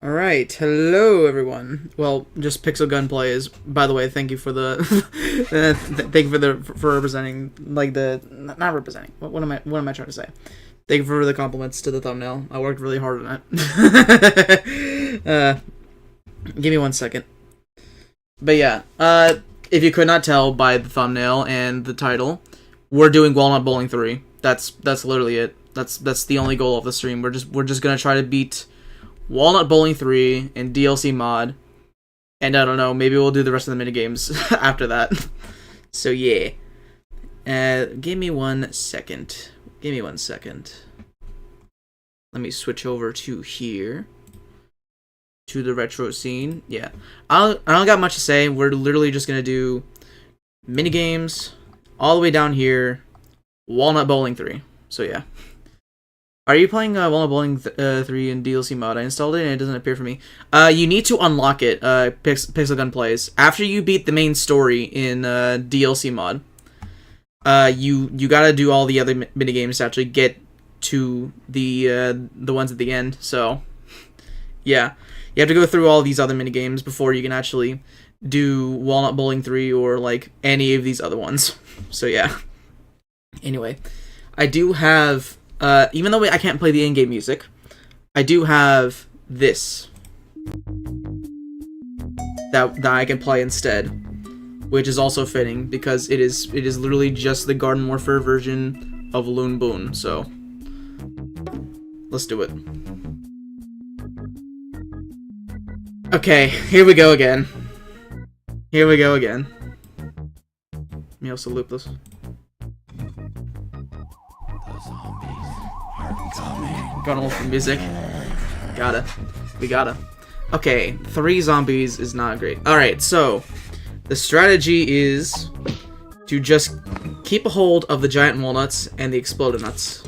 Alright, hello everyone. Well, just Pixel Gunplay is, by the way, thank you for the, thank you for representing, like not representing, what am I trying to say? Thank you for the compliments to the thumbnail. I worked really hard on it. Give me 1 second. But yeah, if you could not tell by the thumbnail and the title, we're doing Walnut Bowling 3. That's literally it. That's the only goal of the stream. We're just gonna try to beat Walnut Bowling 3 and DLC mod. And I don't know, maybe we'll do the rest of the minigames after that. So yeah. Give me 1 second. Give me 1 second. Let me switch over to here. To the retro scene. Yeah. I don't got much to say. We're literally just gonna do minigames all the way down here. Walnut Bowling 3. So yeah. Are you playing Walnut Bowling 3 in DLC mod? I installed it and it doesn't appear for me. You need to unlock it, Pixel Gun plays. After you beat the main story in DLC mod, you gotta do all the other minigames to actually get to the ones at the end. So, yeah. You have to go through all these other minigames before you can actually do Walnut Bowling 3 or, like, any of these other ones. So, yeah. Anyway, I do have... even though I can't play the in-game music, I do have this that I can play instead, which is also fitting because it is literally just the Garden Warfare version of Loon Boon. So let's do it. Okay, here we go again. Here we go again. Let me also loop this. Gonna look for music. We gotta. Okay, 3 zombies is not great. Alright, so the strategy is to just keep a hold of the giant walnuts and the exploded nuts.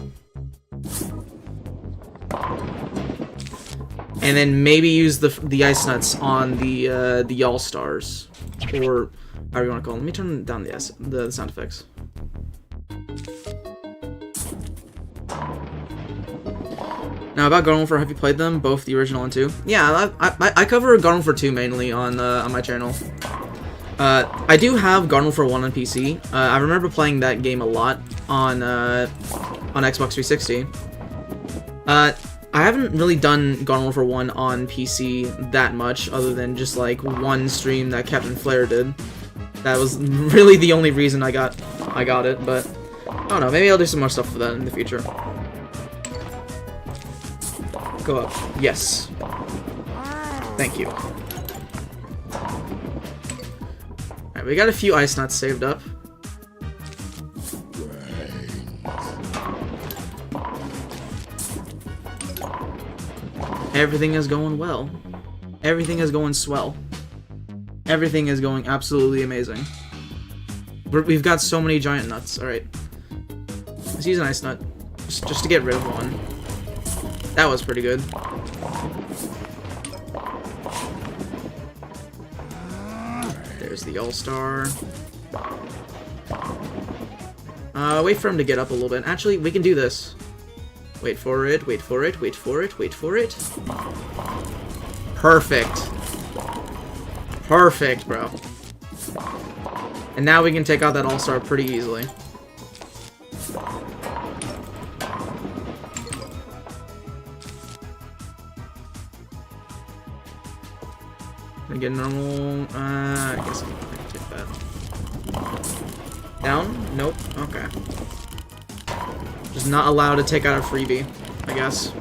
And then maybe use the ice nuts on the all stars. Or however you wanna call them. Let me turn down the sound effects. Now about Garden Warfare, have you played them? Both the original and 2? Yeah, I cover Garden Warfare 2 mainly on my channel. I do have Garden Warfare 1 on PC. I remember playing that game a lot on Xbox 360. I haven't really done Garden Warfare 1 on PC that much, other than just like one stream that Captain Flare did. That was really the only reason I got it, but I don't know, maybe I'll do some more stuff for that in the future. Go up. Yes. Thank you. Alright, we got a few ice nuts saved up. Everything is going well. Everything is going swell. Everything is going absolutely amazing. We've got so many giant nuts. Alright. Let's use an ice nut. Just to get rid of one. That was pretty good. There's the all-star. Wait for him to get up a little bit. Actually, we can do this. Wait for it, wait for it, wait for it, wait for it. Perfect. Perfect, bro. And now we can take out that all-star pretty easily. Get normal. I guess I can take that. Down? Nope. Okay. Just not allowed to take out a freebie, I guess.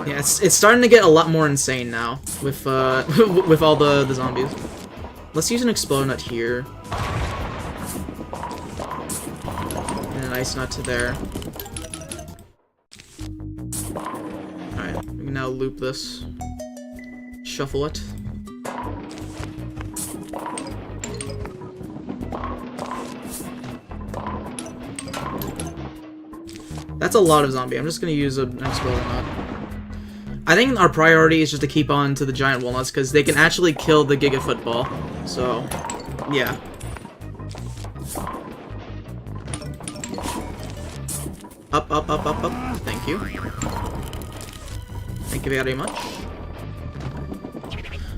Yeah, it's starting to get a lot more insane now with with all the zombies. Let's use an explode nut here. And an ice nut to there. We can now loop this. Shuffle it. That's a lot of zombie. I'm just gonna use an exploder nut. I think our priority is just to keep on to the giant walnuts because they can actually kill the Giga Football. So, yeah. Up, up, up, up, up. Thank you. Thank you very much.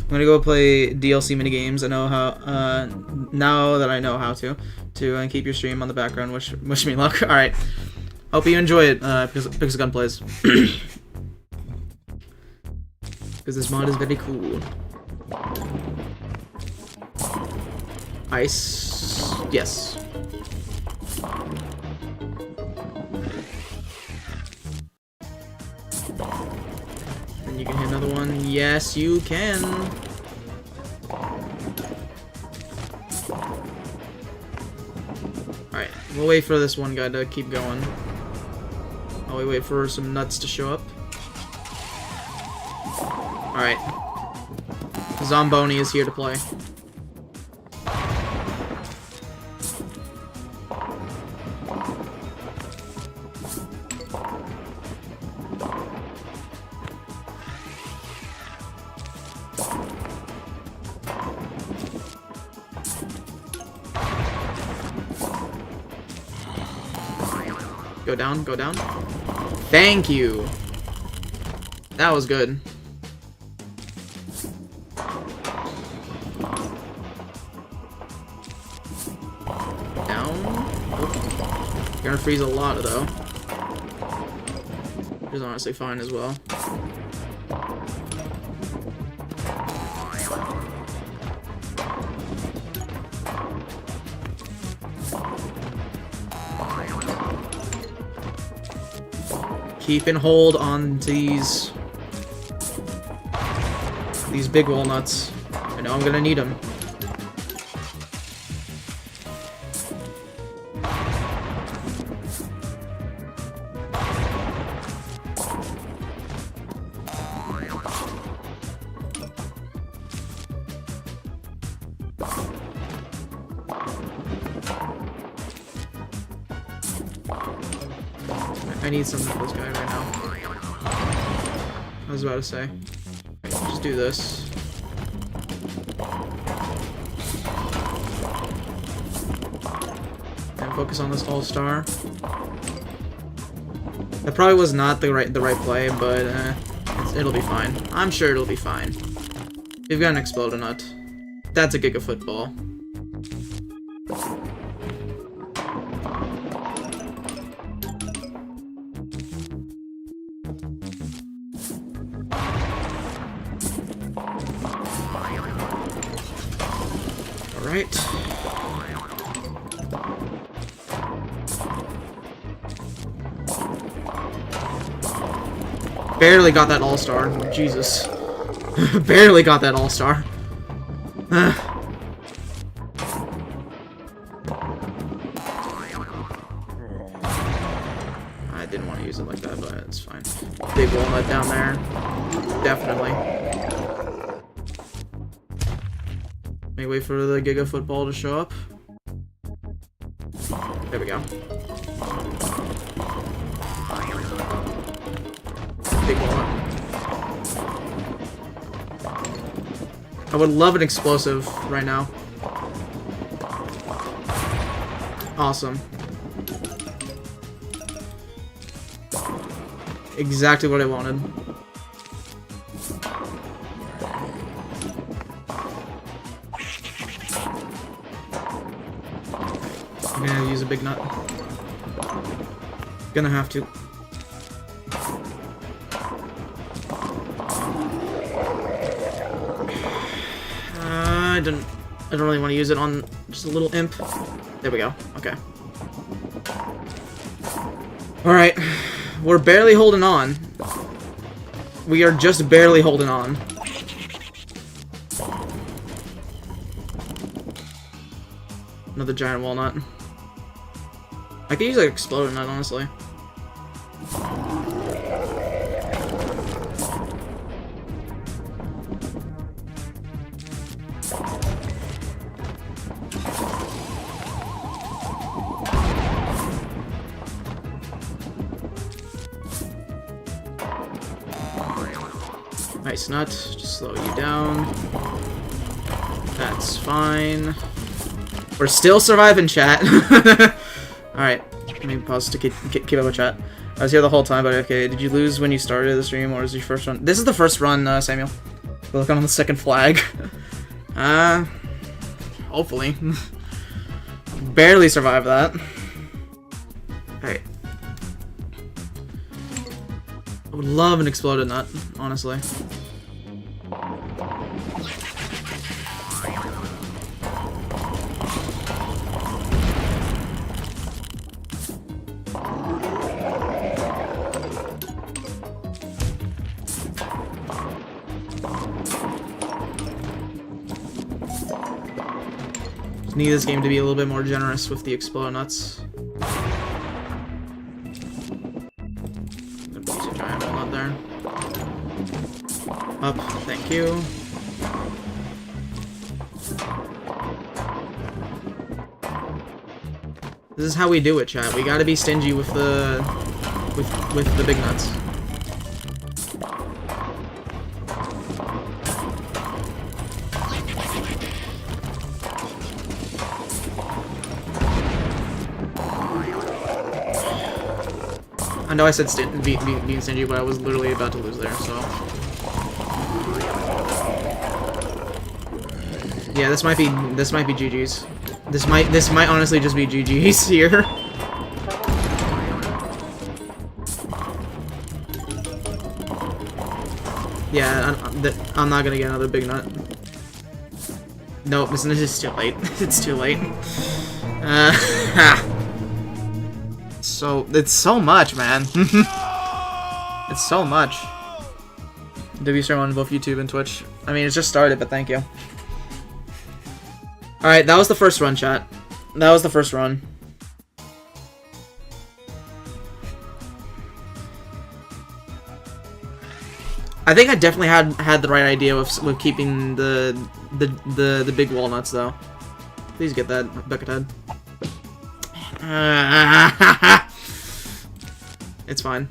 I'm gonna go play DLC minigames. I know how, now that I know how to keep your stream on the background. Wish me luck. Alright. Hope you enjoy it, Pixel Gun plays. Because this mod is very cool. Ice. Yes. And you can hit another one. Yes, you can. Alright, we'll wait for this one guy to keep going. While we wait for some nuts to show up. Alright. Zomboni is here to play. Go down, go down. Thank you. That was good. Down. Oh. You're gonna freeze a lot though. Which is honestly fine as well. Keep and hold on to these big walnuts. I know I'm gonna need them. I need something for this guy right now. I was about to say. Right, just do this. And focus on this all-star. That probably was not the right play, but it'll be fine. I'm sure it'll be fine. We've got an Explode-a-Nut. That's a Giga Football. Alright. Barely got that all-star. Jesus. Barely got that all-star. I didn't want to use it like that, but it's fine. Big walnut down there. Definitely. May wait for the Giga Football to show up. There we go. Big walnut. I would love an explosive right now. Awesome. Exactly what I wanted. I'm gonna use a big nut. Gonna have to. I don't really want to use it on just a little imp. There we go. Okay. Alright. We're barely holding on. We are just barely holding on. Another giant walnut. I could use like Explode-a-Nut, honestly. Nice nut, just slow you down. That's fine. We're still surviving, chat. Alright. Maybe pause to keep up with chat. I was here the whole time, but okay. Did you lose when you started the stream, or is your first run? This is the first run, Samuel. We're looking on the second flag. Hopefully. Barely survived that. Alright. I would love an exploded nut, honestly. Need this game to be a little bit more generous with the explode nuts. There's a giant walnut there. Up, thank you. This is how we do it, chat. We gotta be stingy with the with the big nuts. I know I said being stingy, but I was literally about to lose there, so... Yeah, this might be GG's. This might honestly just be GG's here. Yeah, I'm not gonna get another big nut. Nope, this is too late. It's too late. So it's so much, man. It's so much. W stream on both YouTube and Twitch. I mean, it's just started, but thank you. Alright, that was the first run, chat. That was the first run. I think I definitely had the right idea with keeping the big walnuts, though. Please get that, Buckethead. It's fine.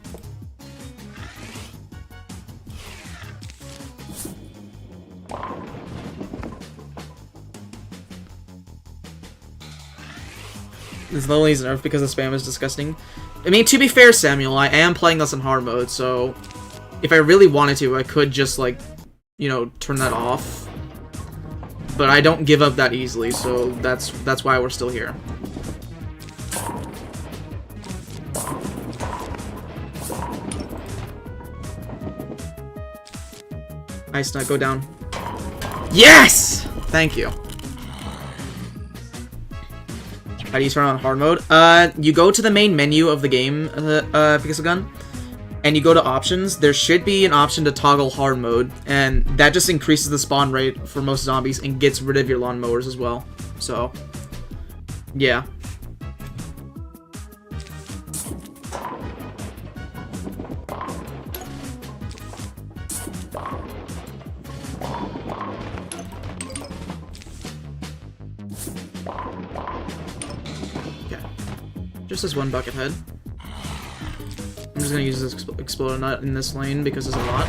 This level is nerfed because the spam is disgusting. I mean, to be fair, Samuel, I am playing this in hard mode, so if I really wanted to, I could just, like, you know, turn that off. But I don't give up that easily, so that's why we're still here. Ice nut, go down. Yes! Thank you. How do you turn on hard mode? You go to the main menu of the game, Pixel Gun, and you go to options. There should be an option to toggle hard mode, and that just increases the spawn rate for most zombies and gets rid of your lawnmowers as well. So, yeah. Just as one bucket head. I'm just gonna use this exploder nut in this lane because there's a lot.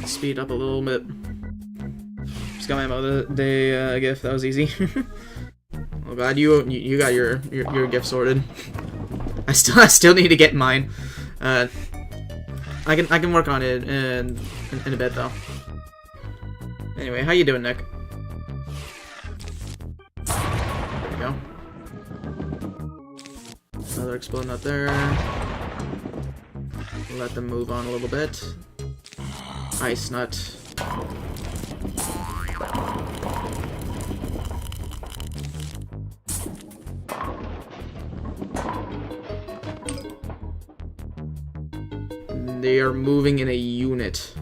Speed up a little bit. Just got my Mother Day gift. That was easy. Oh god, you got your gift sorted. I still need to get mine. I can work on it in a bit though. Anyway, how you doing, Nick? There we go. Another explode nut there. Let them move on a little bit. Ice nut. They are moving in a unit.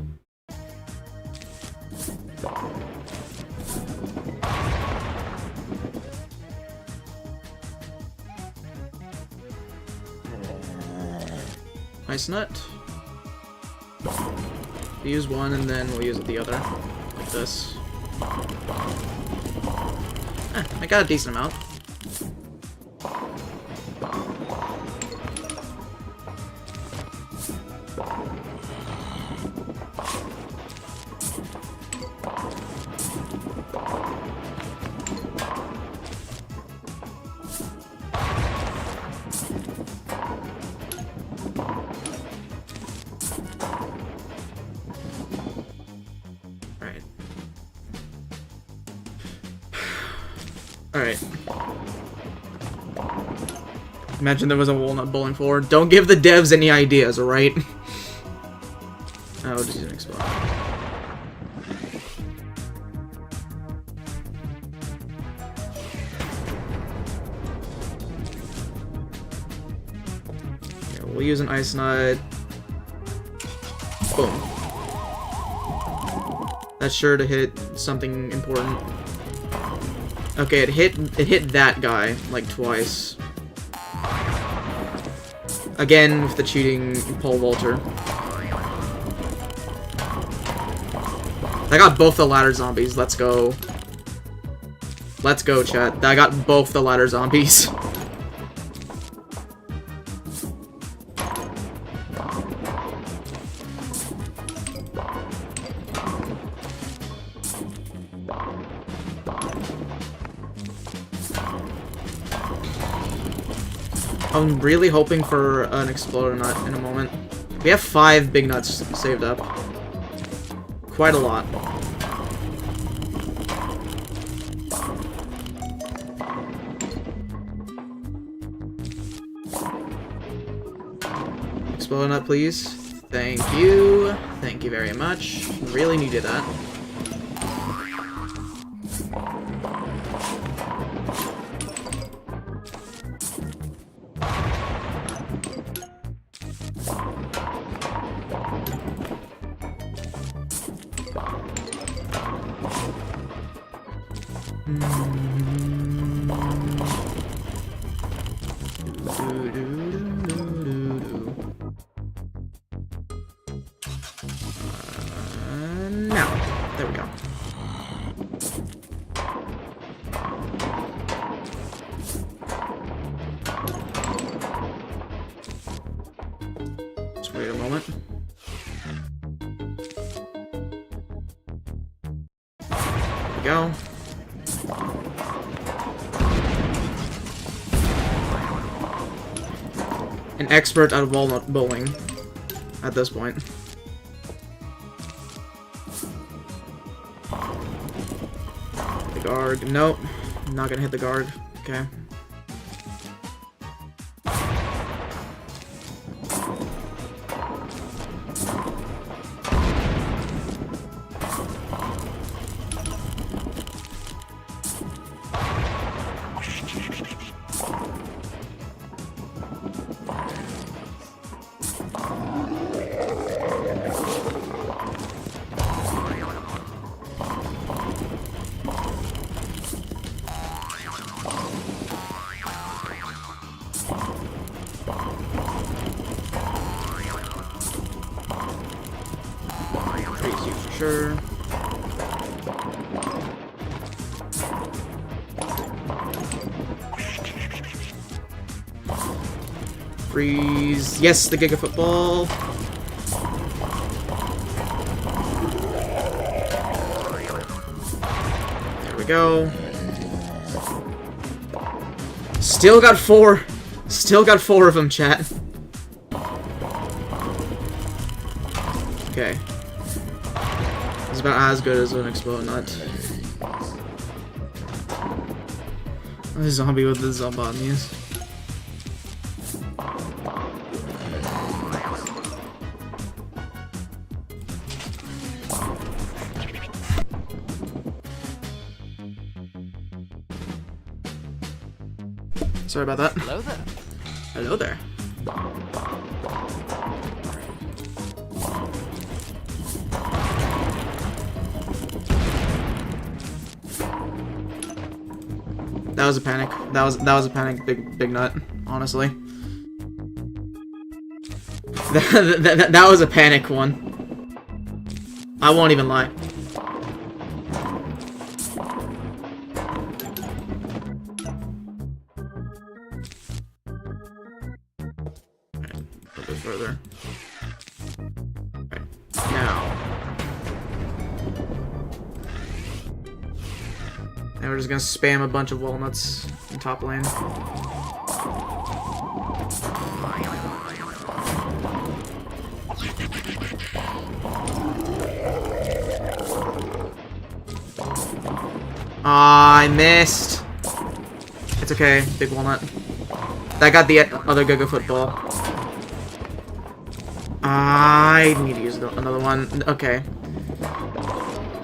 Ice nut. We'll use one and then we'll use the other. Like this. I got a decent amount. Alright. Imagine there was a walnut bowling floor. Don't give the devs any ideas, alright? Oh, just use an explode. Okay, we'll use an ice nut. Boom. That's sure to hit something important. Okay, it hit that guy like twice. Again with the cheating pole vaulter. I got both the ladder zombies. Let's go. Let's go, chat. I got both the ladder zombies. I'm really hoping for an exploder nut in a moment. We have 5 big nuts saved up. Quite a lot. Exploder nut, please. Thank you. Thank you very much. Really needed that. Now, there we go. Just wait a moment. There we go. An expert at walnut bowling at this point. The guard. Nope. I'm not gonna hit the guard. Okay. Sure. Freeze. Yes, the Giga Football. There we go. Still got 4. Still got 4 of them, chat. Okay. It's about as good as an explode nut. The zombie with the zombies. Sorry about that. Hello there. Hello there. That was a panic. That was a panic. Big nut. Honestly, that was a panic one. I won't even lie. Alright, a bit further. Alright, now. And we're just gonna spam a bunch of walnuts in top lane. Ah, I missed. It's okay, big walnut. That got the other Giga football. I need to use another one. Okay.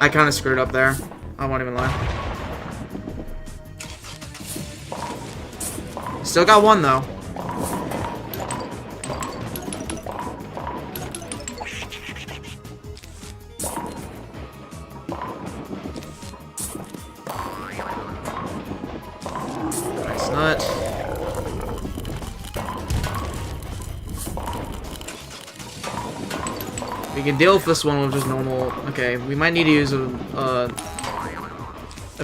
I kind of screwed up there. I won't even lie. Still got one, though. Nice nut. We can deal with this one with just normal. Okay, we might need to use a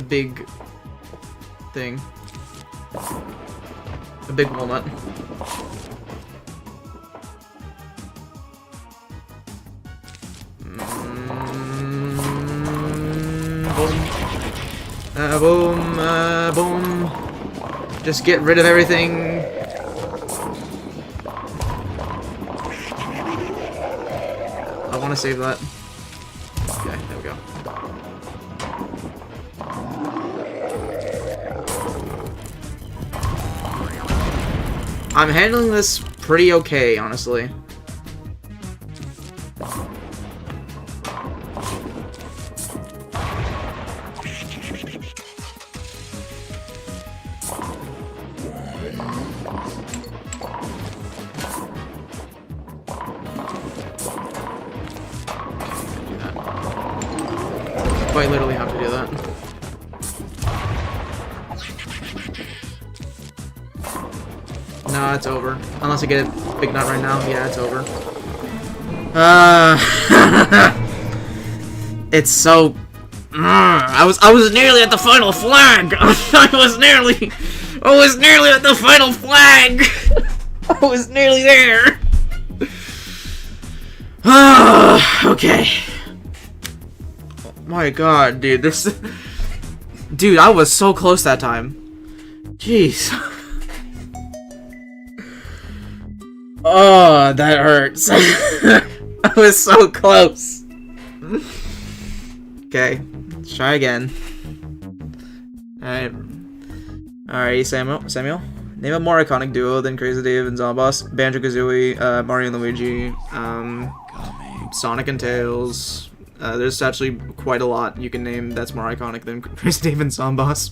big thing. A big walnut. Boom. Boom. Just get rid of everything. I want to save that. Okay, there we go. I'm handling this pretty okay, honestly. Quite literally have to do that. No, it's over. Unless I get a big nut right now. Yeah, it's over. It's so... I was nearly at the final flag! I was nearly at the final flag! I was nearly there! Okay. My god, dude, this... Dude, I was so close that time. Jeez. Oh, that hurts. I was so close. Okay, let's try again. Alright, Samuel. Name a more iconic duo than Crazy Dave and Zomboss. Banjo-Kazooie, Mario and Luigi, Sonic and Tails. There's actually quite a lot you can name that's more iconic than Crazy Dave and Zomboss.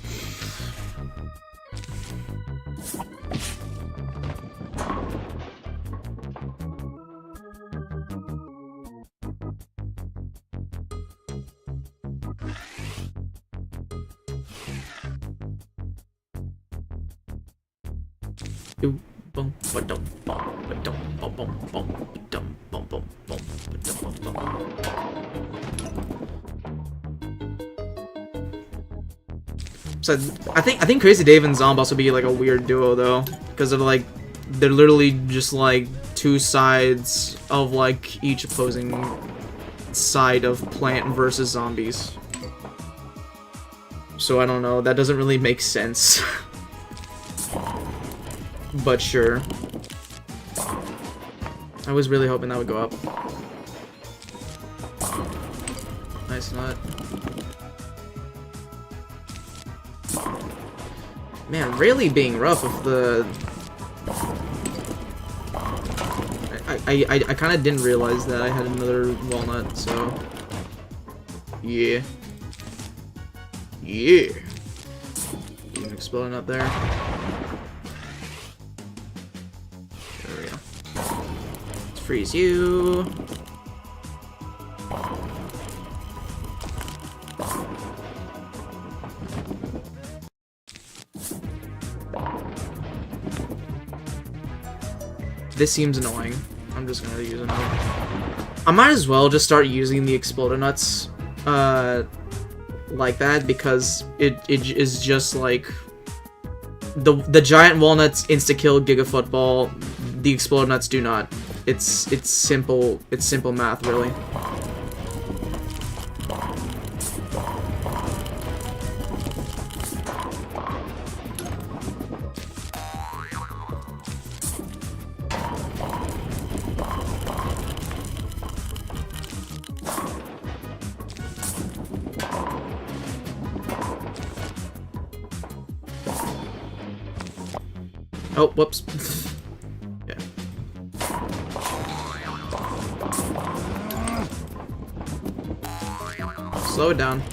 So I think Crazy Dave and Zomboss would be like a weird duo though, because of like they're literally just like two sides of like each opposing side of plant versus zombies. So I don't know, that doesn't really make sense. But sure. I was really hoping that would go up. Nice nut. Man, really being rough with the... I kind of didn't realize that I had another walnut, so... Yeah. Yeah! Even exploding up there. There we go. Let's freeze you. This seems annoying. I'm just gonna use another. I might as well just start using the Explodonuts, like that, because it is just like the giant walnuts insta-kill Giga Football. The Explodonuts do not. It's simple. It's simple math, really. Oh, whoops. Yeah. Slow it down.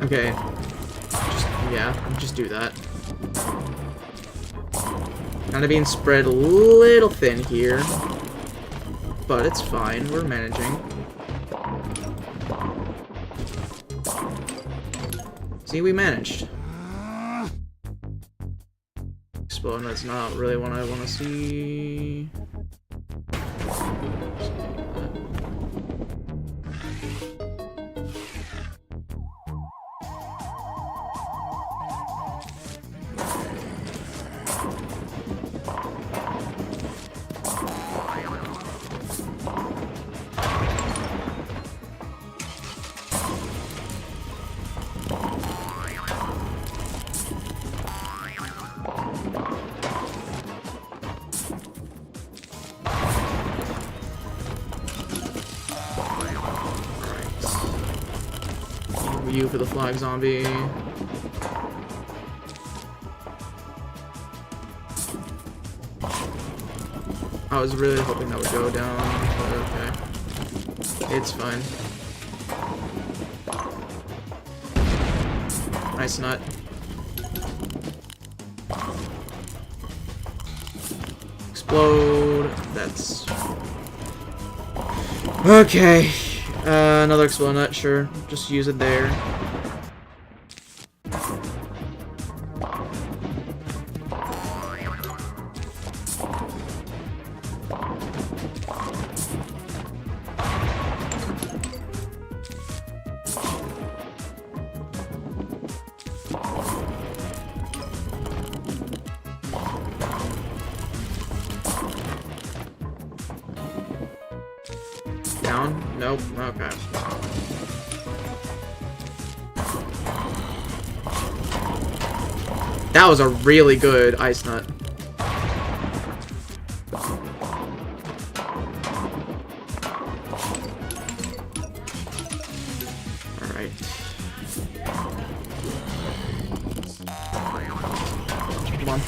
Okay. Just do that. Kind of being spread a little thin here. But it's fine, we're managing. See, we managed. Explode, that's not really what I want to see. You for the flag zombie. I was really hoping that would go down, but okay. It's fine. Nice nut. Explode. That's... Okay. Another explode nut, sure. Just use it there. Down? Nope. Okay. That was a really good ice nut. Alright. Come on.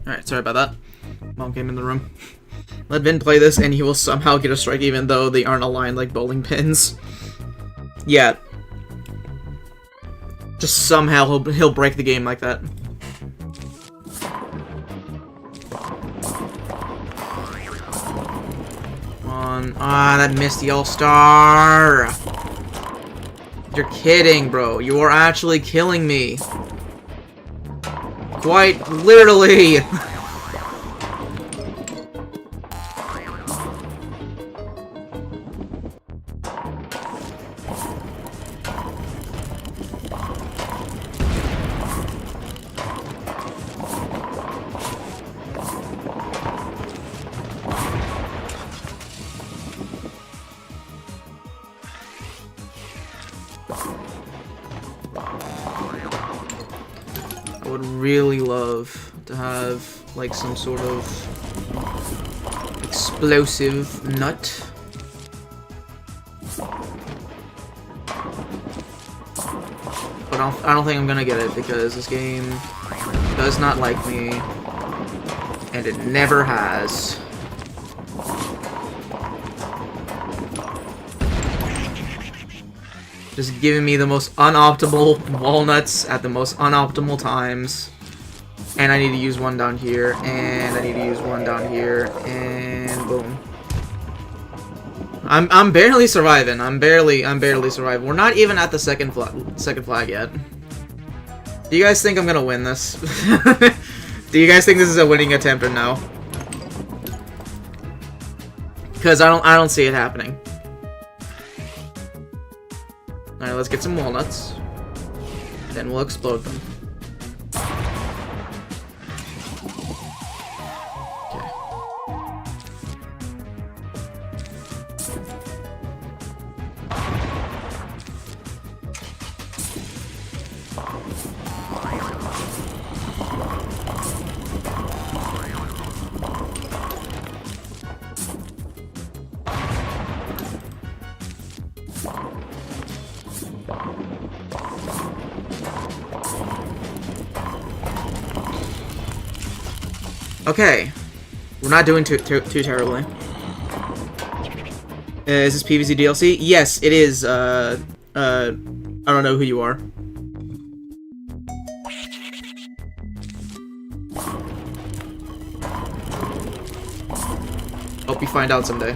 Alright, sorry about that. Mom came in the room. Let Vin play this and he will somehow get a strike even though they aren't aligned like bowling pins. Yeah. Just somehow he'll break the game like that. Come on. Ah, that missed the All-Star! You're kidding, bro. You are actually killing me. Quite literally! I would really love to have like some sort of explosive nut. But I don't think I'm gonna get it because this game does not like me, and it never has. Just giving me the most unoptimal walnuts at the most unoptimal times. And I need to use one down here, and I need to use one down here, and boom. I'm barely surviving. I'm barely surviving. We're not even at the second flag yet. Do you guys think I'm gonna win this? Do you guys think this is a winning attempt or no? Because I don't see it happening. Alright, let's get some walnuts. Then we'll explode them. Okay, we're not doing too terribly. Is this PvZ DLC? Yes, it is. I don't know who you are. Hope you find out someday.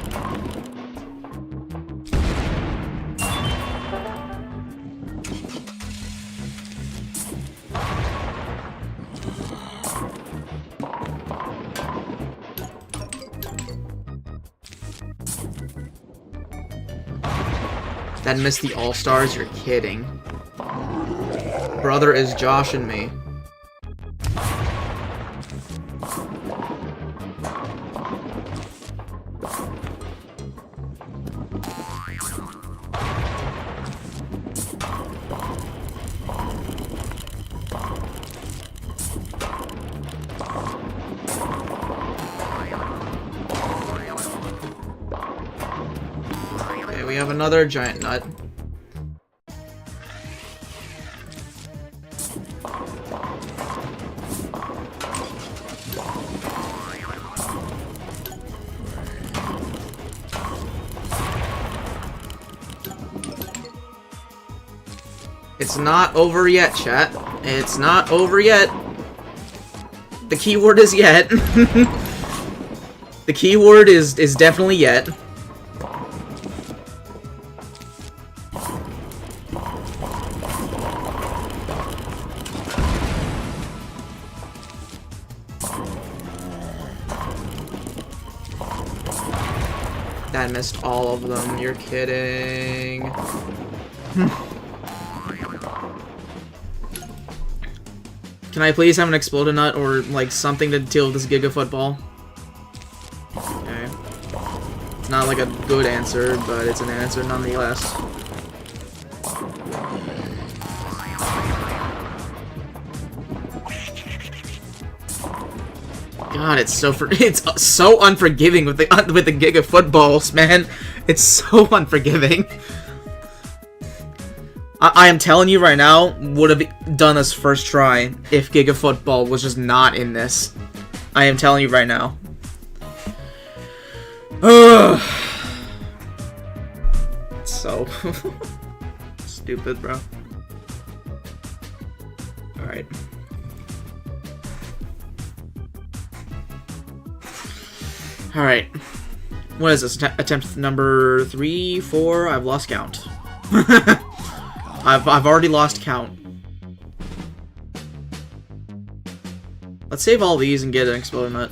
That missed the All-Stars? You're kidding. Brother is Josh and me. We have another giant nut. It's not over yet, chat. It's not over yet. The keyword is yet. The keyword is definitely yet. That missed all of them. You're kidding. Can I please have an exploded nut or like something to deal with this Giga Football? Okay. It's not like a good answer, but it's an answer nonetheless. God, it's so unforgiving with the Giga Footballs, man. It's so unforgiving. I am telling you right now, would have done this first try if Giga Football was just not in this. I am telling you right now. It's so stupid, bro. Alright. Alright. What is this? Attempt number 3, 4? I've lost count. I've already lost count. Let's save all these and get an exploding nut.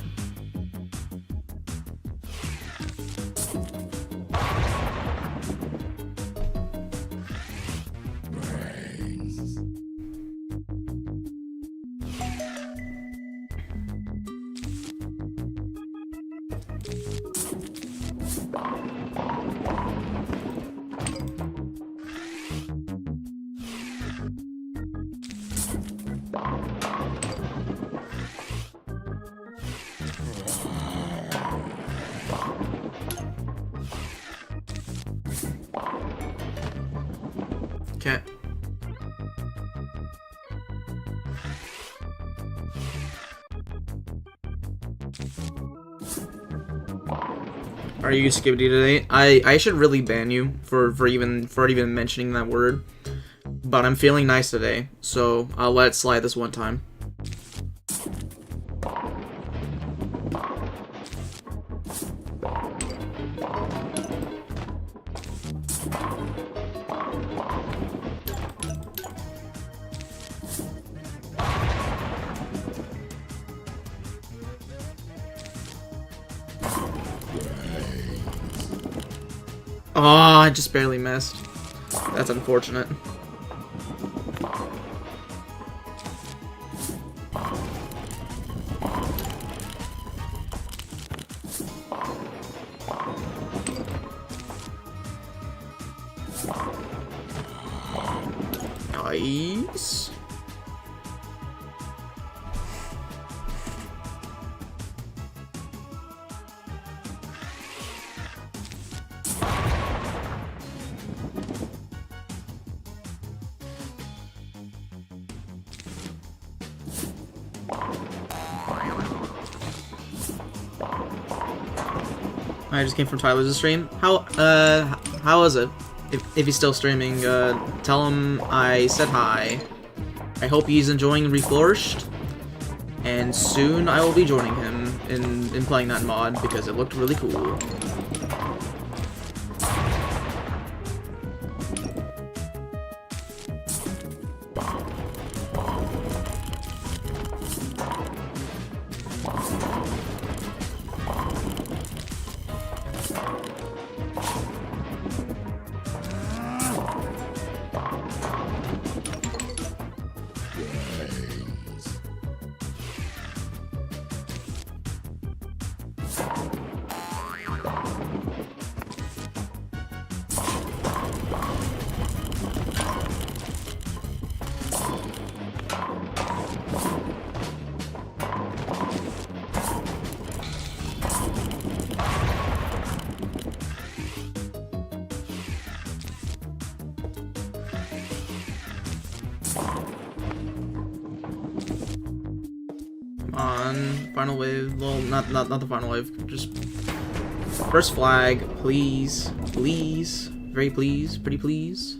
Okay. Are you skibbity today? I should really ban you for even mentioning that word. But I'm feeling nice today, so I'll let it slide this one time. Oh, I just barely missed. That's unfortunate. Nice. I just came from Tyler's stream. How is it? If he's still streaming, tell him I said hi. I hope he's enjoying Reflourished, and soon I will be joining him in playing that mod because it looked really cool. On final wave, well, not the final wave, just first flag, please, please, very please, pretty please.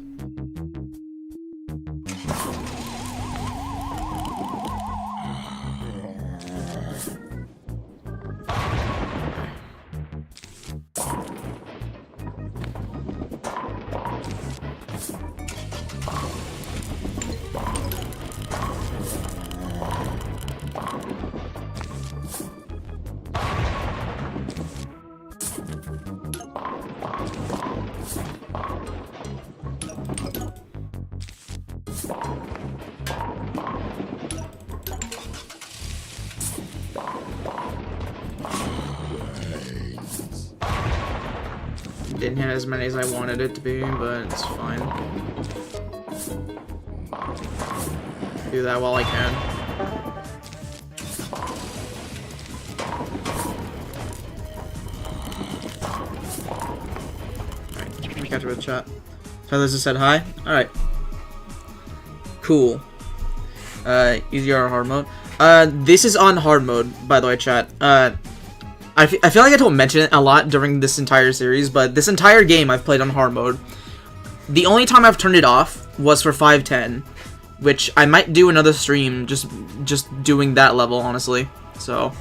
Didn't hit as many as I wanted it to be, but it's fine. Do that while I can. Alright, let me catch up with chat. Tyler just said hi. Alright. Cool. Easier or hard mode? This is on hard mode, by the way, chat. I feel like I don't mention it a lot during this entire series, but this entire game I've played on hard mode. The only time I've turned it off was for 510, which I might do another stream just doing that level, honestly. So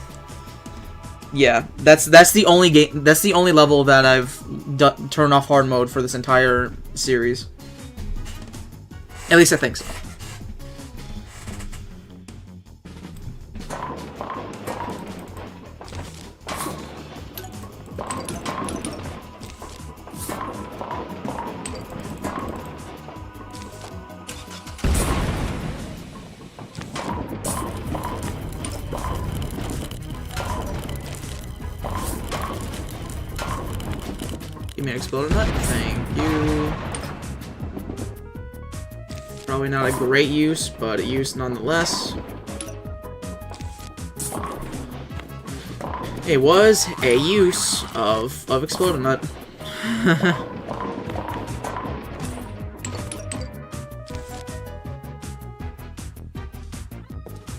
yeah, that's the only game, that's the only level that I've turned off hard mode for this entire series. At least I think so. Give me an exploded nut. Thank you. Probably not a great use, but a use nonetheless. It was a use of exploded nut.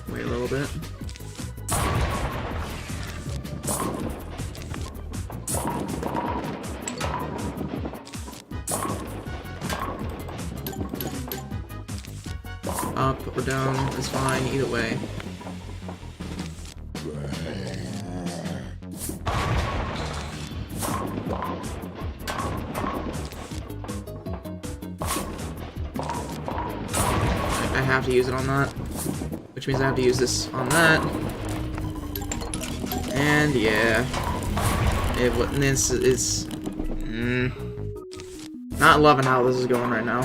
Wait a little bit. Up or down is fine, either way. I have to use it on that, which means I have to use this on that. And yeah, this is not loving how this is going right now.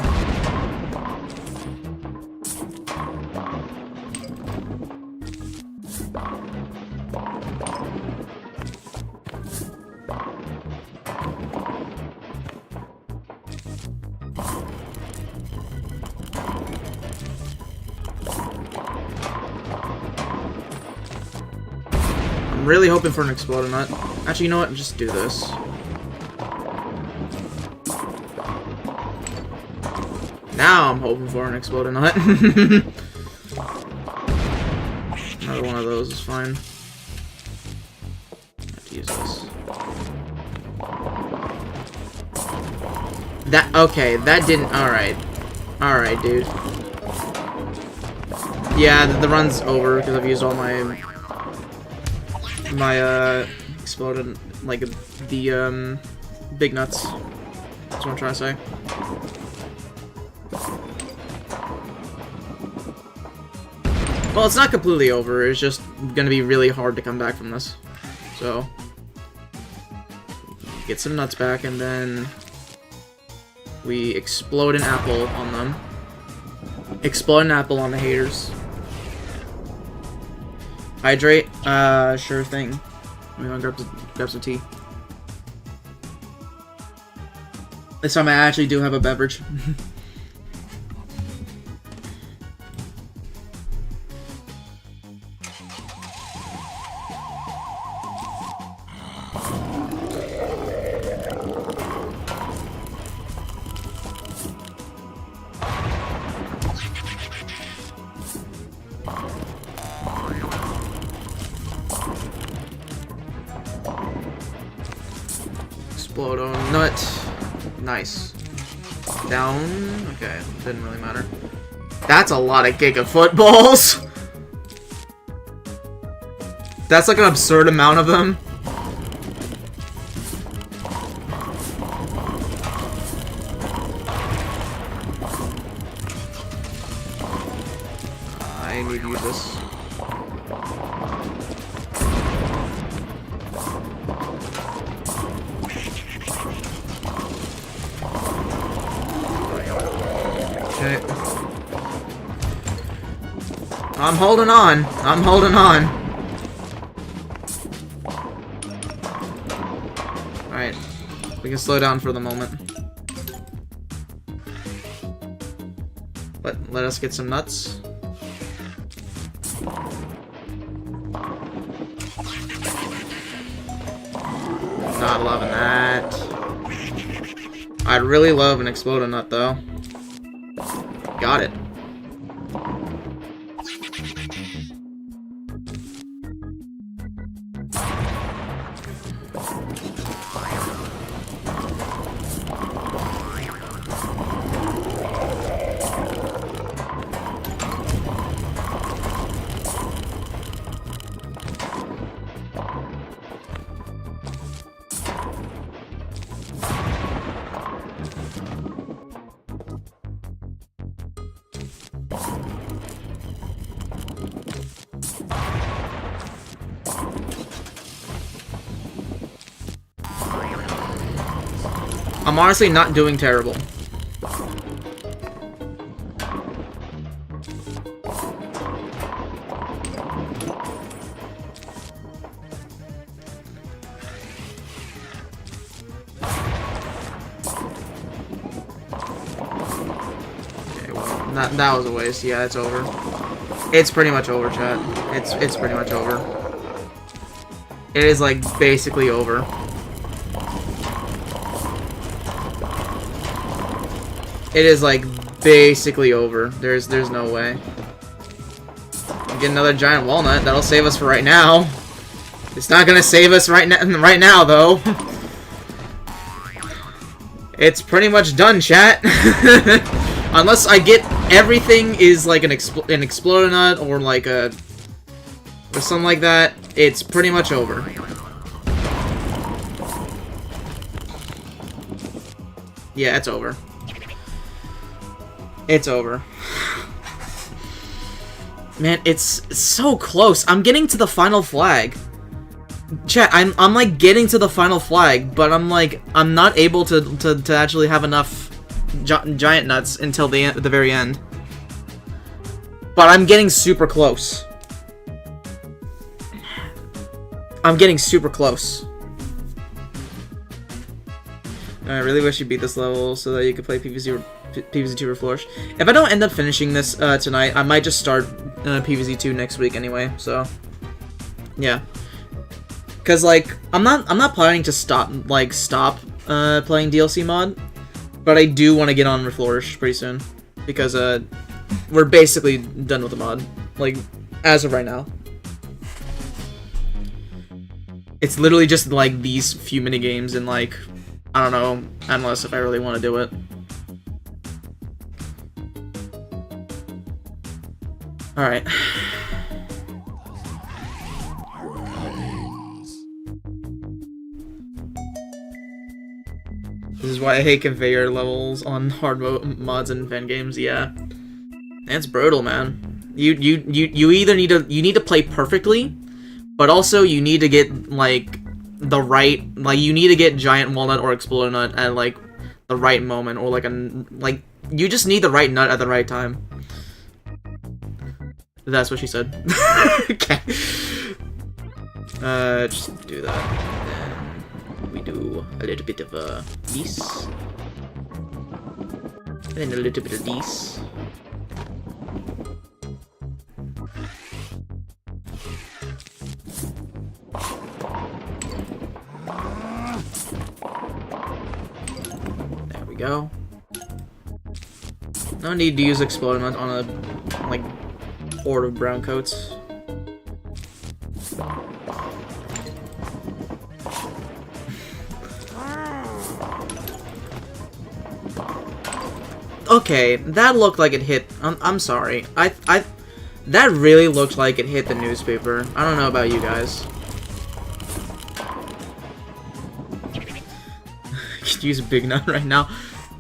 I'm really hoping for an exploding nut. Actually, you know what? Just do this. Now I'm hoping for an exploding nut. Another one of those is fine. I have to use this. Okay, that didn't. Alright. Alright, dude. Yeah, the run's over because I've used all my exploded, like, the big nuts. That's what I'm trying to say. Well, it's not completely over, it's just gonna be really hard to come back from this. So, get some nuts back, and then we explode an apple on them. Explode an apple on the haters. Hydrate? Sure thing. I'm gonna grab some tea. This time I actually do have a beverage. Explode on nut. Nice. Down. Okay, didn't really matter. That's a lot of Giga footballs. That's like an absurd amount of them. I need to use this. Okay. I'm holding on. I'm holding on. Alright. We can slow down for the moment. Let us get some nuts. Not loving that. I'd really love an exploding nut though. Got it. I'm honestly not doing terrible. Okay, well, that was a waste. Yeah, it's over. It's pretty much over, chat. It's pretty much over. It is like basically over. It is like basically over. There's no way. Get another giant walnut. That'll save us for right now. It's not gonna save us right now though. It's pretty much done, chat. Unless I get everything is like an exploded nut or like or something like that, it's pretty much over. Yeah, it's over. It's over. Man, it's so close. I'm getting to the final flag. Chat, I'm like getting to the final flag, but I'm like I'm not able to actually have enough giant nuts until the very end. But I'm getting super close. I'm getting super close. I really wish you beat this level so that you could play PvZ2 or Flourish. If I don't end up finishing this tonight, I might just start PvZ2 next week anyway. So, yeah. Cause like I'm not planning to stop playing DLC mod, but I do want to get on with Flourish pretty soon because we're basically done with the mod, like as of right now. It's literally just like these few mini games and like I don't know, unless if I really want to do it. All right. This is why I hate conveyor levels on hard mods and fan games. Yeah, it's brutal, man. You either need to play perfectly, but also you need to get like the right, like you need to get giant walnut or exploded nut at like the right moment, or like you just need the right nut at the right time. That's what she said. Okay. Just do that. We do a little bit of this, and then a little bit of this. There we go. No need to use exploding on a like horde of brown coats. Okay, that looked like it hit. I'm sorry. That really looked like it hit the newspaper. I don't know about you guys. Could use a big nut right now.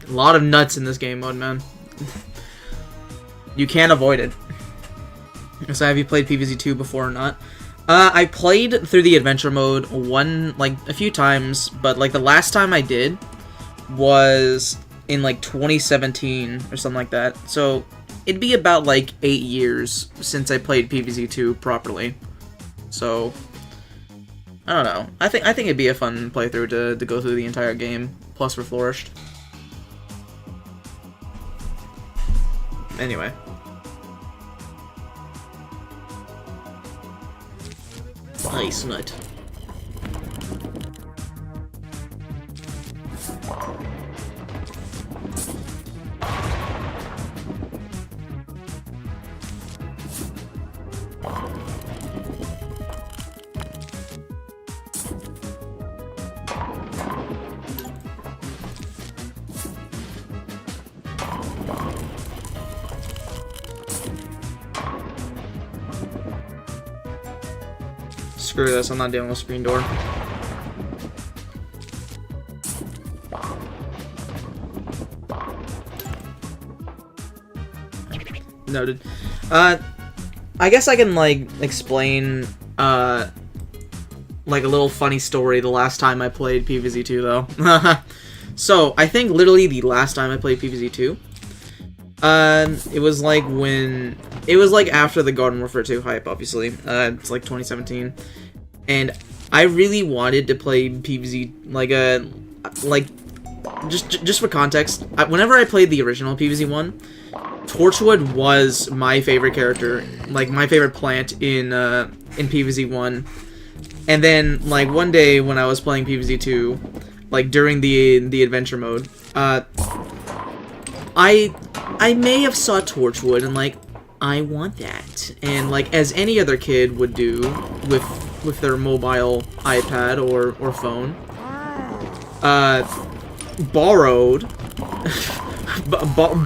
A lot of nuts in this game mode, man. You can't avoid it. So have you played PvZ2 before or not? I played through the adventure mode a few times, but like the last time I did was in like 2017 or something like that. So it'd be about like 8 years since I played PvZ2 properly. So I don't know. I think it'd be a fun playthrough to go through the entire game, plus for Flourished. Anyway. Nice nut. Screw this, I'm not dealing with screen door. Noted. I guess I can, like, explain, like, a little funny story the last time I played PvZ2, though. So, I think literally the last time I played PvZ2, it was, like, when... It was, like, after the Garden Warfare 2 hype, obviously. It's, like, 2017. And I really wanted to play PvZ, just for context, whenever I played the original PvZ1, Torchwood was my favorite character, like, my favorite plant in PvZ1. And then, like, one day when I was playing PvZ2, like, during the adventure mode, I may have saw Torchwood and, like, I want that. And, like, as any other kid would do with their mobile iPad or phone, borrowed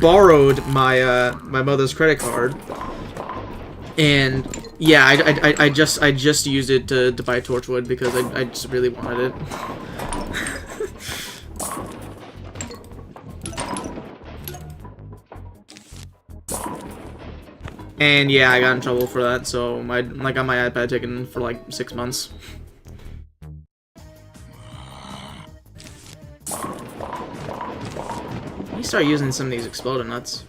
borrowed my my mother's credit card, and yeah, I just used it to buy Torchwood because I just really wanted it. And yeah, I got in trouble for that, so I got my iPad taken for like 6 months. Let me start using some of these exploding nuts.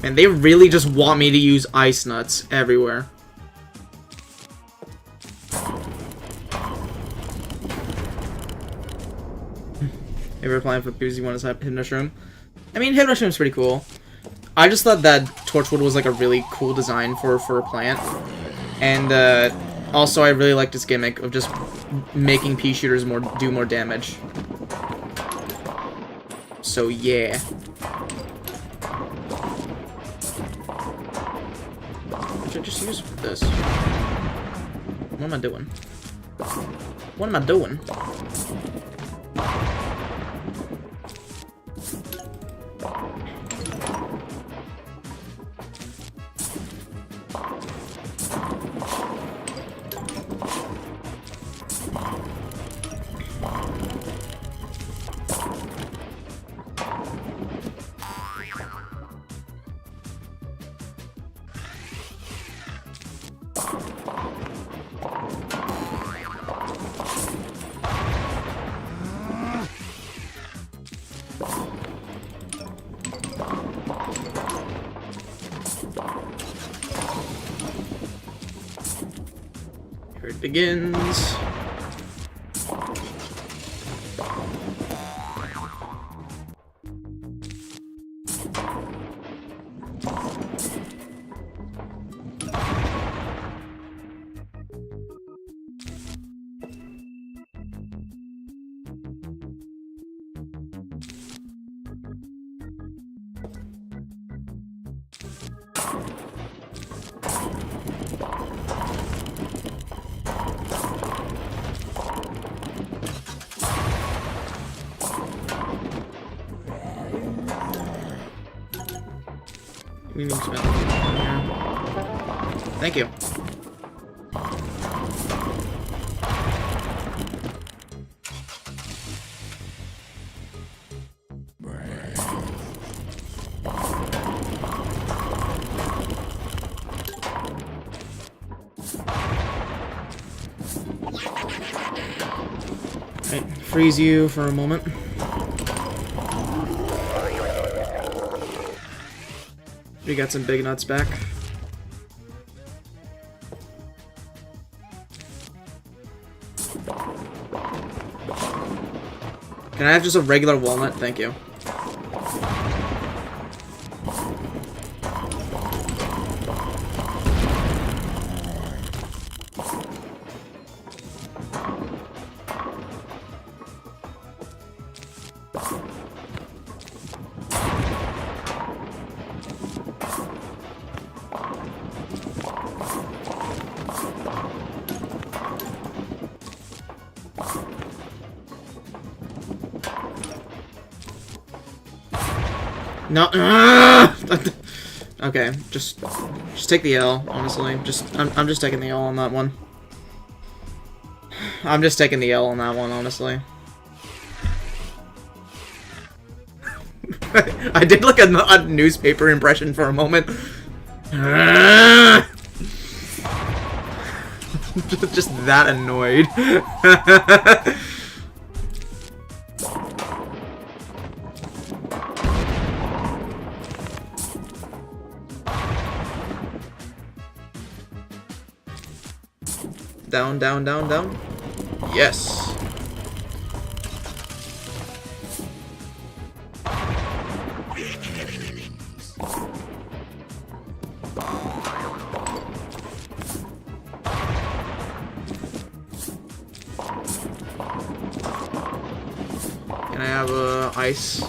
And they really just want me to use ice nuts everywhere. Ever applying for PZ1 is Hypnoshroom? I mean, Hypnoshroom's pretty cool. I just thought that Torchwood was like a really cool design for a plant. And also I really liked its gimmick of just making pea shooters do more damage. So yeah. What should I just use for this? What am I doing? What am I doing? Here it begins. We need to spend here. Thank you. Right, freeze you for a moment. We got some big nuts back. Can I have just a regular walnut? Thank you. No. Okay, just take the L. Honestly, I'm just taking the L on that one. I'm just taking the L on that one. Honestly, I did like a newspaper impression for a moment. Just that annoyed. Down, down, down, down. Yes. have ice?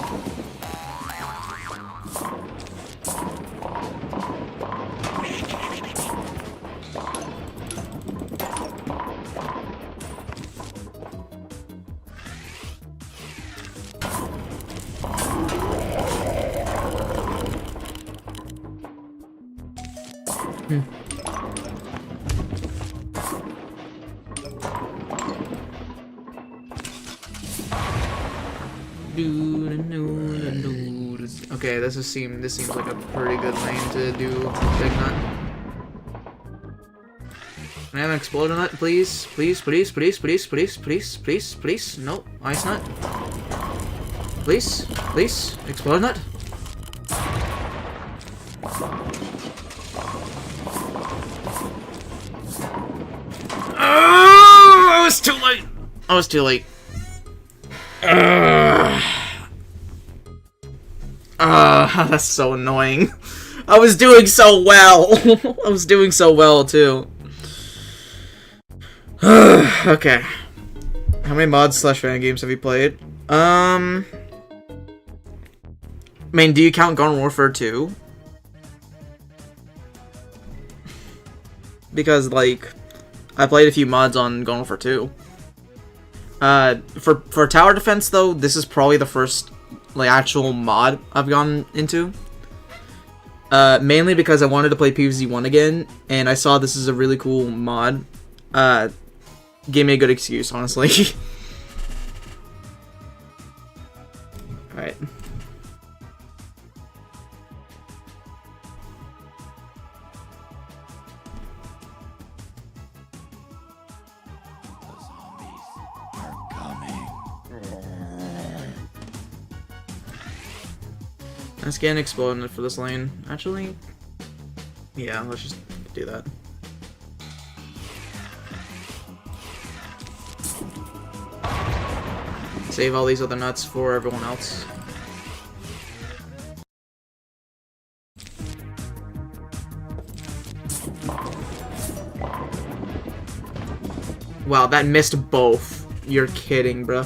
Okay, this seems like a pretty good lane to do big nut. Can I have an exploding nut, please? Please, please, please, please, please, please, please, please. Nope, ice nut. Please, please, explode nut. Oh, I was too late. I was too late. That's so annoying. I was doing so well. I was doing so well too. Okay. How many mods / fan games have you played? I mean, do you count Garden Warfare 2? Because, like, I played a few mods on Garden Warfare 2. For tower defense, though, this is probably the first, like, actual mod I've gone into. Mainly because I wanted to play PvZ1 again, and I saw this is a really cool mod. Gave me a good excuse, honestly. Alright. Let's get an exploding for this lane. Actually, yeah, let's just do that. Save all these other nuts for everyone else. Wow, that missed both. You're kidding, bro.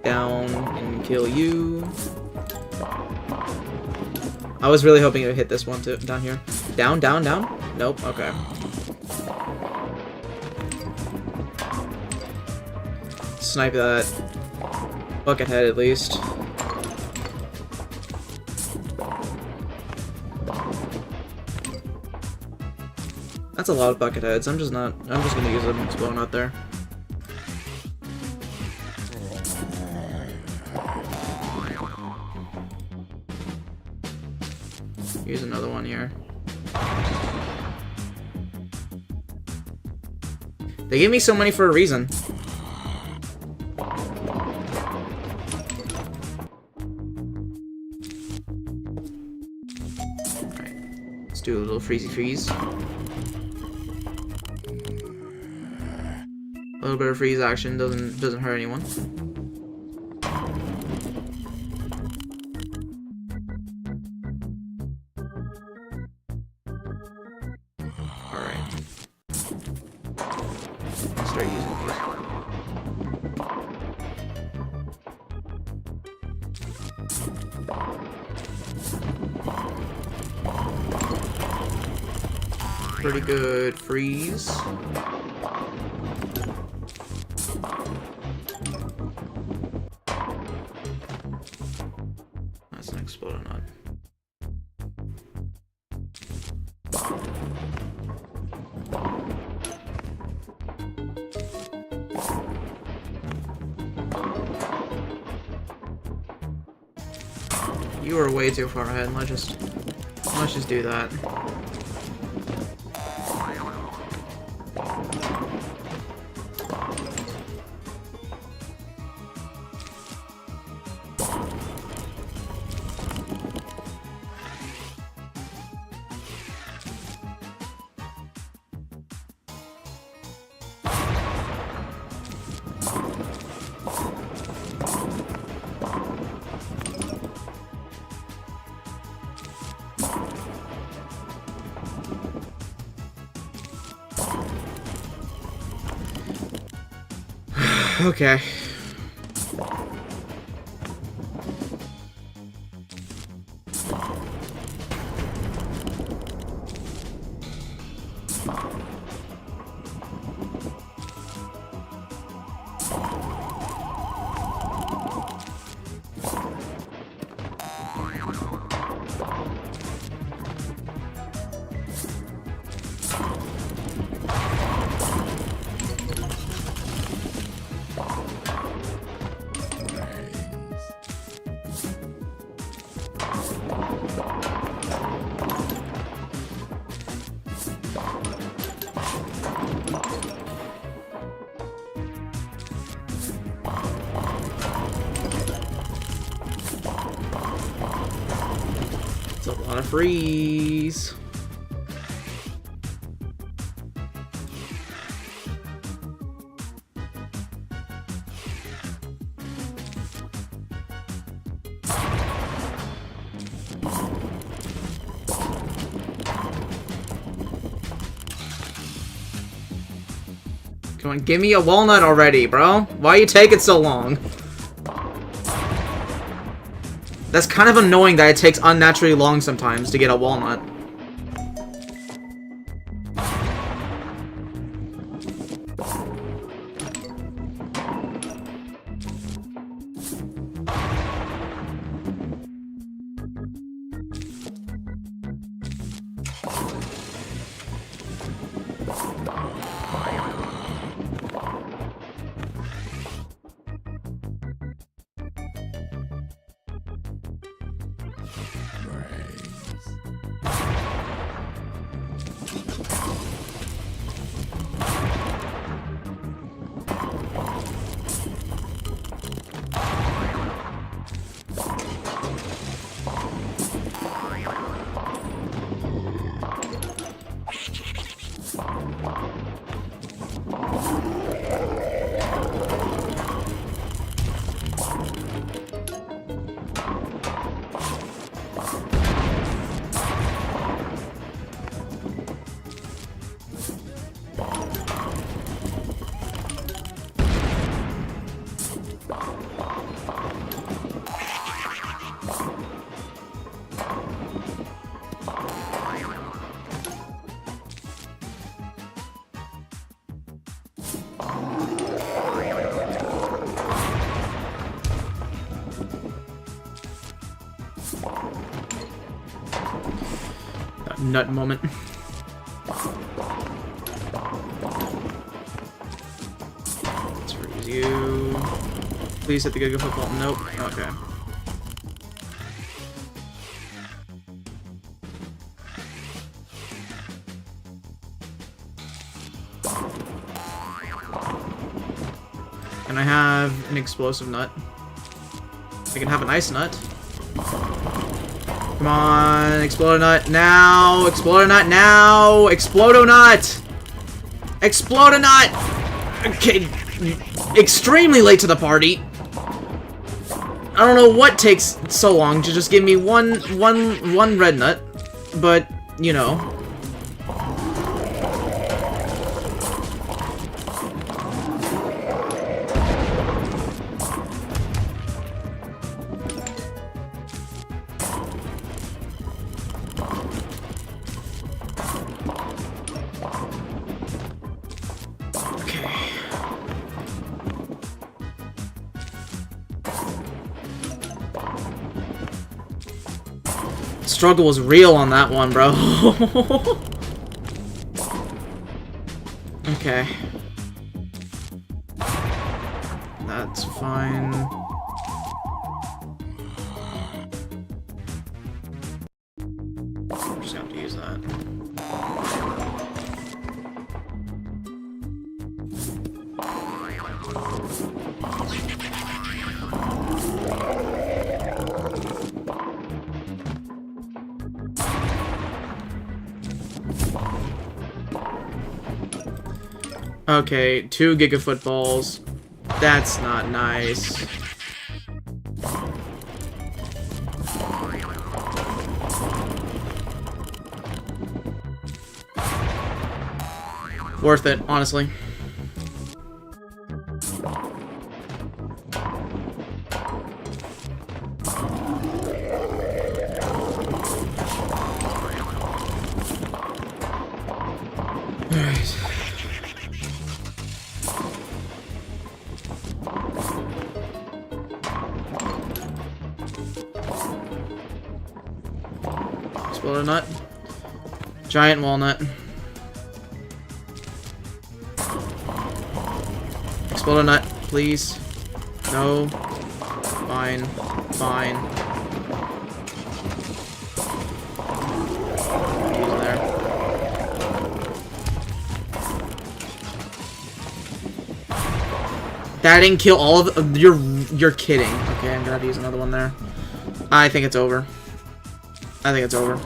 Down and kill you. I was really hoping it would hit this one too. Down here. Down, down, down. Nope. Okay. Snipe that bucket head at least. That's a lot of bucket heads. I'm just gonna use them exploding out there. Use another one here. They gave me so many for a reason. Alright. Let's do a little freezy freeze. A little bit of freeze action doesn't hurt anyone. Start using these. Pretty good freeze. That's an exploding nut. You are way too far ahead. Let's just do that. Okay. It's a lot of freeze. Come on, give me a walnut already, bro. Why are you taking so long? That's kind of annoying that it takes unnaturally long sometimes to get a walnut. That nut moment. Let's freeze you. Please hit the Giga Football. Nope. Okay. Can I have an explosive nut? I can have an ice nut. Come on, Explodo Nut now! Explodo Nut now! Explodo Nut! Explodo Nut! Okay, extremely late to the party. I don't know what takes so long to just give me one red nut, but you know. Struggle was real on that one, bro. Okay. That's fine. I'm just gonna have to use that. Okay, 2 Giga Footballs. That's not nice. Worth it, honestly. Alright. Exploder nut. Giant walnut. Exploder nut, please. No. Fine. Fine. He's in there. That didn't kill all of the, you're kidding. Okay, I'm gonna have to use another one there. I think it's over. I think it's over.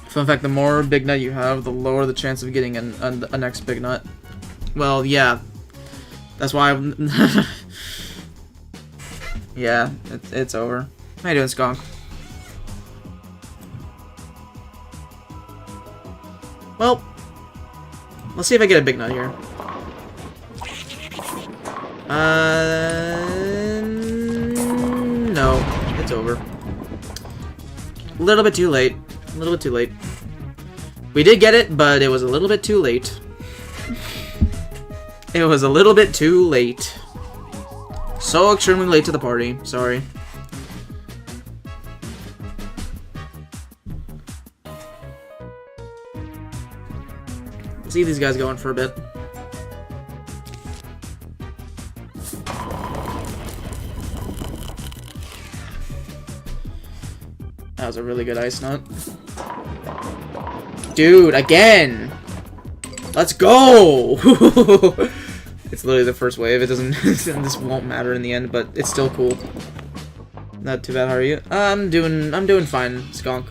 Fun fact, the more big nut you have, the lower the chance of getting a next big nut. Well, yeah. That's why I'm... Yeah, it's over. How you doing, Skunk? Well, let's see if I get a big nut here. No, it's over. A little bit too late. A little bit too late. We did get it, but it was a little bit too late. It was a little bit too late. So extremely late to the party. Sorry. Let's see these guys going for a bit. That was a really good ice nut. Dude, again! Let's go! It's literally the first wave. It doesn't... this won't matter in the end, but it's still cool. Not too bad, how are you? I'm doing fine, Skunk.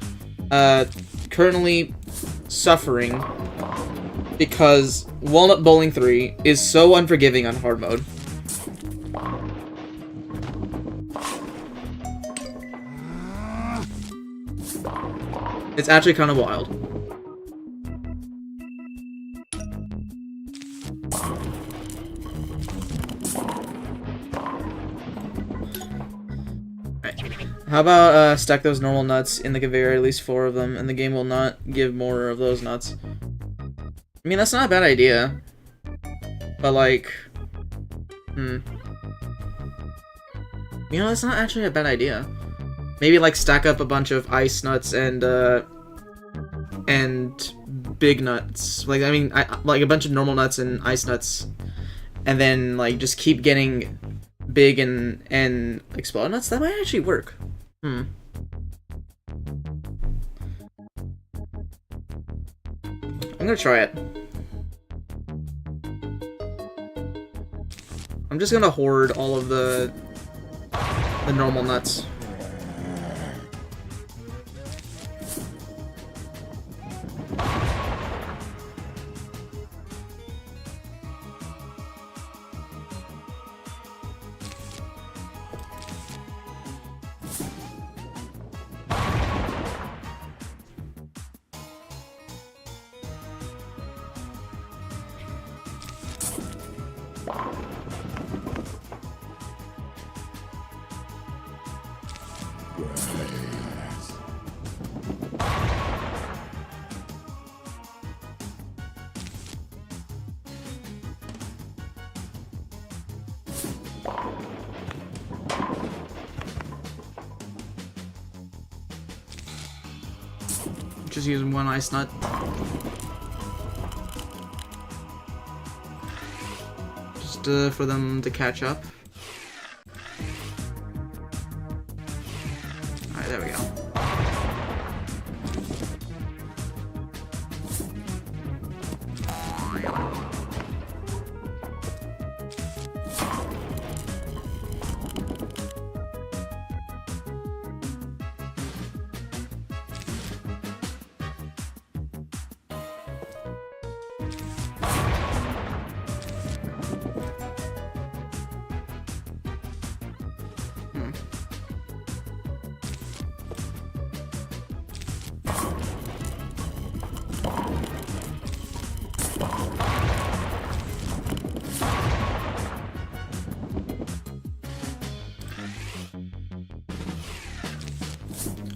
Currently suffering because Walnut Bowling 3 is so unforgiving on hard mode. It's actually kind of wild. How about stack those normal nuts in the conveyor, at least 4 of them, and the game will not give more of those nuts. I mean, that's not a bad idea. But, like... You know, that's not actually a bad idea. Maybe, like, stack up a bunch of ice nuts and big nuts. Like, I mean, like, a bunch of normal nuts and ice nuts. And then, like, just keep getting big and explode nuts. That might actually work. I'm gonna try it. I'm just gonna hoard all of the normal nuts. Just using one ice nut. Just for them to catch up. Alright, there we go.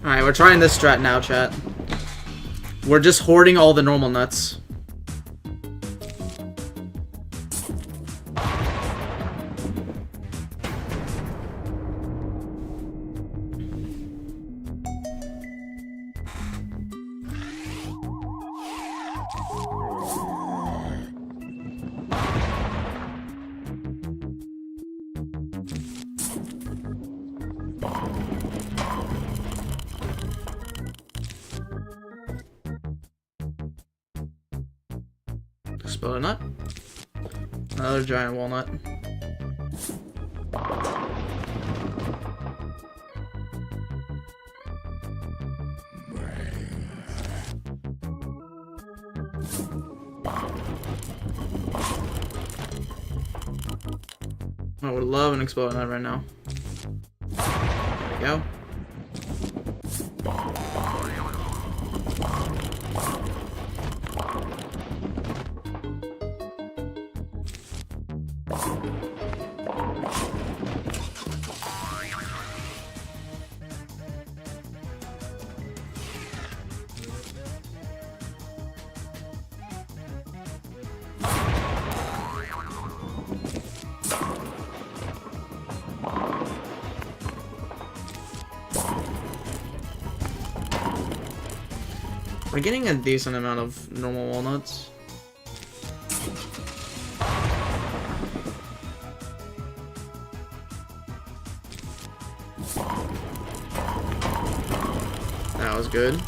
Alright, we're trying this strat now, chat. We're just hoarding all the normal nuts. Explode a nut. Another giant walnut. I would love an explode nut right now. There we go. We're getting a decent amount of normal walnuts. That was good.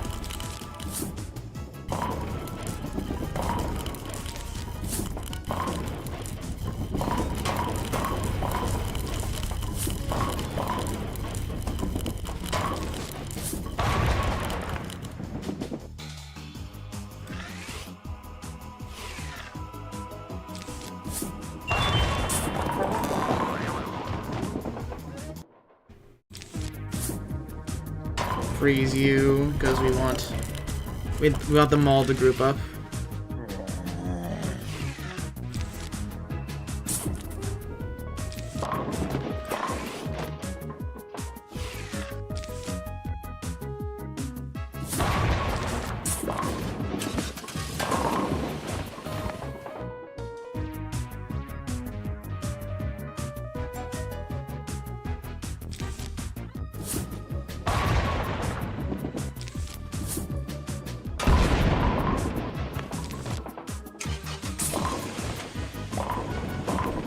Freeze you because we want them all to group up.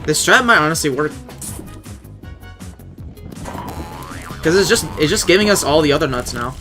This strat might honestly work. Because it's just giving us all the other nuts now.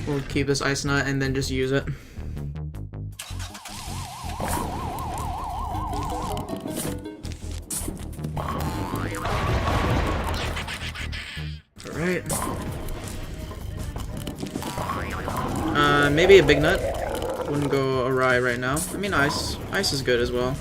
We'll keep this ice nut and then just use it. Alright. Maybe a big nut. Wouldn't go awry right now. I mean, ice. Ice is good as well.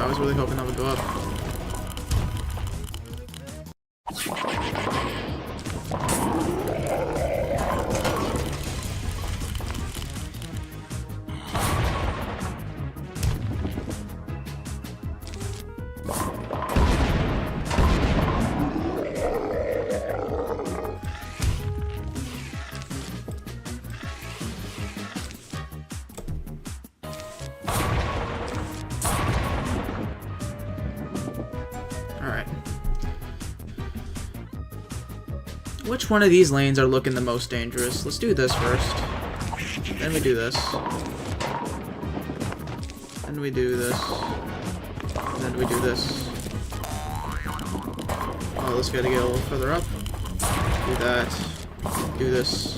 I was really hoping that would go up. Alright. Which one of these lanes are looking the most dangerous? Let's do this first. Then we do this. Then we do this. And then we do this. Oh, let's gotta get a little further up. Do that. Do this.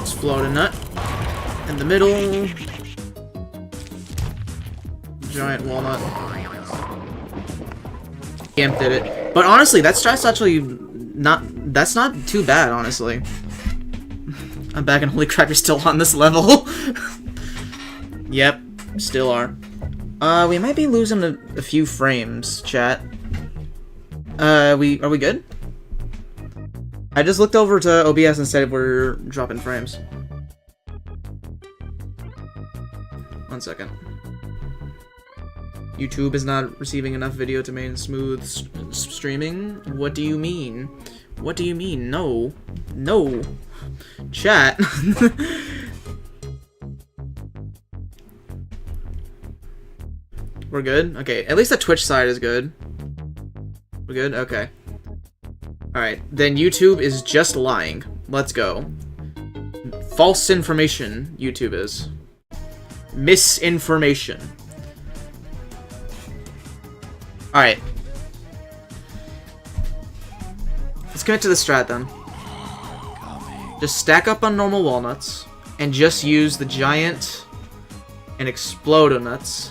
Explode a nut. In the middle. Giant walnut. Gimp did it. But honestly, that strat's actually that's not too bad, honestly. I'm back and holy crap, you're still on this level. Yep, still are. We might be losing a few frames, chat. Are we good? I just looked over to OBS and said we're dropping frames. 1 second. YouTube is not receiving enough video to maintain smooth streaming? What do you mean? What do you mean? No. No. Chat. We're good? Okay, at least the Twitch side is good. We're good? Okay. Alright, then YouTube is just lying. Let's go. False information, YouTube is. Misinformation. Alright. Let's get to the strat then. Just stack up on normal walnuts, and just use the giant and explodo nuts.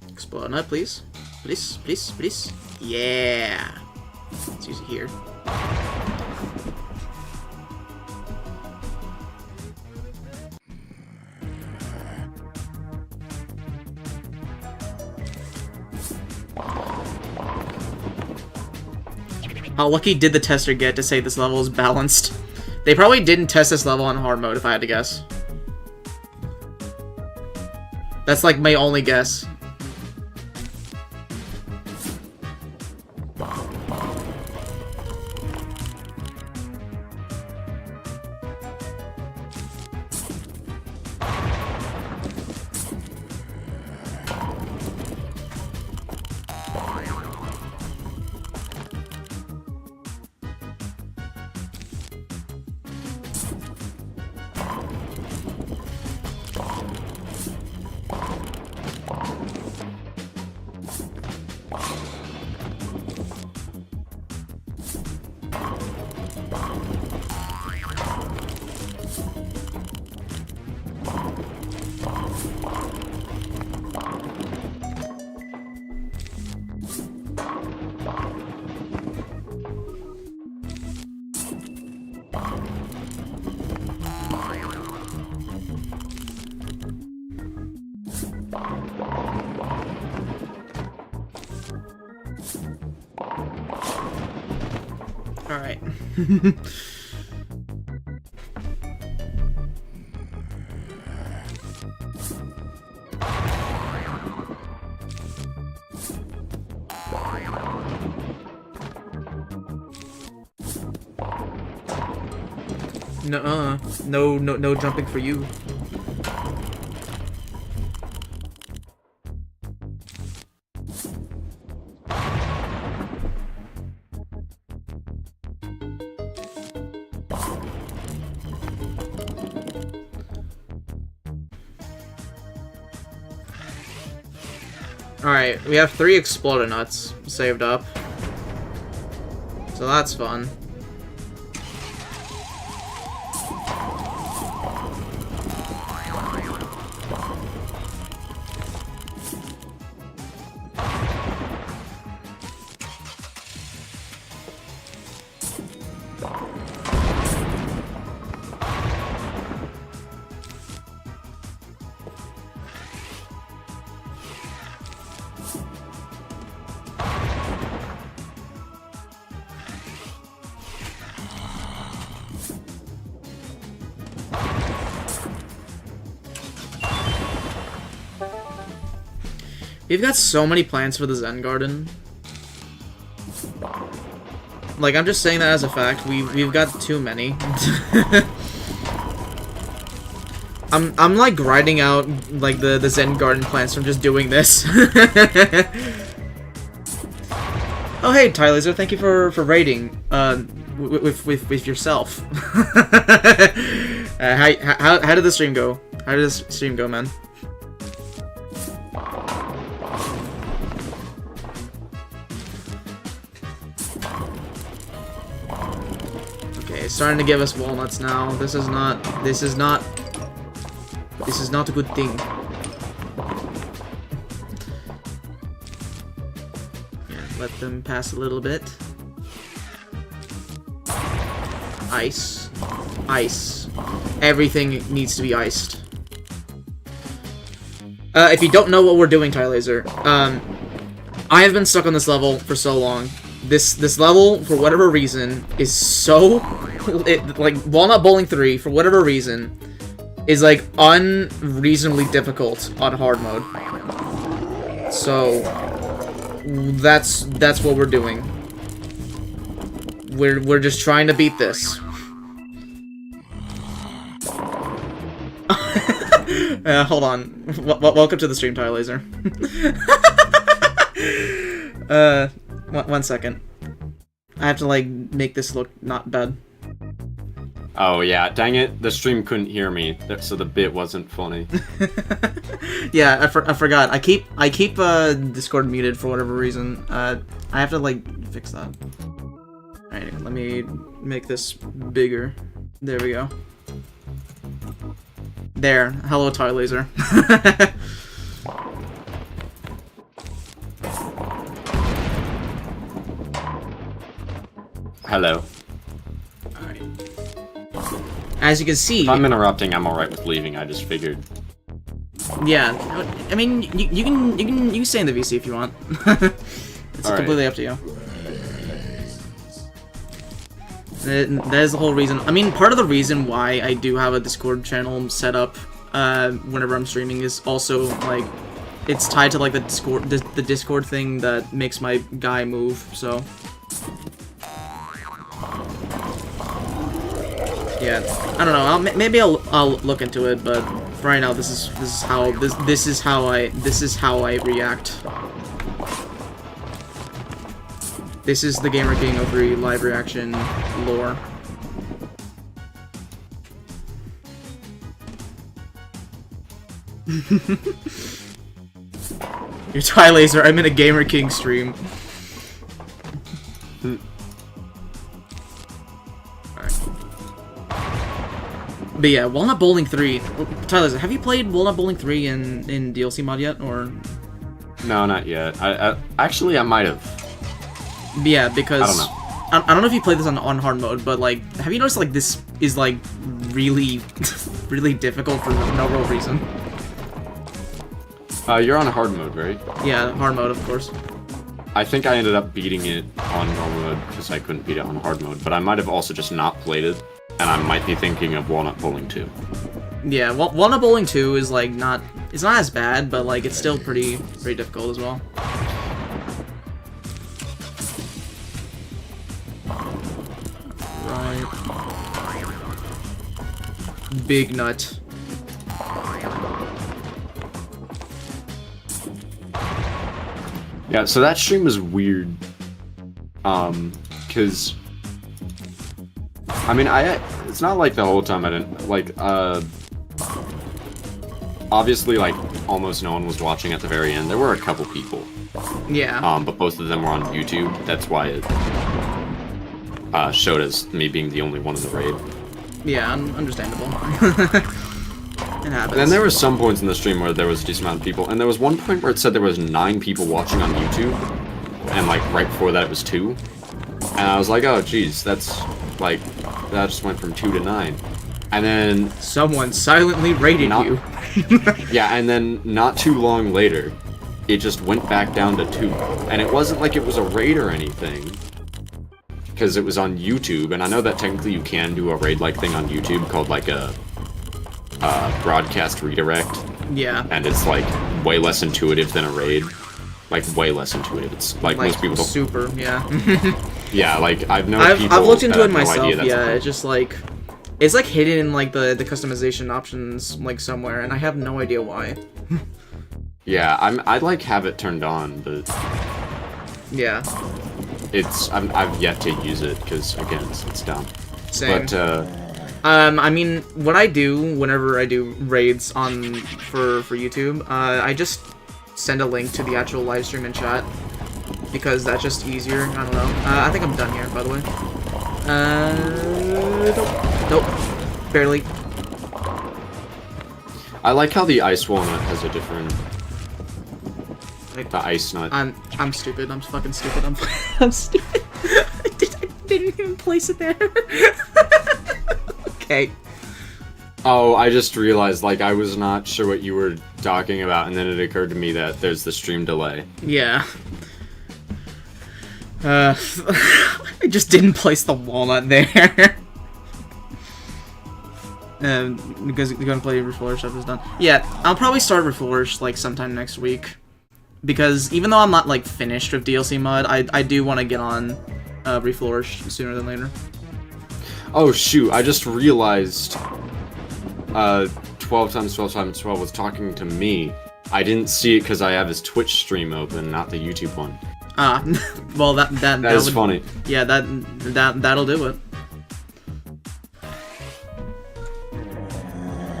Explode nut, please. Please, please, please. Yeah. Let's use it here. How lucky did the tester get to say this level is balanced? They probably didn't test this level on hard mode, if I had to guess. That's like my only guess. Alright. No jumping for you. Alright, we have 3 Exploder Nuts saved up. So that's fun. We've got so many plans for the Zen Garden. Like, I'm just saying that as a fact. We've got too many. I'm like grinding out like the Zen Garden plans from just doing this. Oh hey, Tylaser, thank you for raiding with yourself. How did the stream go? How did this stream go, man? It's starting to give us walnuts now. This is not a good thing. Yeah, let them pass a little bit. Ice. Ice. Everything needs to be iced. If you don't know what we're doing, Tylaser, I have been stuck on this level for so long. This level, for whatever reason, is so... like, Walnut Bowling 3, for whatever reason, is, like, unreasonably difficult on hard mode. So, that's what we're doing. We're just trying to beat this. Hold on. Welcome to the stream, Tylaser. One second. I have to, like, make this look not bad. Oh, yeah. Dang it. The stream couldn't hear me, so the bit wasn't funny. Yeah, I forgot. I keep Discord muted for whatever reason. I have to, like, fix that. Alright, let me make this bigger. There we go. There. Hello, Tylaser. Hello. Alright. As you can see... If I'm interrupting, I'm alright with leaving, I just figured. Yeah, I mean, you can stay in the VC if you want. It's completely up to you. That is the whole reason. I mean, part of the reason why I do have a Discord channel set up whenever I'm streaming is also, like, it's tied to, like, the Discord thing that makes my guy move, so... Yeah, I don't know. Maybe I'll look into it, but for right now, this is how I react. This is the Gamer King 03 live reaction lore. You're Tylaser. I'm in a Gamer King stream. But yeah, Walnut Bowling 3. Tyler, have you played Walnut Bowling 3 in DLC mod yet, or? No, not yet. I actually, I might have. Yeah, because... I don't know. I don't know if you played this on hard mode, but, like, have you noticed, like, this is, like, really, really difficult for no real reason? You're on hard mode, right? Yeah, hard mode, of course. I think I ended up beating it on normal mode because I couldn't beat it on hard mode, but I might have also just not played it. And I might be thinking of Walnut Bowling 2. Yeah, Walnut Bowling 2 is, like, it's not as bad, but, like, it's still pretty difficult as well. Right. Big nut. Yeah, so that stream was weird. Because... I mean, it's not like the whole time I didn't, like, obviously, like, almost no one was watching at the very end. There were a couple people. Yeah. But both of them were on YouTube. That's why it showed as me being the only one in the raid. Yeah, understandable. It happens. And then there were some points in the stream where there was a decent amount of people, and there was one point where it said there was 9 people watching on YouTube, and like right before that it was 2. And I was like, oh geez, that's like, that just went from 2 to 9. And then someone silently raided you. Yeah, and then not too long later, it just went back down to 2. And it wasn't like it was a raid or anything, because it was on YouTube, and I know that technically you can do a raid-like thing on YouTube called like a broadcast redirect. Yeah. And it's like way less intuitive than a raid. Like way less intuitive. It's like most people don't. Super, yeah. Yeah, like I've known people. I've looked into it no myself. Yeah, it's it's just like it's like hidden in like the customization options like somewhere, and I have no idea why. Yeah, I'd like have it turned on, but yeah, I've yet to use it because again it's dumb. Same. But I mean, what I do whenever I do raids on for YouTube, I just send a link to the actual live stream in chat because that's just easier. I don't know. I think I'm done here, by the way. Nope, barely. I like how the ice walnut has a different. The ice nut. I'm stupid. I'm fucking stupid. I'm stupid. I didn't even place it there. Okay. Oh, I just realized, like, I was not sure what you were talking about, and then it occurred to me that there's the stream delay. Yeah. I just didn't place the walnut there. Because you're gonna play Reflourish after it's done. Yeah, I'll probably start Reflourish, like, sometime next week. Because even though I'm not, like, finished with DLC mod, I do want to get on Reflourish sooner than later. Oh shoot, I just realized 12 times 12 times 12 was talking to me. I didn't see it because I have his Twitch stream open, not the YouTube one. Ah, well that is funny. Yeah, that'll do it.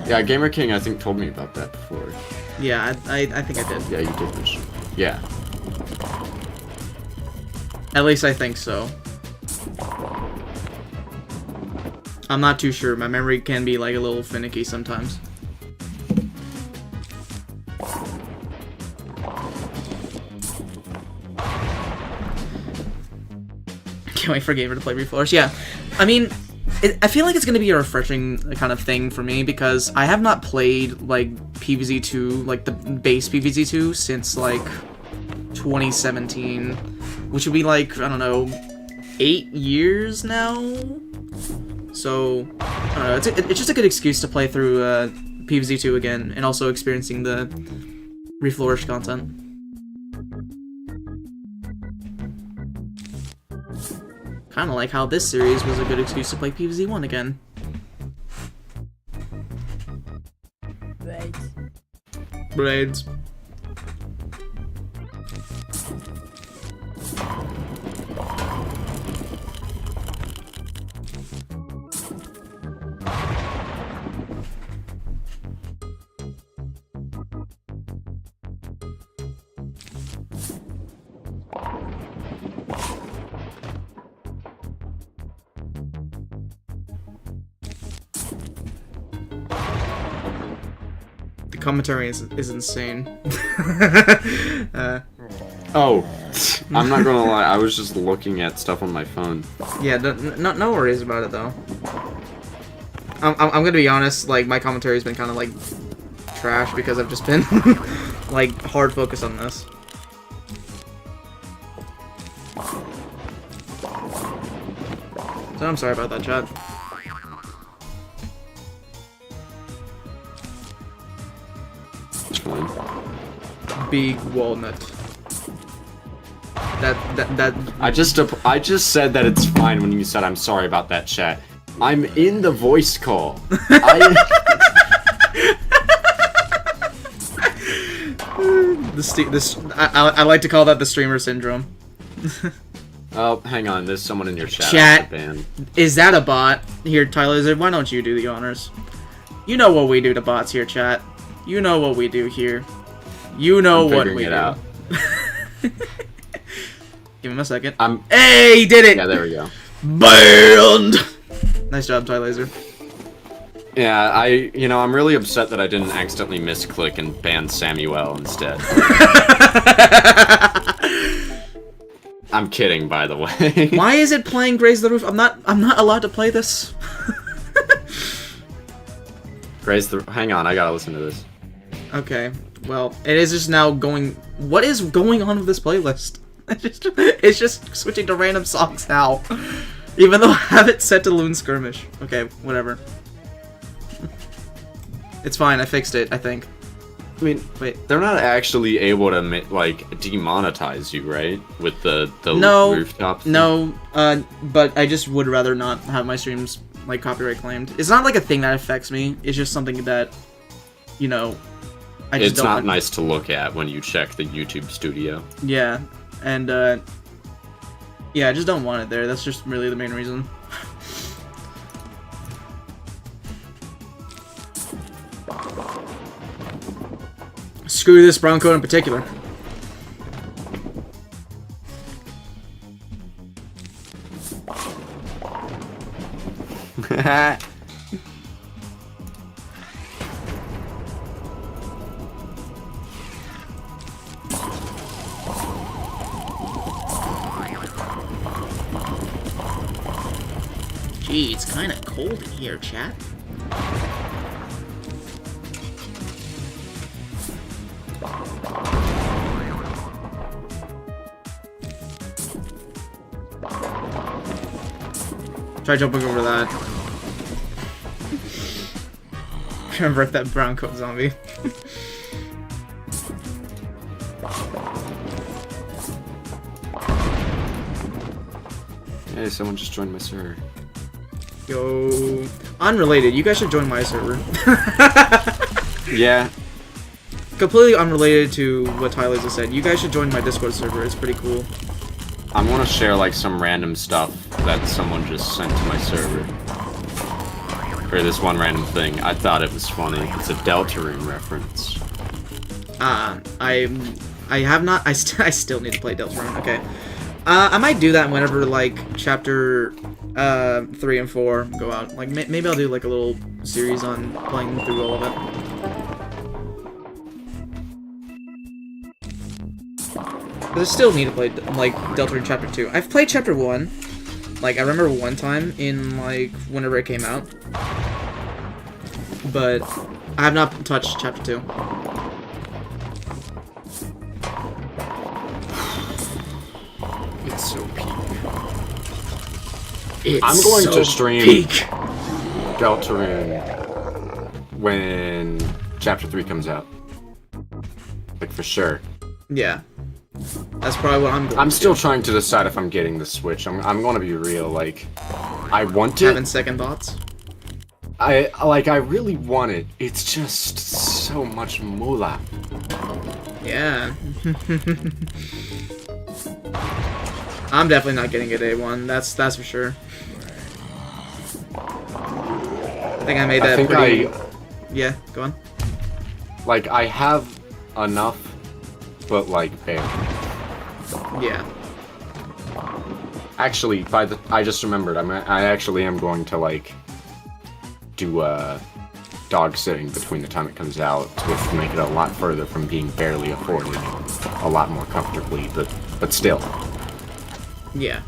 Yeah, Gamer King I think told me about that before. Yeah, I think I did. Yeah, you did mention. Yeah. At least I think so. I'm not too sure. My memory can be like a little finicky sometimes. Can't wait for Gamer to play Reflourish. Yeah, I mean, I feel like it's gonna be a refreshing kind of thing for me because I have not played like PvZ2, like the base PvZ2, since like 2017, which would be like, I don't know, 8 years now. So, I don't know, it's just a good excuse to play through PvZ2 again, and also experiencing the Reflourish content. Kinda like how this series was a good excuse to play PvZ1 again. Braids. Commentary is insane. Oh, I'm not gonna lie, I was just looking at stuff on my phone. Yeah, no worries about it though. I'm gonna be honest, like my commentary has been kind of like trash because I've just been like hard focused on this. So I'm sorry about that, chat. Big walnut. That. I just said that it's fine when you said I'm sorry about that, chat. I'm in the voice call. I like to call that the streamer syndrome. Oh, hang on. There's someone in your chat. Chat. Is that a bot? Here, Tyler, why don't you do the honors? You know what we do to bots here, chat. You know what we do here. You know I'm what figuring we it do. out. Give him a second. I'm. Hey, he did it! Yeah, there we go. Banned! Nice job, Ty Laser. Yeah, I'm really upset that I didn't accidentally misclick and ban Samuel instead. I'm kidding, by the way. Why is it playing Graze the Roof? I'm not allowed to play this. Hang on, I gotta listen to this. Okay, well, it is just now going... What is going on with this playlist? It's just switching to random songs now. Even though I have it set to Loon Skirmish. Okay, whatever. It's fine, I fixed it, I think. I mean, Wait. they're not actually able to, like, demonetize you, right? With the No, rooftop thing? no, but I just would rather not have my streams, like, copyright claimed. It's not, like, a thing that affects me. It's just something that, you know, I just It's don't not want... nice to look at when you check the YouTube studio. Yeah, and, yeah, I just don't want it there. That's just really the main reason. Screw this brown coat in particular. Gee, it's kind of cold in here, chat. Try jumping over that. Remember that brown coat zombie. Hey, someone just joined my server. Yo, unrelated. You guys should join my server. Yeah. Completely unrelated to what Tyler just said. You guys should join my Discord server. It's pretty cool. I want to share, like, some random stuff that someone just sent to my server. Or this one random thing. I thought it was funny. It's a Deltarune reference. I have not. I still need to play Deltarune. Okay. I might do that whenever, like, chapter 3 and 4 go out. Like, maybe I'll do, like, a little series on playing through all of it. But I still need to play, like, Deltarune chapter 2. I've played chapter 1. Like, I remember one time in, like, whenever it came out. But I have not touched chapter 2. It's so peak. It's I'm going so to stream peak. Deltarune when chapter 3 comes out. Like, for sure. Yeah. That's probably what I'm going I'm to still do. trying to decide if I'm getting the Switch. I'm going to be real, like, I want it. Having second thoughts. I really want it. It's just so much moolah. Yeah. I'm definitely not getting a day one. That's for sure. I think I made that pretty... Yeah, go on. Like, I have enough, but, like, barely. Yeah. Actually, I just remembered, I actually am going to, like, do, dog sitting between the time it comes out, which will make it a lot further from being barely afforded, a lot more comfortably, but still. Yeah.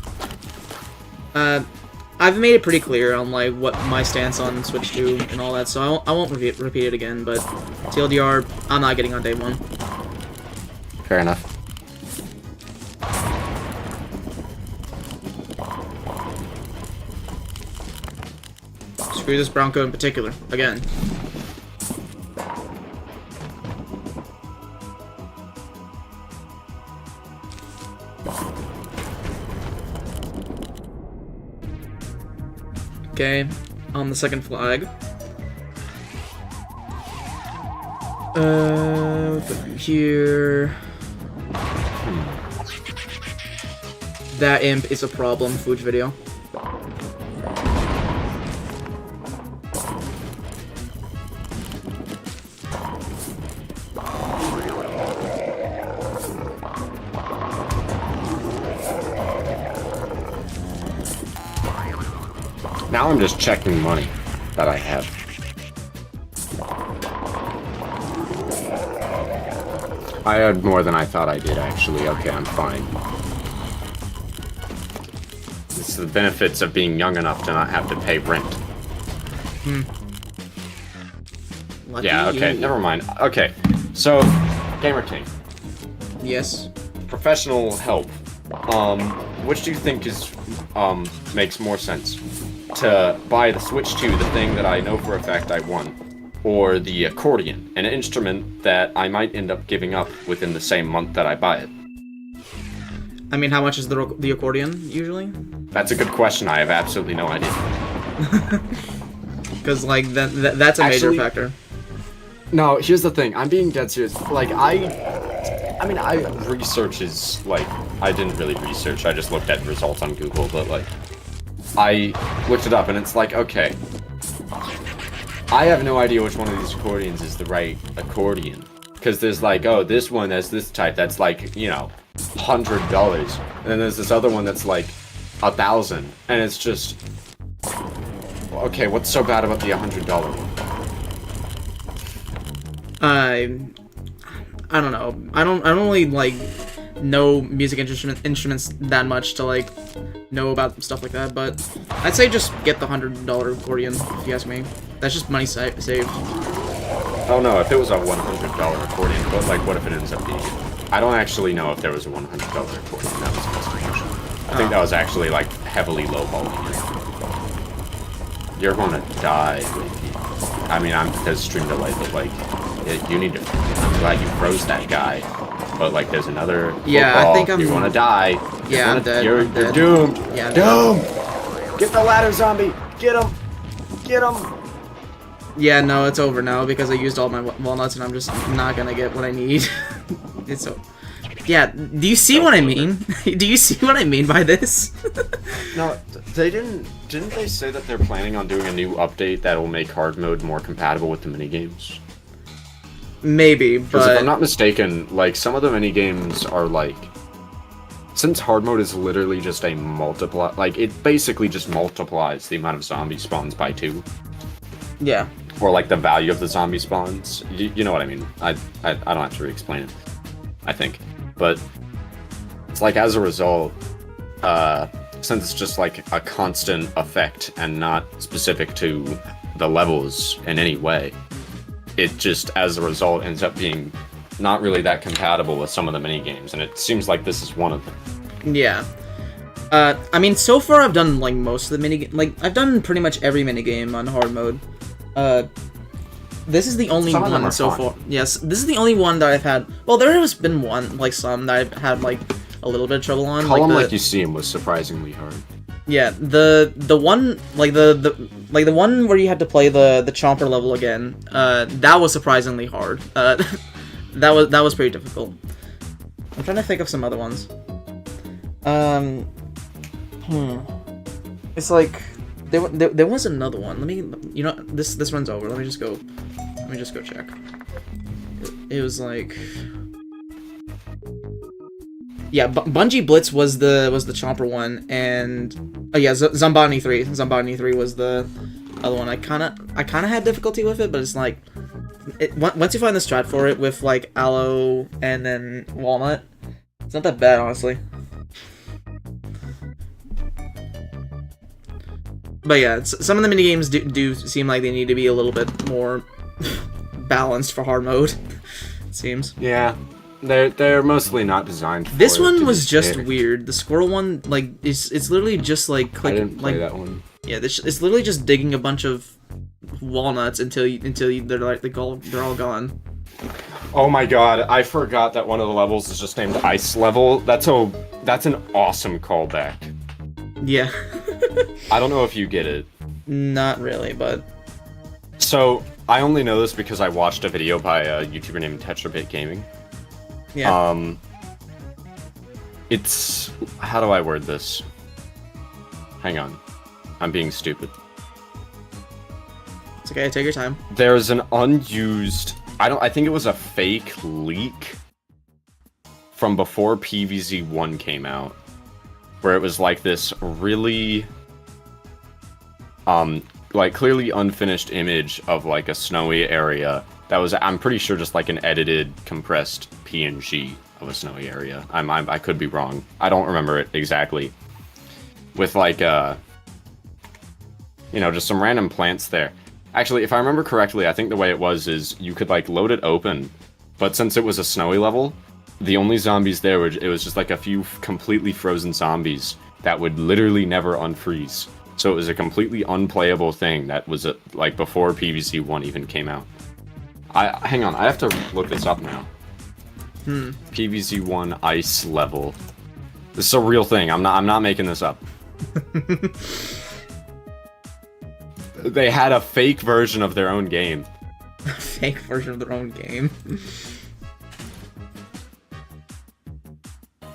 I've made it pretty clear on, like, what my stance on Switch 2 and all that, so I won't repeat it again, but TLDR, I'm not getting on day one. Fair enough. Screw this Bronco in particular, again. Okay, on the second flag. Here. That imp is a problem, Fuge video. Now I'm just checking money that I have. I had more than I thought I did, actually. Okay, I'm fine. It's the benefits of being young enough to not have to pay rent. Lucky Yeah, okay, you. never mind. Okay, so, Gamer King. Yes. Professional help. Which do you think is, makes more sense? To buy the Switch 2, the thing that I know for a fact I want, or the accordion, an instrument that I might end up giving up within the same month that I buy it? I mean, how much is the accordion usually? That's a good question. I have absolutely no idea. Because like that's a major factor. No, here's the thing. I'm being dead serious. Like I mean, research is like I didn't really research. I just looked at results on Google, but like I looked it up, and it's like, okay, I have no idea which one of these accordions is the right accordion, because there's like, oh, this one has this type that's like, you know, $100, and then there's this other one that's like 1,000, and it's just, okay, what's so bad about the $100 one? I don't know. I don't really like know music instruments that much to like know about stuff like that, but I'd say just get the $100 accordion if you ask me. That's just money saved. Oh no, if it was a $100 accordion, but like what if it ends up being, I don't actually know if there was a $100 accordion. That was an estimation. I think that was actually like heavily lowballing it. You're gonna die, Ricky. I mean, I'm because stream delay, but like you need to. I'm glad you froze that guy, but like there's another. Yeah, football. I think I'm. You're gonna die. Yeah, I'm dead. You're dead. doomed. Yeah, doomed. Get the ladder, zombie. Get him. Get him. Yeah, no, it's over now because I used all my walnuts and I'm just not gonna get what I need. It's so. Yeah, do you see what I mean? Do you see what I mean by this? No, they didn't they say that they're planning on doing a new update that will make hard mode more compatible with the minigames? Maybe, Because but if I'm not mistaken, like, some of the minigames are, like... Since hard mode is literally just a multiply... Like, it basically just multiplies the amount of zombie spawns by 2. yeah. Or, like, the value of the zombie spawns. You know what I mean. I don't have to re-explain it, I think. But, it's like, as a result, since it's just, like, a constant effect and not specific to the levels in any way, it just, as a result, ends up being not really that compatible with some of the minigames, and it seems like this is one of them. Yeah. I mean, so far I've done, like, most of the minigame. Like, I've done pretty much every minigame on hard mode. This is the only one so far. Yes, this is the only one that I've had. Well, there has been one, like, some that I've had, like, a little bit of trouble on. Call 'em like you see him was surprisingly hard. Yeah, the one, like, the one where you had to play the Chomper level again, that was surprisingly hard. That was pretty difficult. I'm trying to think of some other ones. It's like there was another one. Let me, you know, this runs over. Let me just go check. It was like, yeah, Bungee Blitz was the Chomper one, and oh yeah, Zombani 3 was the other one. I kind of had difficulty with it, but it's like, once you find the strat for it with like aloe and then walnut, it's not that bad, honestly. But yeah, some of the minigames do seem like they need to be a little bit more balanced for hard mode, it seems. Yeah, they're mostly not designed for this it one to was be just fair. weird. The squirrel one, like, it's literally just like I clicking. didn't play like, that one. Yeah, it's literally just digging a bunch of walnuts until they're all gone. Oh my god, I forgot that one of the levels is just named Ice Level. That's an awesome callback. Yeah. I don't know if you get it. Not really, but So, I only know this because I watched a video by a YouTuber named Tetrabit Gaming. yeah. It's... How do I word this? Hang on. I'm being stupid. It's okay, take your time. There's an unused... I think it was a fake leak from before PvZ1 came out, where it was like this really like clearly unfinished image of like a snowy area that was, I'm pretty sure, just like an edited, compressed PNG of a snowy area. I could be wrong. I don't remember it exactly. With like you know, just some random plants there. Actually, if I remember correctly, I think the way it was is you could like load it open, but since it was a snowy level, the only zombies there were, it was just like a few completely frozen zombies that would literally never unfreeze. So it was a completely unplayable thing that was like before PvZ 1 even came out. Hang on, I have to look this up now. PvZ 1 ice level. This is a real thing. I'm not making this up. They had a fake version of their own game. A fake version of their own game.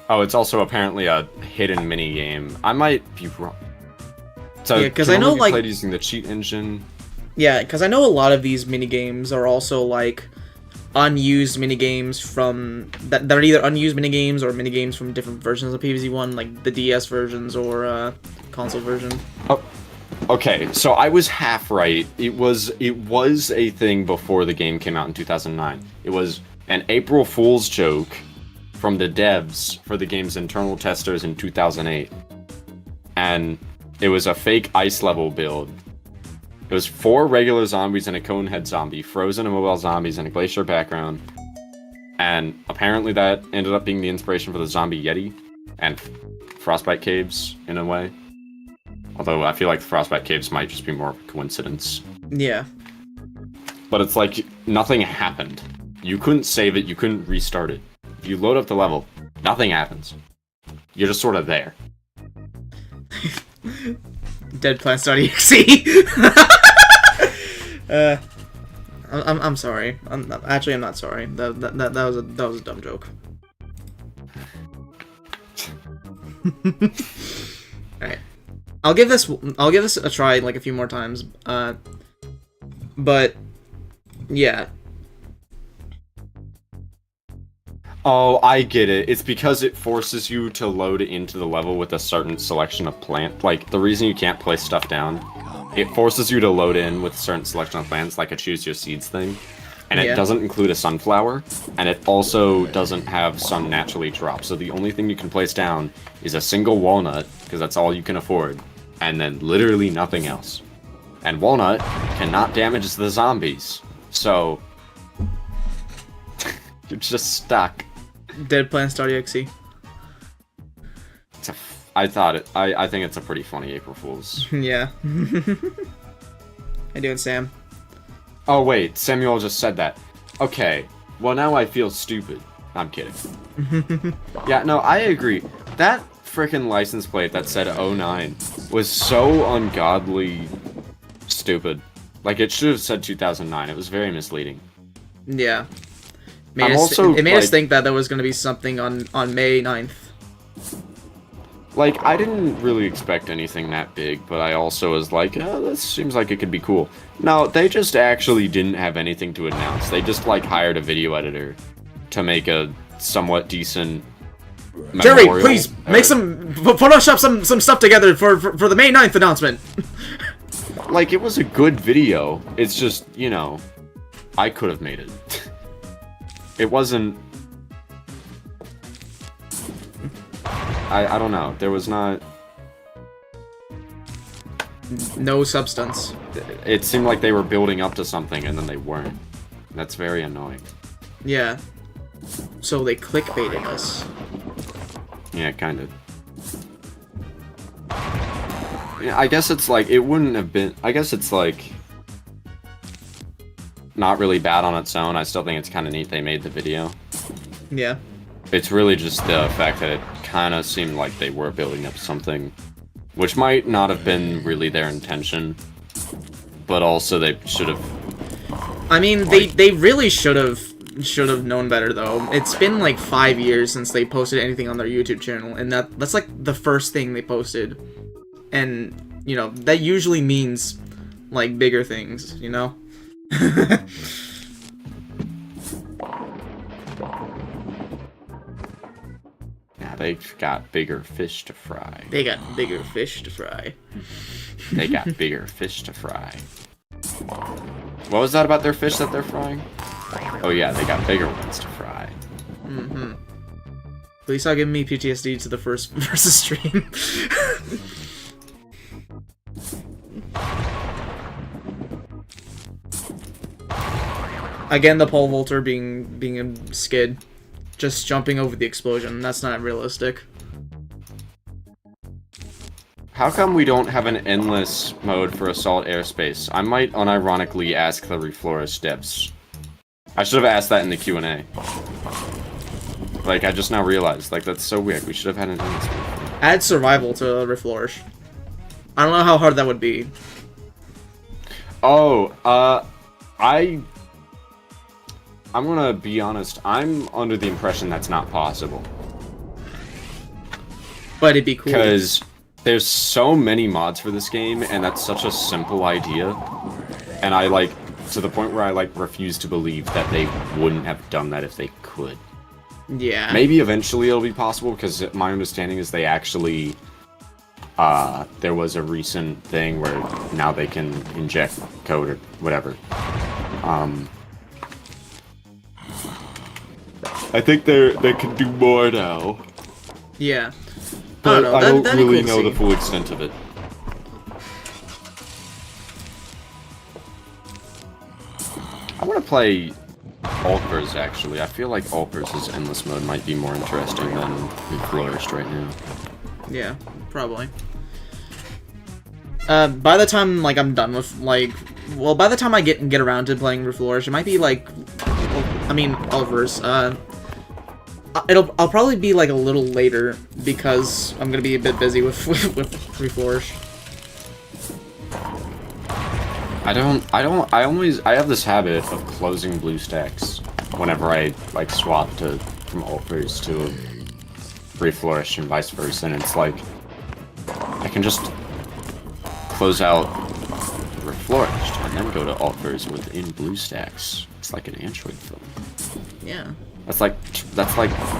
Oh, it's also apparently a hidden mini game. I might be wrong. So yeah, because I know like played using the cheat engine. Yeah, because I know a lot of these mini games are also like unused mini games from that are either unused mini games or mini games from different versions of PvZ 1, like the DS versions or console version. Oh, okay. So I was half right. It was a thing before the game came out in 2009. It was an April Fool's joke from the devs for the game's internal testers in 2008, and it was a fake ice level build. It was 4 regular zombies and a conehead zombie, frozen and mobile zombies in a glacier background. And apparently that ended up being the inspiration for the zombie yeti and frostbite caves in a way. Although I feel like the frostbite caves might just be more of a coincidence. Yeah. But it's like nothing happened. You couldn't save it, you couldn't restart it. You load up the level, nothing happens. You're just sort of there. Deadplants.exe. I'm sorry. I'm not sorry. That was a dumb joke. Alright. I'll give this a try like a few more times. But yeah. Oh, I get it. It's because it forces you to load into the level with a certain selection of plant. Like, the reason you can't place stuff down, it forces you to load in with a certain selection of plants, like a choose your seeds thing. And it doesn't include a sunflower, and it also doesn't have sun naturally drop. So the only thing you can place down is a single walnut, because that's all you can afford, and then literally nothing else. And walnut cannot damage the zombies. So you're just stuck. Deadplants.exe. I think it's a pretty funny April Fool's. Yeah. How you doing, Sam? Oh wait, Samuel just said that. Okay, well now I feel stupid. I'm kidding. Yeah, no, I agree. That frickin' license plate that said 09 was so ungodly stupid. Like, it should have said 2009. It was very misleading. Yeah. It made us think that there was going to be something on May 9th. Like, I didn't really expect anything that big, but I also was like, oh, this seems like it could be cool. No, they just actually didn't have anything to announce. They just, like, hired a video editor to make a somewhat decent Jerry, please, make Photoshop some stuff together for the May 9th announcement. Like, it was a good video. It's just, you know, I could have made it. It wasn't... I don't know. There was not... No substance. It seemed like they were building up to something, and then they weren't. That's very annoying. Yeah. So they clickbaited us. Yeah, kind of. Yeah, I guess it's like, it wouldn't have been... I guess it's like... not really bad on its own. I still think it's kind of neat they made the video. Yeah. It's really just the fact that it kind of seemed like they were building up something, which might not have been really their intention, but also they should have... I mean, like, they really should have known better, though. It's been like 5 years since they posted anything on their YouTube channel, and that's like the first thing they posted. And, you know, that usually means like bigger things, you know? Yeah, they've got bigger fish to fry. They got bigger fish to fry. They got bigger fish to fry. What was that about their fish that they're frying? Oh yeah, they got bigger ones to fry. Mm-hmm. Please stop giving me PTSD to the first versus stream. Again, the pole vaulter being a skid. Just jumping over the explosion. That's not realistic. How come we don't have an endless mode for assault airspace? I might unironically ask the Reflorist devs. I should have asked that in the Q&A. Like, I just now realized, like, that's so weird. We should have had an endless mode. Add survival to Reflorish. I don't know how hard that would be. Oh, I'm gonna be honest, I'm under the impression that's not possible. But it'd be cool. Because there's so many mods for this game, and that's such a simple idea. And I, like, to the point where I, like, refuse to believe that they wouldn't have done that if they could. Yeah. Maybe eventually it'll be possible, because my understanding is they actually... there was a recent thing where now they can inject code or whatever. I think they can do more now. Yeah. But I don't really cool know the full extent of it. I want to play Alt-Burst, actually. I feel like Alt-Burst's endless mode might be more interesting than Flourished right now. Yeah, probably. By the time, like, I'm done with, like... Well, by the time I get around to playing Reflourish, it might be, like... I mean, Alt-Burst, I'll probably be like a little later because I'm gonna be a bit busy with Reflourish. I have this habit of closing BlueStacks whenever I like swap from Alt-Burst to Reflourish and vice versa, and it's like I can just close out Reflourished and then go to Alt-Burst within BlueStacks. It's like an Android phone. Yeah. That's like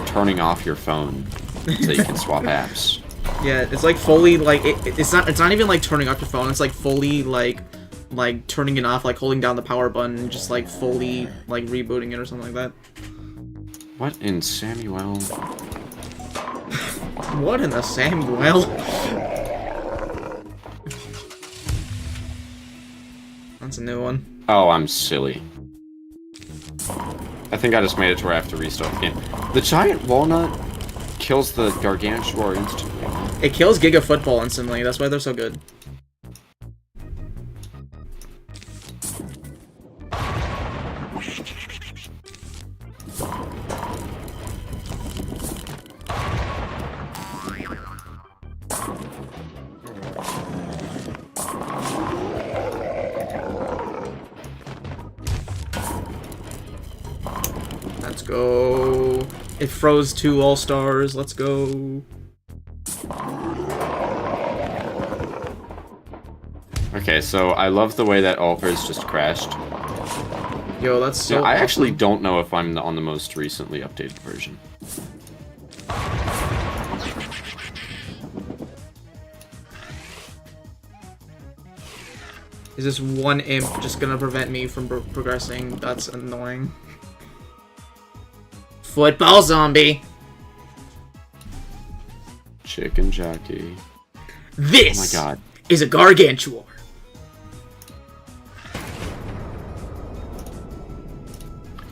turning off your phone so you can swap apps. Yeah, it's like fully like it's not even like turning off your phone. It's like fully like turning it off, like holding down the power button and just like fully like rebooting it or something like that. What in Samuel? What in the Samuel? That's a new one. Oh, I'm silly. I think I just made it to where I have to restart the game. The giant walnut kills the gargantuar instantly. It kills Giga Football instantly, that's why they're so good. Let's go. It froze 2 all-stars. Let's go. Okay, so I love the way that Alpers just crashed. Yo, that's so I awesome. actually don't know if I'm on the most recently updated version. Is this one imp just gonna prevent me from progressing? That's annoying. Football zombie. Chicken jockey. This oh my god. is a gargantuar.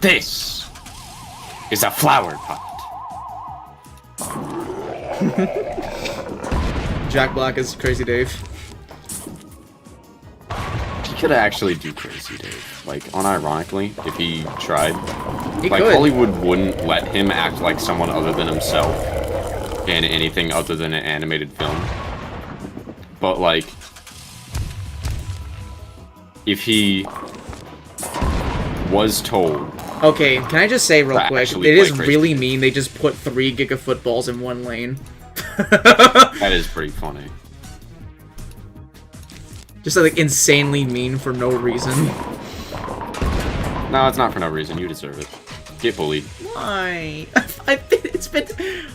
This is a flower pot. Jack Black is Crazy Dave. He could actually do Crazy Dave. Like, unironically, if he tried. He like, could. Hollywood wouldn't let him act like someone other than himself in anything other than an animated film. But, like, if he was told... Okay, can I just say real quick, it play is Crazy really Dave. mean they just put 3 Giga Footballs in one lane. That is pretty funny. Just like insanely mean for no reason. No, it's not for no reason. You deserve it. Get bullied. Why?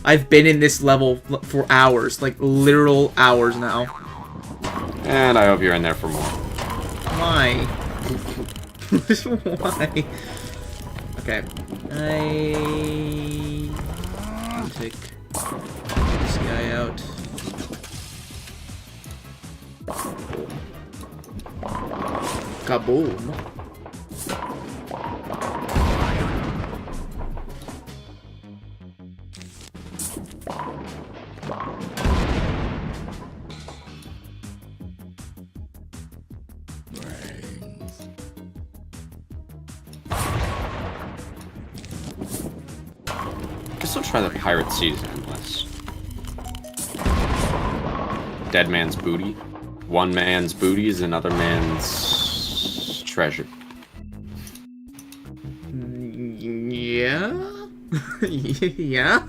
I've been in this level for hours, like literal hours now. And I hope you're in there for more. Why? Why? Okay. I'll take this guy out. Kaboom. Guess I'll try the Pirate Seas Endless. Dead man's booty. One man's booty is another man's treasure. Yeah? Yeah?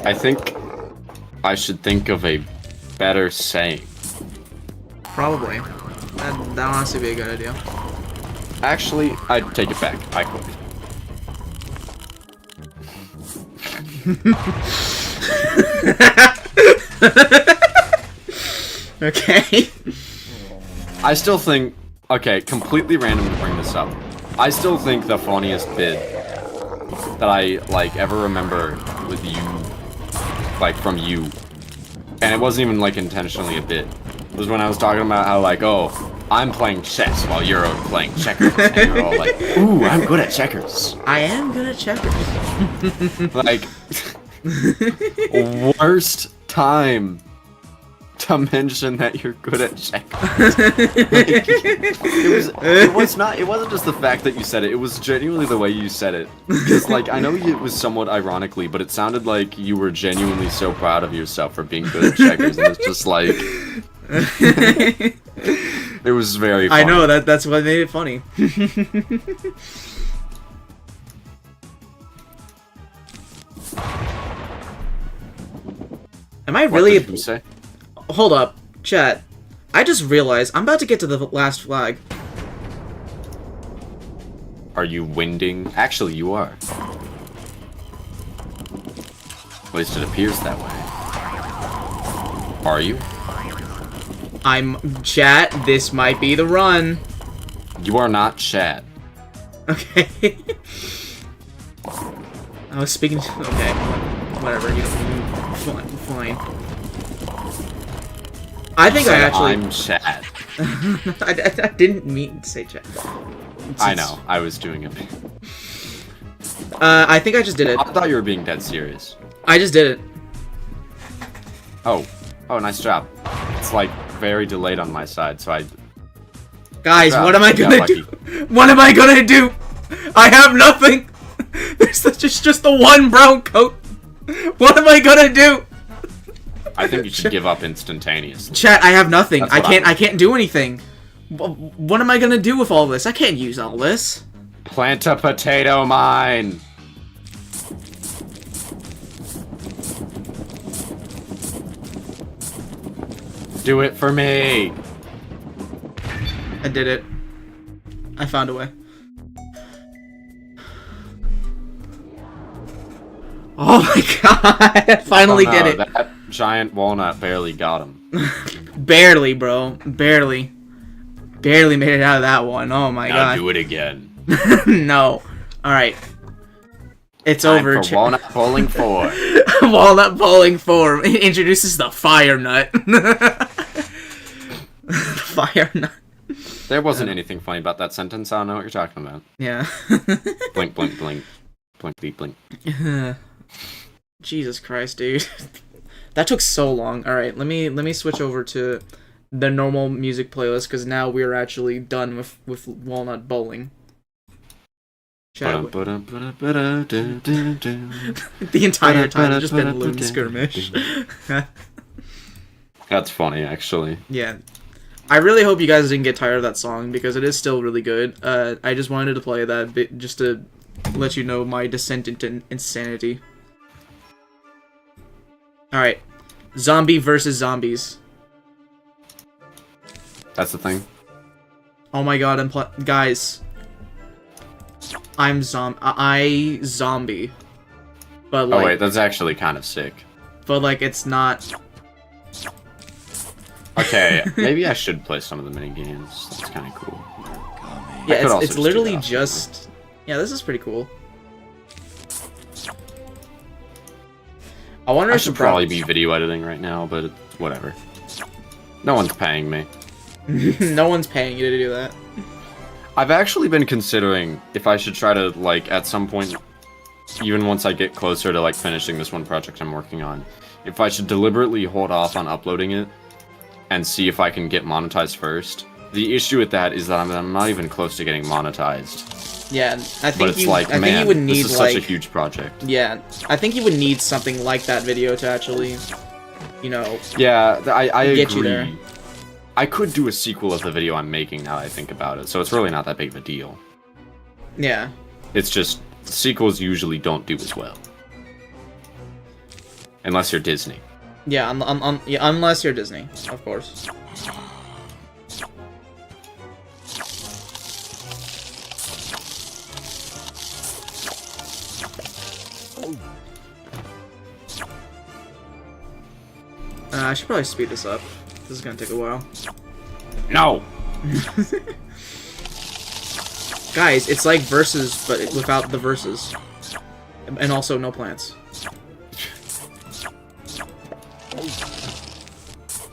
I think I should think of a better saying. Probably. That'd honestly be a good idea. Actually, I'd take it back. I quit. Okay. I still think... Okay, completely random to bring this up. I still think the funniest bit that I, like, ever remember with you, like, from you, and it wasn't even, like, intentionally a bit, was when I was talking about how, like, oh, I'm playing chess while you're playing checkers. And you're all like, ooh, I'm good at checkers. I am good at checkers. Like, worst time to mention that you're good at checkers. Like, it wasn't just the fact that you said it, it was genuinely the way you said it. Because, like, I know it was somewhat ironically, but it sounded like you were genuinely so proud of yourself for being good at checkers, and it's just like... It was very funny. I know, that's what made it funny. Am I really... What did you say? Hold up, chat. I just realized I'm about to get to the last flag. Are you winding? Actually, you are. At least it appears that way. Are you? Chat, this might be the run. You are not Chad. Okay. I was speaking to... Okay. Whatever, you don't... Fine. I think I actually... I'm Chad. I didn't mean to say Chad. I know, I was doing a bit. I think I just did it. I thought you were being dead serious. I just did it. Oh, nice job. It's like very delayed on my side, so I... Guys, what am I gonna do? What am I gonna do? I have nothing! There's just the one brown coat! What am I gonna do? I think you should give up instantaneously. Chat, I have nothing. I can't do anything. What am I gonna do with all this? I can't use all this. Plant a potato mine! Do it for me! I did it. I found a way. Oh my god! I finally did it! That giant walnut barely got him. Barely, bro. Barely. Barely made it out of that one. Oh my god. Now do it again. No. Alright. It's over. For Walnut Bowling 4. Walnut Bowling 4 introduces the fire nut. Fire nut. There wasn't anything funny about that sentence. I don't know what you're talking about. Yeah. Blink, blink, blink. Blink, beep, blink. Jesus Christ, dude. That took so long. Alright, let me switch over to the normal music playlist, because now we're actually done with Walnut Bowling. The entire time it's just been Loon Skirmish. That's funny, actually. Yeah. I really hope you guys didn't get tired of that song, because it is still really good. I just wanted to play that bit just to let you know my descent into insanity. Alright. Zombie versus zombies. That's the thing. Oh my god, guys. I zombie. But like, Oh wait, that's actually kind of sick. But like, it's not. Okay, maybe I should play some of the mini games. That's kind of cool. Yeah, it's literally just. Yeah, this is pretty cool. I wonder I if should probably be video editing right now, but whatever. No one's paying me. No one's paying you to do that. I've actually been considering if I should try to, like, at some point, even once I get closer to, like, finishing this one project I'm working on, if I should deliberately hold off on uploading it and see if I can get monetized first. The issue with that is that I'm not even close to getting monetized. Yeah, I think but it's you. like, I man, think you would need this is like. such a huge project. Yeah, I think you would need something like that video to actually, you know. Yeah, I get agree. You there. I could do a sequel of the video I'm making now that I think about it, so it's really not that big of a deal. Yeah. It's just sequels usually don't do as well, unless you're Disney. Yeah, yeah, unless you're Disney, of course. I should probably speed this up. This is gonna take a while. No! Guys, it's like versus, but without the verses. And also no plants.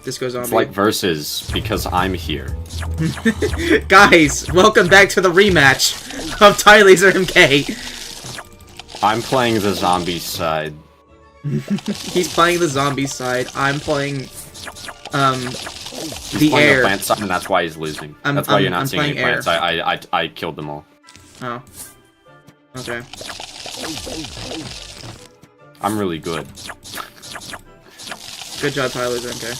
This goes on. It's like versus because I'm here. Guys, welcome back to the rematch of Tylaser MK. I'm playing the zombie side. He's playing the zombie side. I'm playing, He's the playing air. the plant side, and that's why he's losing. That's why you're not seeing any plants. I killed them all. Oh. Okay. I'm really good. Good job, Tylaser MK.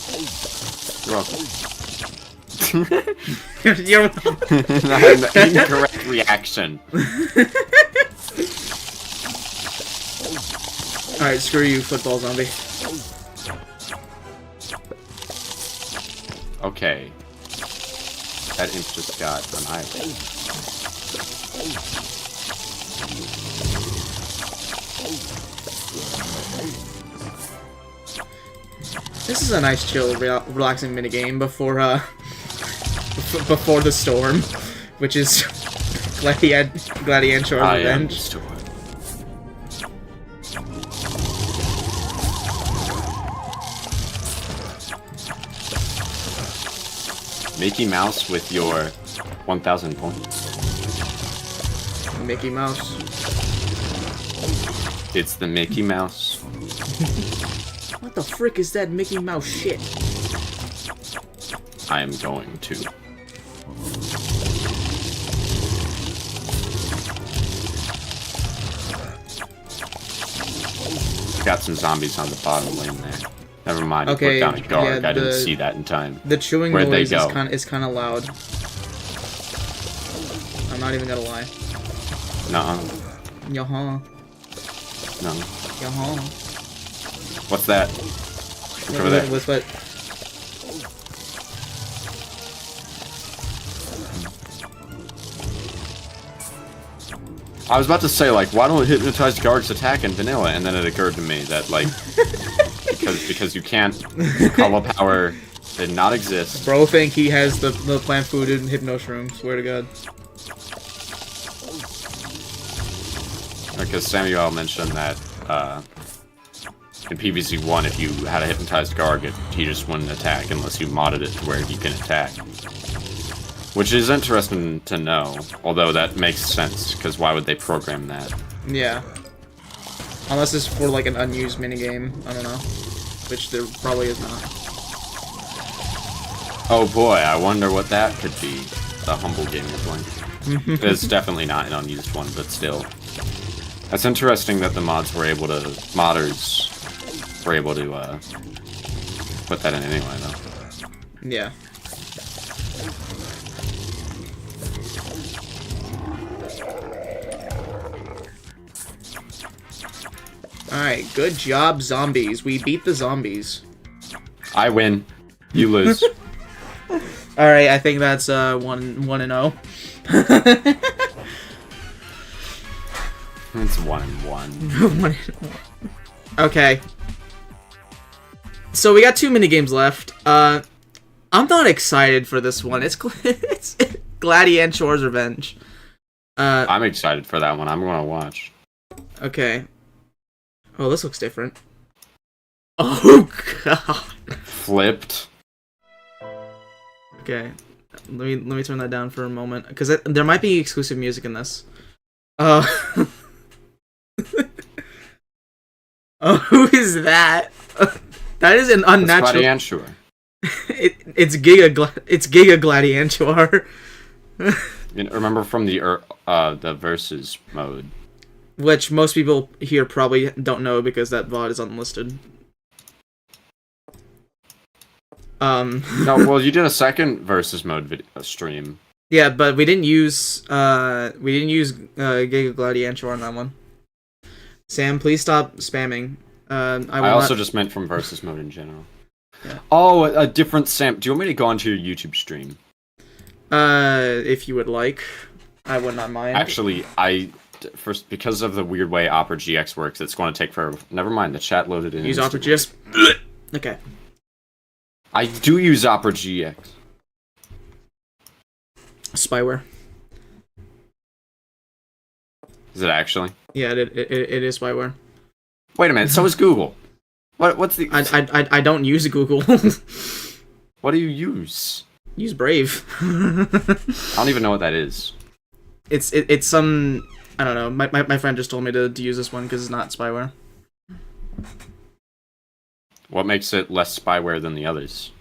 You're welcome. An incorrect reaction. Alright, screw you, football zombie. Okay. That imp just got annihilated. This is a nice, chill, relaxing minigame before, before the storm, which is Gladiator's I am the Revenge. storm. Mickey Mouse with your 1,000 points. Mickey Mouse. It's the Mickey Mouse. What the frick is that Mickey Mouse shit? I am going to. Got some zombies on the bottom lane there. Never mind, I Okay, put down a guard. yeah, I didn't see that in time. The chewing Where'd noise they go? is kind of loud. I'm not even gonna lie. Nuh-uh. Yaha. No. Yaha. What's that? Look over there. What's what? I was about to say, like, why don't hypnotized guards attack in vanilla? And then it occurred to me that, like, because you can't, hollow power did not exist. Bro think he has the plant food and hypno shroom, swear to god. Because Samuel mentioned that, in PvZ 1, if you had a hypnotized guard, he just wouldn't attack unless you modded it to where he can attack. Which is interesting to know, although that makes sense, because why would they program that? Yeah. Unless it's for like an unused minigame, I don't know. Which there probably is not. Oh boy, I wonder what that could be. The humble game you're playing. It's definitely not an unused one, but still. That's interesting that the modders were able to put that in anyway, though. Yeah. Alright, good job, zombies. We beat the zombies. I win. You lose. All right, I think that's 1-0. It's 1-1. 1-1. Okay. So we got 2 mini games left. I'm not excited for this one. It's Gladiantor's Revenge. I'm excited for that one. I'm gonna watch. Okay. Oh, this looks different. Oh god. Flipped. Okay. Let me turn that down for a moment because there might be exclusive music in this. Oh, who is that? That is an unnatural. Gladiantor. It's Giga Gladiantor. Remember from the versus mode. Which most people here probably don't know because that VOD is unlisted. No, well, you did a second versus mode stream. Yeah, but we didn't use Giga Gladiantor on that one. Sam, please stop spamming. I also just meant from versus mode in general. Yeah. Oh, a different Sam. Do you want me to go onto your YouTube stream? If you would like, I would not mind. Actually, first, because of the weird way Opera GX works, it's going to take forever. Never mind, the chat loaded in. Use Opera GX. Okay. I do use Opera GX. Spyware. Is it actually? Yeah, it is spyware. Wait a minute. So is Google. What's the? I don't use Google. What do you use? Use Brave. I don't even know what that is. It's some, I don't know. My friend just told me to use this one because it's not spyware. What makes it less spyware than the others?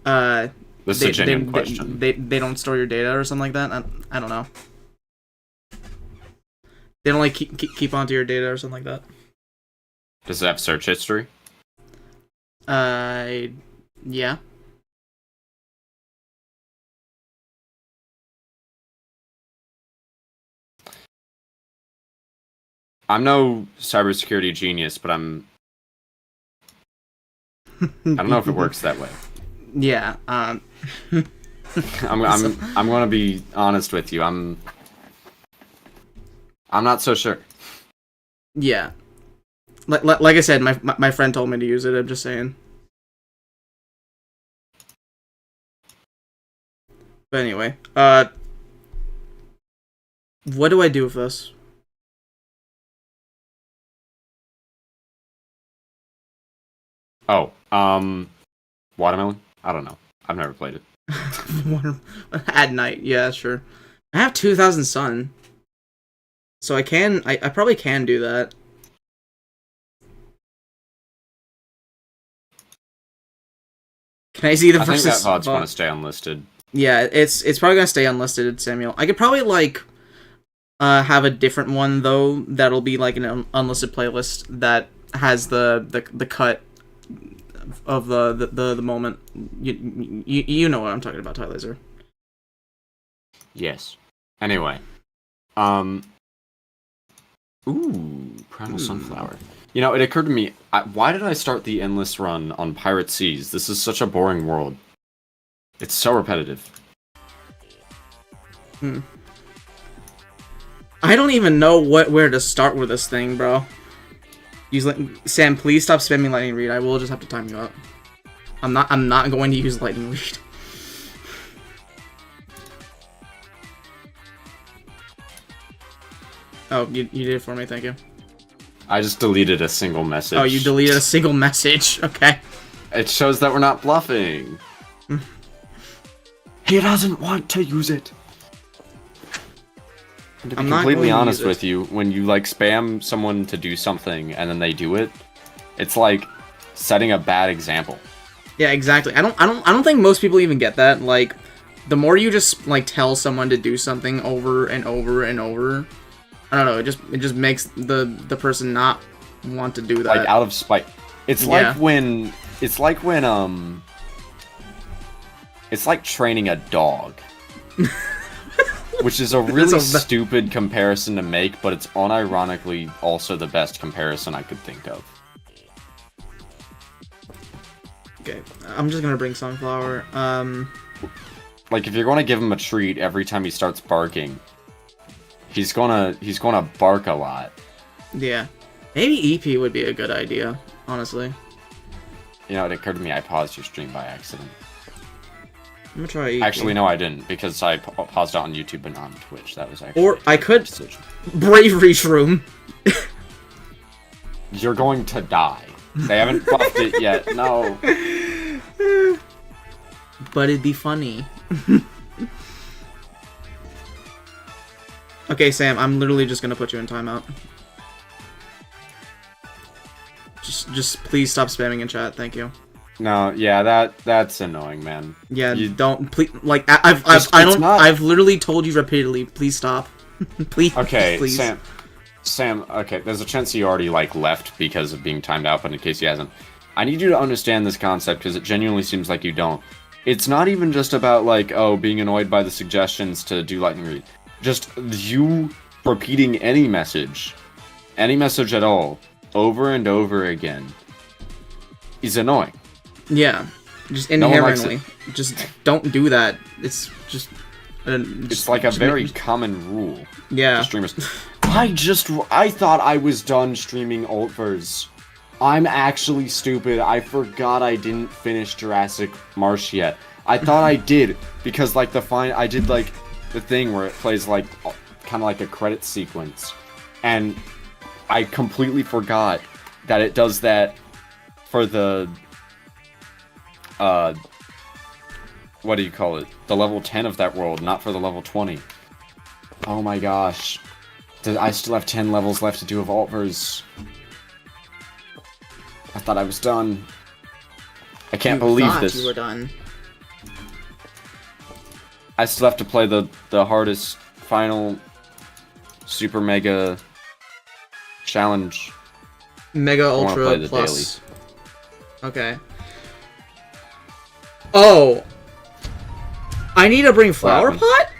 This is a genuine question. They don't store your data or something like that. I don't know. They don't like keep onto your data or something like that. Does it have search history? Yeah. I'm no cybersecurity genius, but I don't know if it works that way. Yeah. I'm gonna be honest with you. I'm not so sure. Yeah. Like I said, my friend told me to use it. I'm just saying. But anyway, what do I do with this? Oh, watermelon? I don't know. I've never played it. At night, yeah, sure. I have 2,000 sun. So I probably can do that. Can I see the versus? I think that VOD's going to stay unlisted. Yeah, it's probably gonna stay unlisted, Samuel. I could probably like have a different one though that'll be like an unlisted playlist that has the cut of the moment. You know what I'm talking about, Ty Laser. Yes. Anyway, Primal Sunflower. You know, it occurred to me, why did I start the endless run on Pirate Seas? This is such a boring world. It's so repetitive. I don't even know where to start with this thing, bro. Sam, please stop spamming Lightning Read. I will just have to time you out. I'm not going to use Lightning Read. Oh, you did it for me, thank you. I just deleted a single message. Oh, you deleted a single message. Okay. It shows that we're not bluffing. He doesn't want to use it. And to be completely honest with you, when you like spam someone to do something and then they do it, it's like setting a bad example. Yeah, exactly. I don't think most people even get that. Like, the more you just like tell someone to do something over and over and over, I don't know. It just makes the person not want to do that. Like out of spite. It's like when it's like training a dog. Which is a really stupid comparison to make, but it's unironically also the best comparison I could think of. Okay, I'm just gonna bring Sunflower. like, if you're going to give him a treat every time he starts barking, he's gonna bark a lot. Yeah. Maybe EP would be a good idea, honestly. You know, it occurred to me I paused your stream by accident. I'm gonna try EP. Actually, no, I didn't, because I paused it on YouTube and not on Twitch. That was actually Or I could... decision. Bravery Shroom. You're going to die. They haven't buffed it yet, no. But it'd be funny. Okay, Sam, I'm literally just gonna put you in timeout. Just please stop spamming in chat, thank you. No, yeah, that's annoying, man. Yeah, You- don't please. Like I've literally told you repeatedly. Please stop. Please. Okay, please. Sam, okay, there's a chance he already, like, left because of being timed out, but in case he hasn't, I need you to understand this concept, because it genuinely seems like you don't. It's not even just about, like, oh, being annoyed by the suggestions to do lightning read. Just you repeating any message at all, over and over again, is annoying. Yeah, just No one likes inherently, just don't do that. It's just. It's like a very common rule. Yeah. To streamers. I thought I was done streaming Ultvers. I'm actually stupid. I forgot I didn't finish Jurassic Marsh yet. I thought I did, because, like, I did, like, the thing where it plays, like, kind of like a credit sequence. And I completely forgot that it does that for the, what do you call it? The level 10 of that world, not for the level 20. Oh my gosh. I still have 10 levels left to do of Ultvers. I thought I was done. I can't believe this. You were done. I still have to play the hardest final super mega challenge. Mega I wanna Ultra play the Plus. Okay. Oh. I need to bring Flower Pot?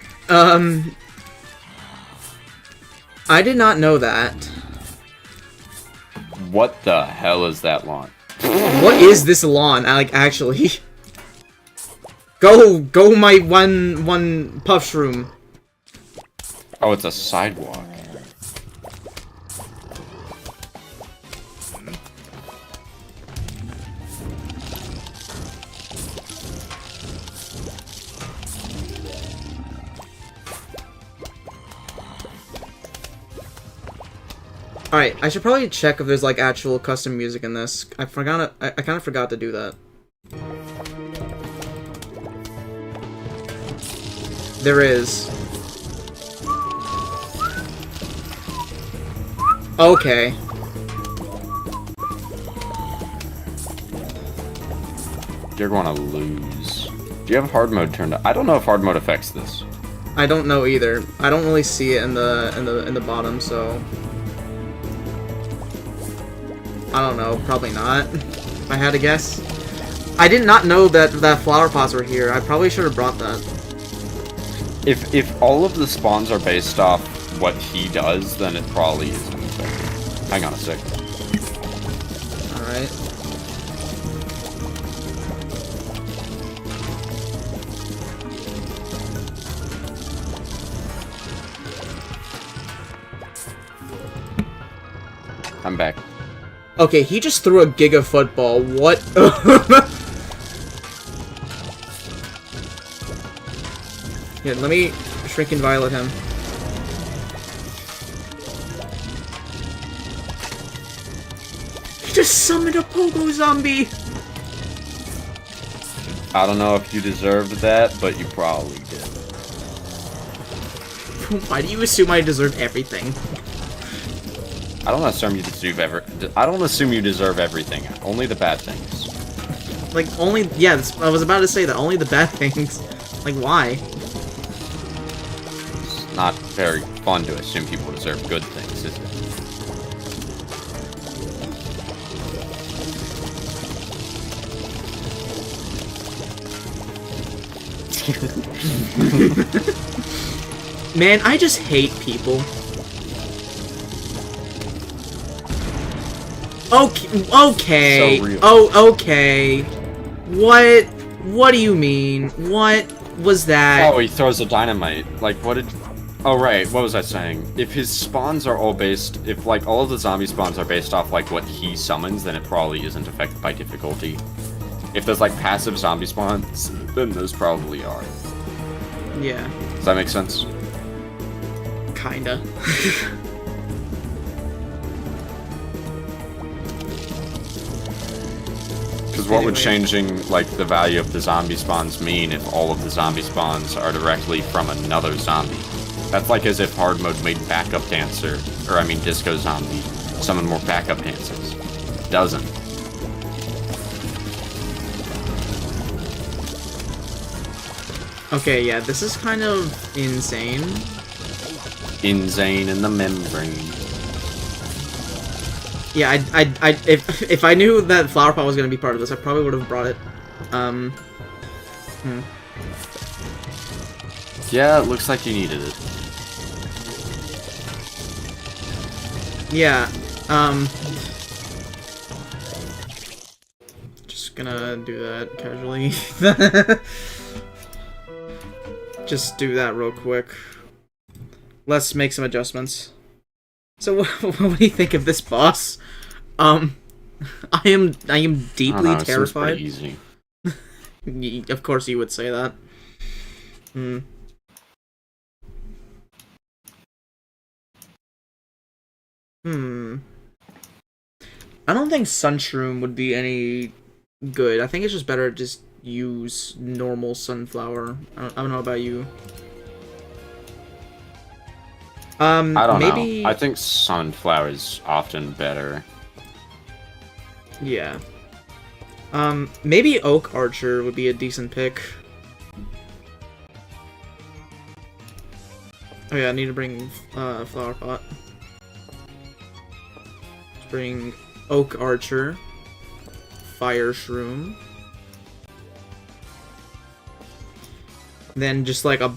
I did not know that. What the hell is that lawn? What is this lawn? Like, actually. Go my one puff shroom. Oh, it's a sidewalk. Alright, I should probably check if there's, like, actual custom music in this. I kind of forgot to do that. There is. Okay. You're going to lose. Do you have hard mode turned on? I don't know if hard mode affects this. I don't know either. I don't really see it in the bottom, so I don't know. Probably not. If I had to guess. I did not know that flower pots were here. I probably should have brought that. If all of the spawns are based off what he does, then it probably is gonna affect. Hang on a sec. Alright. I'm back. Okay, he just threw a Giga Football. What? Here, let me Shrink and Violet him. He just summoned a Pogo Zombie! I don't know if you deserved that, but you probably did. Why do you assume I deserve everything? I don't assume you deserve everything. Only the bad things. Like, only... Yeah, I was about to say that. Only the bad things. Like, why? It's not very fun to assume people deserve good things, is it? Man, I just hate people. Okay. So real. Oh, okay. What? What do you mean? What was that? Oh, he throws a dynamite. Like, what did... Oh, right, what was I saying? If his spawns are all based... If, like, all of the zombie spawns are based off, like, what he summons, then it probably isn't affected by difficulty. If there's, like, passive zombie spawns, then those probably are. Yeah. Does that make sense? Kinda. Because what would changing, like, the value of the zombie spawns mean if all of the zombie spawns are directly from another zombie? That's like as if hard mode made backup dancer, or I mean disco zombie, summon more backup dancers. It doesn't. Okay, yeah, this is kind of insane. Insane in the membrane. Yeah, if I knew that Flower Pot was gonna be part of this, I probably would have brought it. Yeah, it looks like you needed it. Yeah, just gonna do that casually. Just do that real quick. Let's make some adjustments. So, what do you think of this boss? I am deeply terrified. Easy. Of course, you would say that. I don't think Sunshroom would be any good. I think it's just better to just use normal sunflower. I don't know about you. I don't maybe... know. I think sunflower is often better. Yeah. Maybe Oak Archer would be a decent pick. Oh yeah, I need to bring Flower Pot. Let's bring Oak Archer, Fire Shroom, then just like a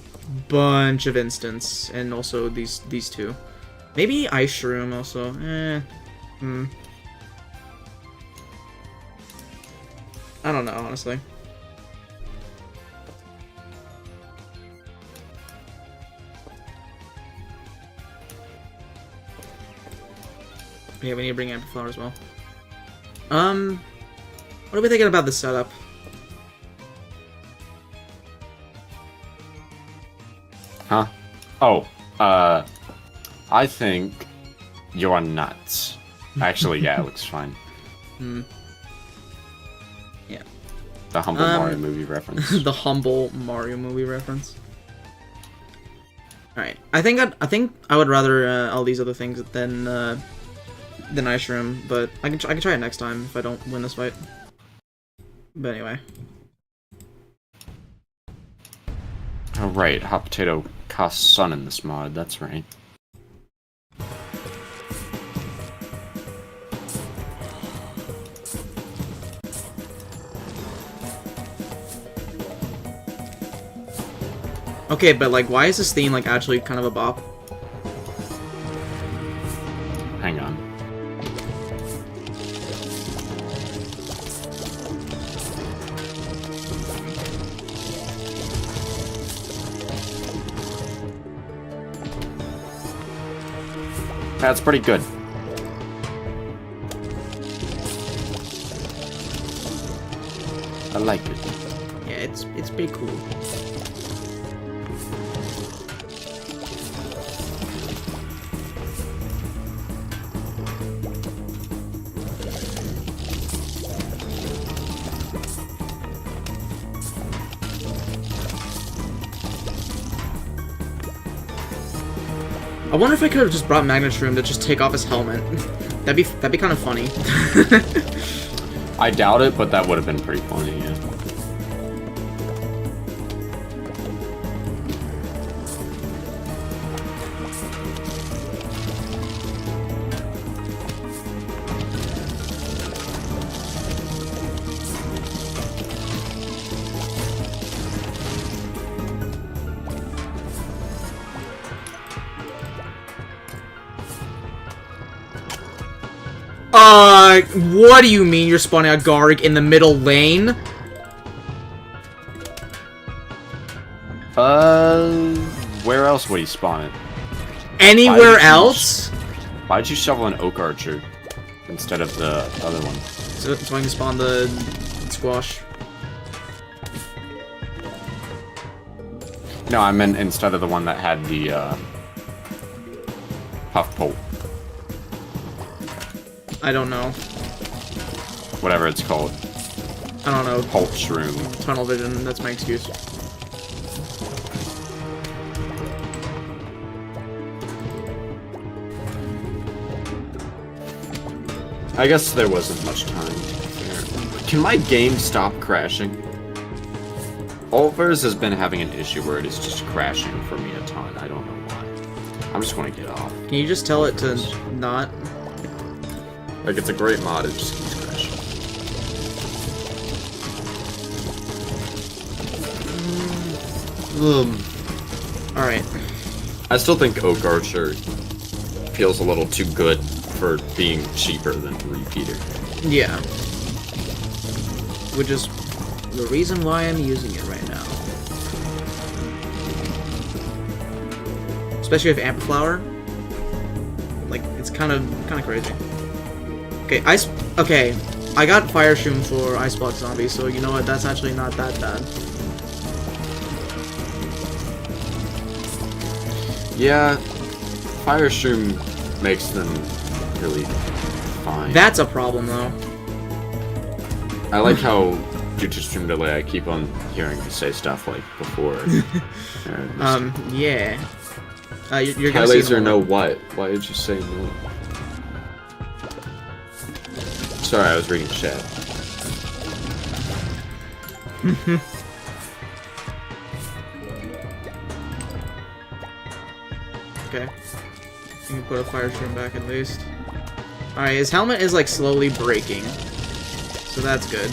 bunch of instants, and also these two. Maybe Ice Shroom also. I don't know, honestly. Yeah, we need to bring Ampliflower as well. What are we thinking about this setup? Huh? Oh, I think you're nuts. Actually, yeah, it looks fine. Yeah. The humble Mario movie reference. The humble Mario movie reference. All right, I think I would rather all these other things than Ice Shroom, but I can try it next time if I don't win this fight. But anyway. Oh right, Hot Potato costs sun in this mod. That's right. Okay, but like, why is this theme like actually kind of a bop? Hang on. That's pretty good. I like it. Yeah, it's pretty cool. I wonder if I could have just brought Magnet Shroom to just take off his helmet. That'd be kind of funny. I doubt it, but that would have been pretty funny, yeah. What do you mean you're spawning a Garg in the middle lane? Where else would he spawn it? Anywhere else? Why'd you shovel an oak archer instead of the other one? So I can spawn the squash. No, I meant instead of the one that had the puff pole. I don't know. Whatever it's called. I don't know. Pulp shroom. Tunnel vision, that's my excuse. I guess there wasn't much time there. Can my game stop crashing? Ulvers has been having an issue where it is just crashing for me a ton. I don't know why. I'm just gonna get off. Can you just tell it to not? Like, it's a great mod, it just keeps crashing. Alright. I still think Oak Archer feels a little too good for being cheaper than Repeater. Yeah. Which is the reason why I'm using it right now. Especially with Ampliflower. Like, it's kind of crazy. Okay, okay, I got Fire Shroom for Iceblock Zombie, so you know what? That's actually not that bad. Yeah, Fire Shroom makes them really fine. That's a problem, though. I like how due to stream delay, I keep on hearing you say stuff like before. Yeah. You're High gonna see Laser, no what? Why did you say no? Sorry, I was reading chat. Okay. You can put a Fire Shroom back at least. Alright, his helmet is like slowly breaking. So that's good.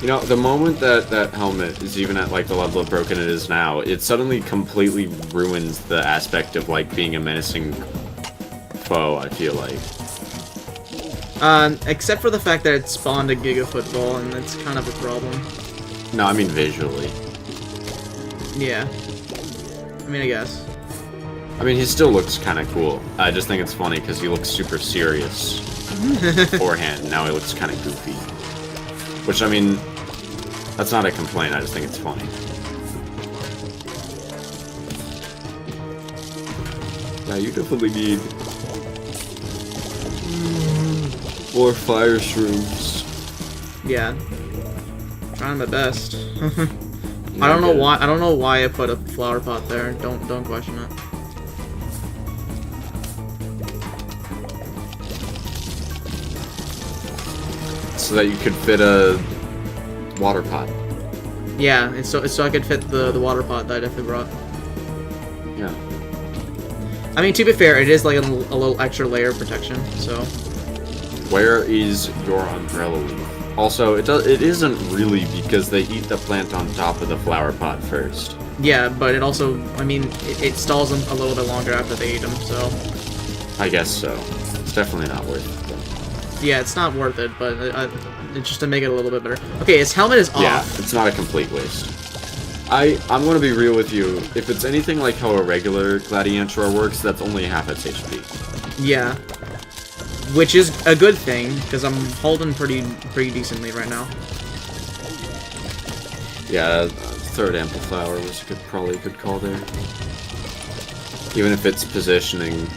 You know, the moment that that helmet is even at like the level of broken it is now, it suddenly completely ruins the aspect of like being a menacing foe, I feel like. Except for the fact that it spawned a Giga Football, and that's kind of a problem. No, I mean visually. Yeah. I mean, I guess. I mean, he still looks kind of cool. I just think it's funny because he looks super serious beforehand. Now he looks kind of goofy. Which, I mean, that's not a complaint. I just think it's funny. Yeah, you definitely need more Fire Shrooms. Yeah. Trying my best. I don't know why. I don't know why I put a flower pot there. Don't question it. So that you could fit a water pot. Yeah, it's so I could fit the water pot that I definitely brought. Yeah. I mean, to be fair, it is like a little extra layer of protection. So. Where is your umbrella leaf? Also, it isn't really because they eat the plant on top of the flower pot first. Yeah, but it also, I mean, it stalls them a little bit longer after they eat them, so. I guess so. It's definitely not worth it. Yeah, it's not worth it, but it's just to make it a little bit better. Okay, his helmet is off. Yeah, it's not a complete waste. I'm gonna be real with you. If it's anything like how a regular Gladiantor works, that's only half its HP. Yeah. Which is a good thing, because I'm holding pretty decently right now. Yeah, third Ampliflower was probably a good call there. Even if it's positioning.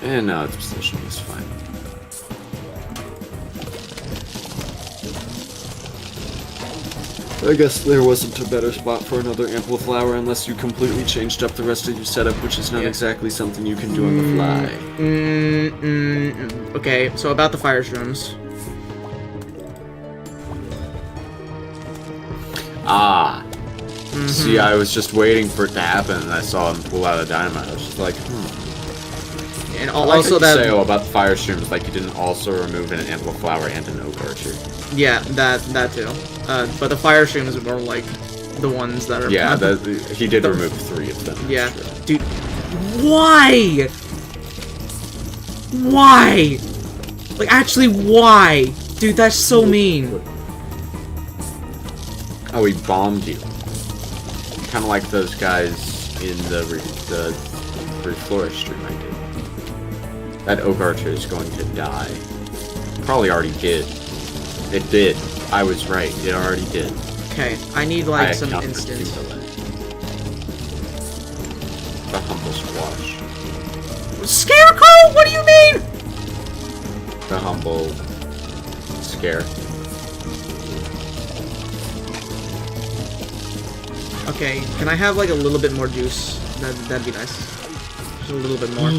And no, its positioning is fine. I guess there wasn't a better spot for another Ampliflower unless you completely changed up the rest of your setup, which is not exactly something you can do on the fly. Okay, so about the Fire Shrooms. Ah. See, I was just waiting for it to happen, and I saw him pull out a dynamite. I was just like, And I like also how you that. say, about the Fire Shrooms, like you didn't also remove an Ampliflower and an Oak Archer. Yeah, that too. But the Fire Shrooms are more like the ones that are. Yeah, he did remove 3 of them. Yeah, dude. Why? Why? Like, actually, why? Dude, that's so mean. Oh, he bombed you. Kind of like those guys in the Flora stream I did. That Oak Archer is going to die. Probably already did. It did. I was right. It already did. Okay, I need like some instant. The humble squash. Scarecrow? What do you mean? The humble scare. Okay, can I have like a little bit more juice? That'd be nice. Just a little bit more.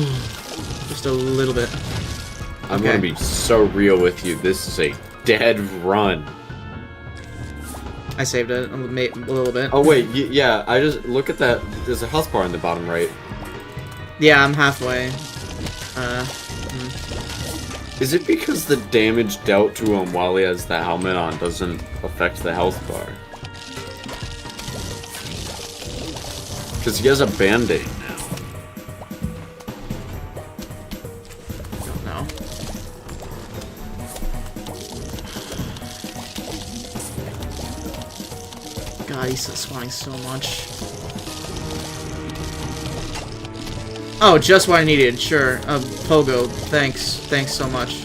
Just a little bit. I'm gonna be so real with you. This is a dead run. I saved it a little bit. Oh wait, yeah. I just look at that. There's a health bar in the bottom right. Yeah, I'm halfway. Is it because the damage dealt to him while he has the helmet on doesn't affect the health bar? Because he has a band-aid now. No. God, he's spawning so much. Oh, just what I needed. Sure. Pogo. Thanks. Thanks so much.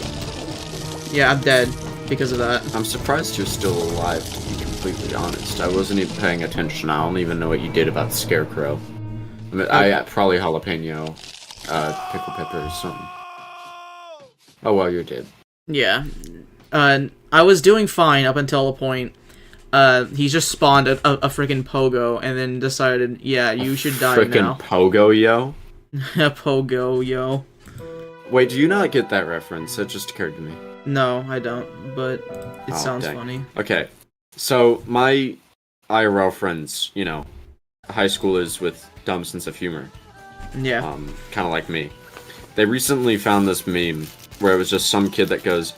Yeah, I'm dead because of that. I'm surprised you're still alive, to be completely honest. I wasn't even paying attention. I don't even know what you did about the Scarecrow. I mean, probably jalapeno, pickle pepper or something. Oh, well, you're dead. Yeah. I was doing fine up until the point he just spawned a freaking Pogo and then decided, yeah, you should die now. Frickin' Pogo, yo? Pogo, yo. Wait, do you not get that reference? That just occurred to me. No, I don't, but it sounds dang. funny. Okay, so my IRL friends, you know, high schoolers with dumb sense of humor. Yeah. Kind of like me. They recently found this meme where it was just some kid that goes,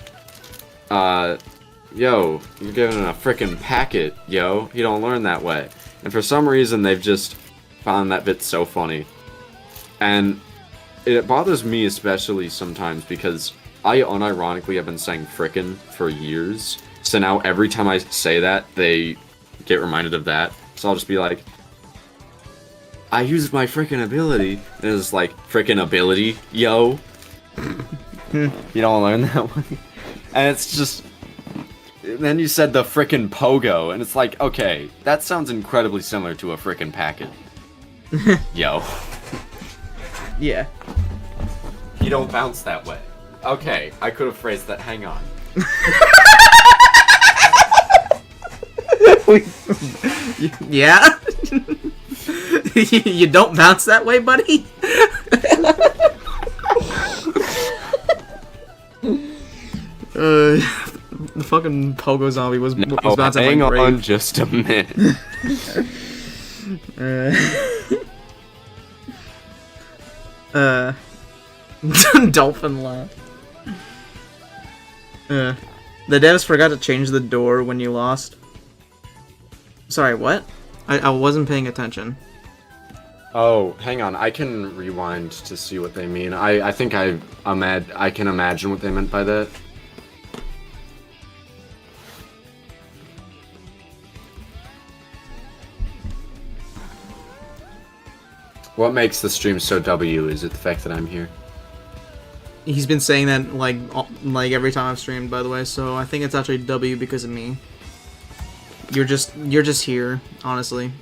yo, you're giving a frickin' packet, yo. You don't learn that way. And for some reason, they've just found that bit so funny. And it bothers me especially sometimes because I unironically have been saying frickin' for years. So now every time I say that, they get reminded of that. So I'll just be like, I used my frickin' ability. And it's like, frickin' ability, yo. You don't learn that one. And it's just... And then you said the frickin' pogo, and it's like, okay, that sounds incredibly similar to a frickin' packet. Yo. Yeah. You don't bounce that way. Okay, I could have phrased that. Hang on. Yeah? You don't bounce that way, buddy? The fucking pogo zombie was bouncing hang like on just a minute. Dolphin laugh. The devs forgot to change the door when you lost. Sorry, what? I wasn't paying attention. Oh, hang on. I can rewind to see what they mean. I think I can imagine what they meant by that. What makes the stream so W? Is it the fact that I'm here? He's been saying that like every time I've streamed, by the way. So I think it's actually W because of me. You're just here, honestly.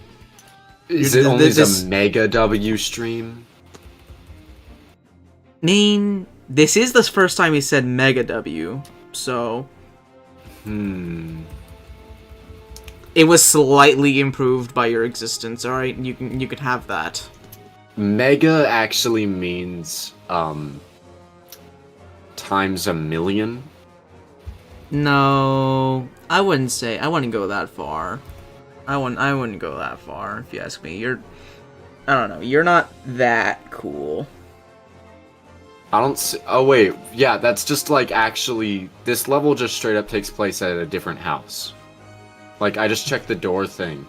Is it only a mega W stream? This is the first time he said mega W, so. It was slightly improved by your existence. All right, you can have that. Mega actually means times a million. No, I wouldn't go that far. I wouldn't go that far if you ask me. I don't know. You're not that cool. I don't see. Oh wait, yeah, that's just like actually this level just straight up takes place at a different house. Like I just checked the door thing.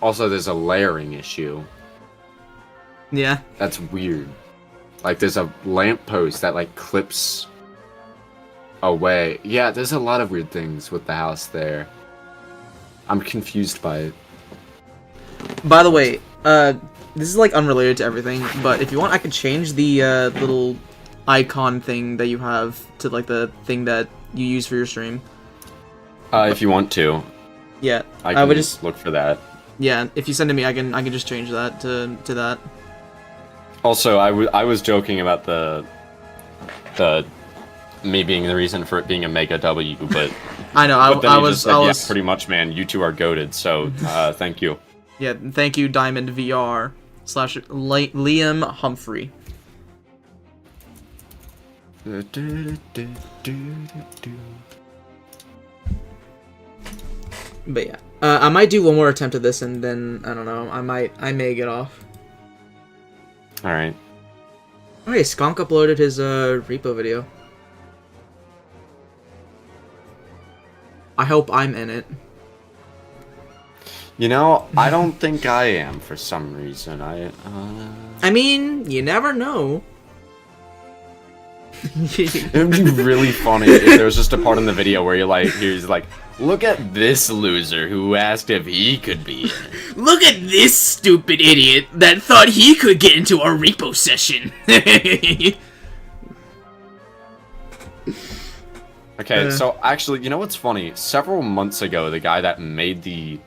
Also, there's a layering issue. Yeah. That's weird. Like there's a lamppost that like clips away. Yeah, there's a lot of weird things with the house there. I'm confused by it. By the way, this is like unrelated to everything, but if you want, I could change the little icon thing that you have to like the thing that you use for your stream. If you want to. Yeah, I would just look for that. Yeah, if you send it to me, I can just change that to that. Also, I was joking about the me being the reason for it being a mega W, but I know. but then I you was. just said, I yeah, was. pretty much, man. You two are goated. So thank you. Yeah, thank you, Diamond VR / Liam Humphrey. But yeah, I might do one more attempt at this, and then I don't know. I may get off. All right. Oh, hey, Skunk uploaded his repo video. I hope I'm in it. You know, I don't think I am for some reason. I mean, you never know. It would be really funny if there was just a part in the video where he's like, look at this loser who asked if he could be in it. Look at this stupid idiot that thought he could get into our repo session. Okay, so actually, you know what's funny? Several months ago, the guy that made the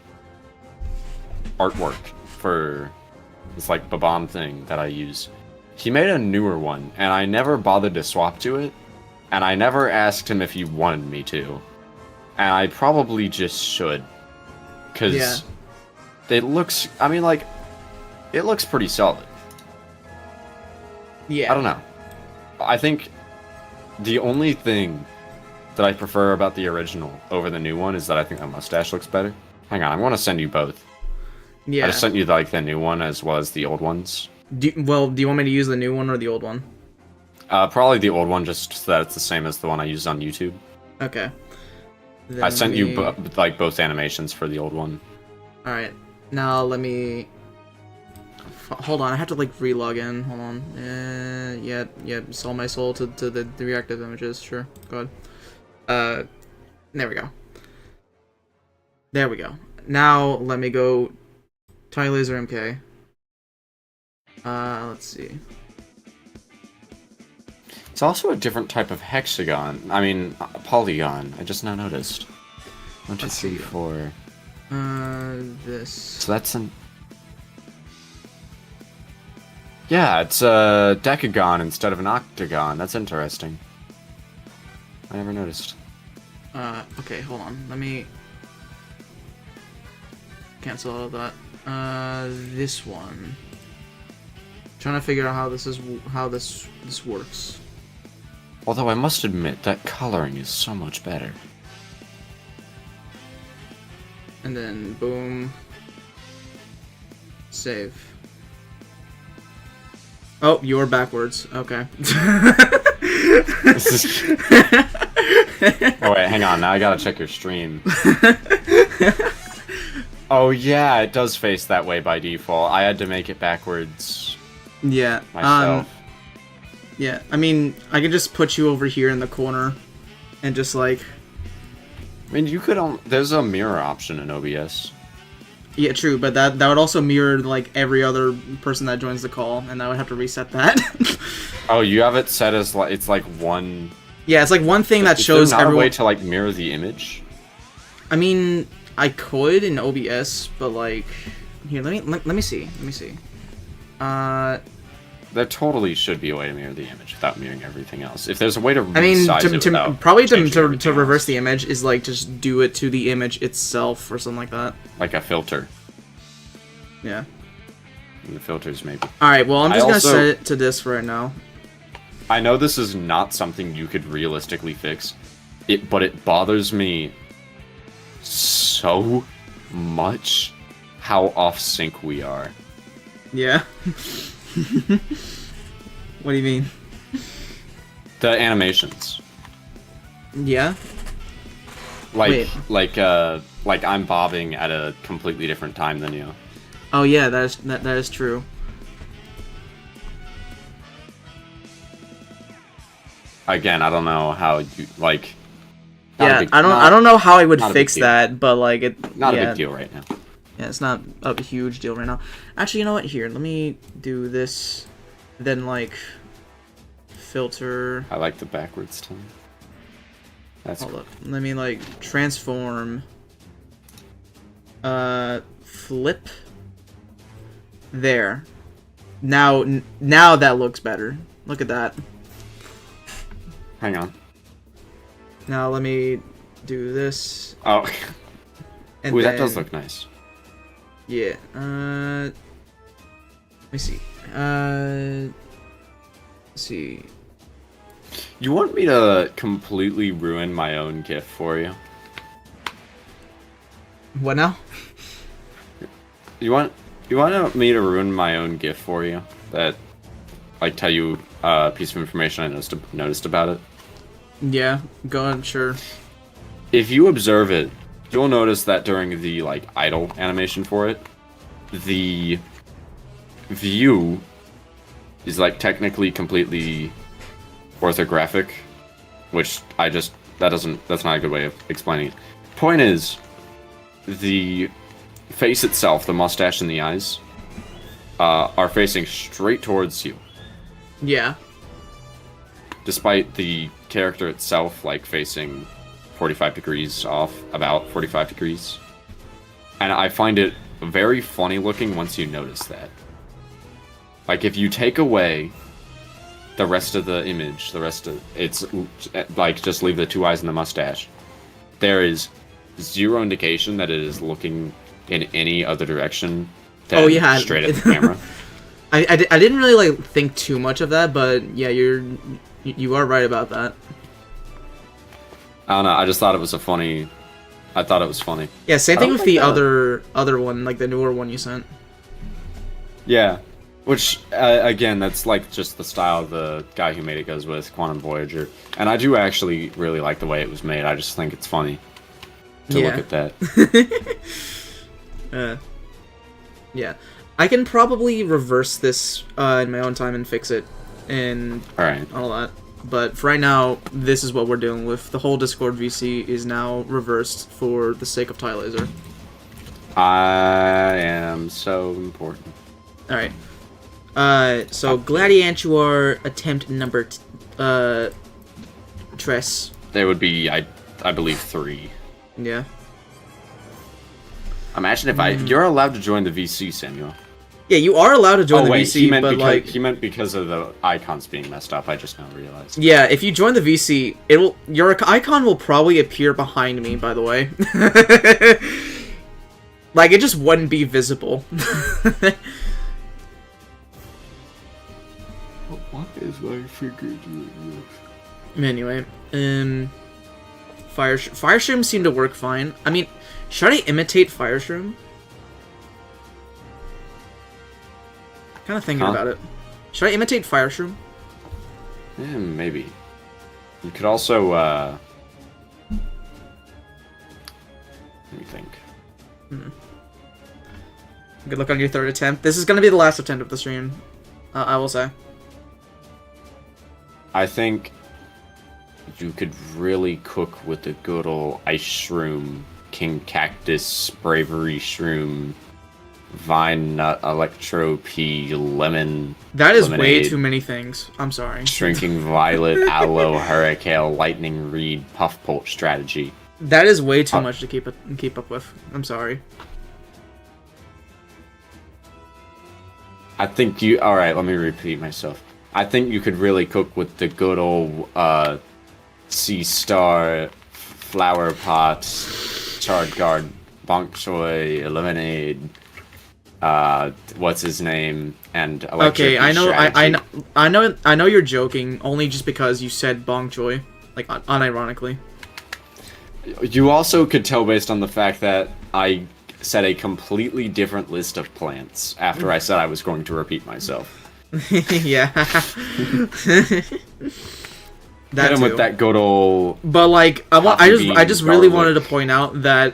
artwork for this like Babam thing that I use, he made a newer one, and I never bothered to swap to it, and I never asked him if he wanted me to, and I probably just should, because it looks, I mean, like, it looks pretty solid. Yeah. I don't know. I think the only thing that I prefer about the original over the new one is that I think the mustache looks better. Hang on, I want to send you both. Yeah. I just sent you like the new one as well as the old ones. Do you want me to use the new one or the old one? Probably the old one, just so that it's the same as the one I used on YouTube. Okay. Then I sent you like both animations for the old one. All right. Now let me. Hold on, I have to like re-log in. Hold on. Yeah. Sell my soul to the reactive images. Sure. Go ahead. There we go. There we go. Now let me go. Tiny Laser MK. Let's see. It's also a different type of hexagon. I mean, polygon. I just now noticed. 1, 2, 3, 4. This. So that's an. Yeah, it's a decagon instead of an octagon. That's interesting. I never noticed. Okay, hold on. Let me cancel all of that. This one. Trying to figure out how this works. Although I must admit that coloring is so much better. And then boom. Save. Oh, you're backwards. Okay. Oh wait, hang on. Now I gotta check your stream. Oh yeah, it does face that way by default. I had to make it backwards. Yeah. Myself. Yeah. I mean, I could just put you over here in the corner, and just like. I mean, you could. There's a mirror option in OBS. Yeah, true, but that would also mirror like every other person that joins the call, and I would have to reset that. Oh, you have it set as like it's like one. Yeah, it's like one thing that shows Is there not everyone. a way to like mirror the image? I mean, I could in OBS, but like, here, let me see. There totally should be a way to mirror the image without mirroring everything else. If there's a way to I mean, resize it without probably to changing everything reverse else. the image is like just do it to the image itself or something like that. Like a filter. Yeah. And the filters maybe. All right. Well, I'm just gonna also- set it to this for right now. I know this is not something you could realistically fix, but it bothers me so much how off sync we are. Yeah. What do you mean? The animations. Yeah. Like Wait. like I'm bobbing at a completely different time than you. Oh yeah, that is true. Again, I don't know how you like. Yeah, I don't know how I would not a fix big deal. that, but like it. Not yeah, a big deal right now. Yeah, it's not a huge deal right now. Actually, you know what? Here, let me do this. Then like filter. I like the backwards time. That's Hold up. Let me like transform. Flip. There. Now that looks better. Look at that. Hang on. Now let me do this. Oh. And Ooh, then, that does look nice. Yeah. Let me see. Let's see. You want me to completely ruin my own GIF for you? What now? You want me to ruin my own GIF for you? That, like, tell you a piece of information I noticed about it? Yeah, go on, sure. If you observe it, you'll notice that during the, like, idle animation for it, the view is, like, technically completely orthographic, which that's not a good way of explaining it. Point is, the face itself, the mustache and the eyes, are facing straight towards you. Yeah. Despite the character itself, like, facing 45 degrees off, about 45 degrees. And I find it very funny looking once you notice that. Like, if you take away the rest of the image, it's, like, just leave the two eyes and the mustache, there is zero indication that it is looking in any other direction than straight at the camera. I didn't really, like, think too much of that, but yeah, you are right about that. I don't know, I just thought it was funny. Yeah, same thing with like the that. other one, like the newer one you sent. Yeah, which, again, that's like just the style the guy who made it goes with, Quantum Voyager. And I do actually really like the way it was made, I just think it's funny to look at that. Yeah. I can probably reverse this in my own time and fix it and all that. But for right now, this is what we're dealing with. The whole Discord VC is now reversed for the sake of Tile Laser. I am so important. Alright. So Gladiantuar attempt number Tress. There would be, I believe, 3. Yeah. Imagine if you're allowed to join the VC, Samuel. Yeah, you are allowed to join the VC, he meant because of the icons being messed up. I just now realized. Yeah, if you join the VC, your icon will probably appear behind me. By the way, like it just wouldn't be visible. What is my figure doing? Anyway, Fire Shroom seemed to work fine. I mean, should I imitate Fire Shroom? Kind of thinking about it. Should I imitate Fire Shroom? Yeah, maybe. You could also, let me think. Good luck on your third attempt. This is going to be the last attempt of the stream, I will say. I think you could really cook with the good old Ice Shroom, King Cactus, Bravery Shroom, Vine Nut, Electro Pea, Lemon. That is Lemonade, way too many things. I'm sorry. Shrinking Violet, Aloe, Hurricane, Lightning Reed, Puff Pulse strategy. That is way too much to keep up with. I'm sorry. I think you... Alright, let me repeat myself. I think you could really cook with the good old Sea Star, Flower Pot, Charred Guard, Bonk Choy, Lemonade, what's his name, and Electric Okay, I know, strategy. I know you're joking, only just because you said Bong Joy, like unironically. You also could tell based on the fact that I said a completely different list of plants after I said I was going to repeat myself. Yeah. Hit him with that good old. But like, I just really wanted to garlic. point out that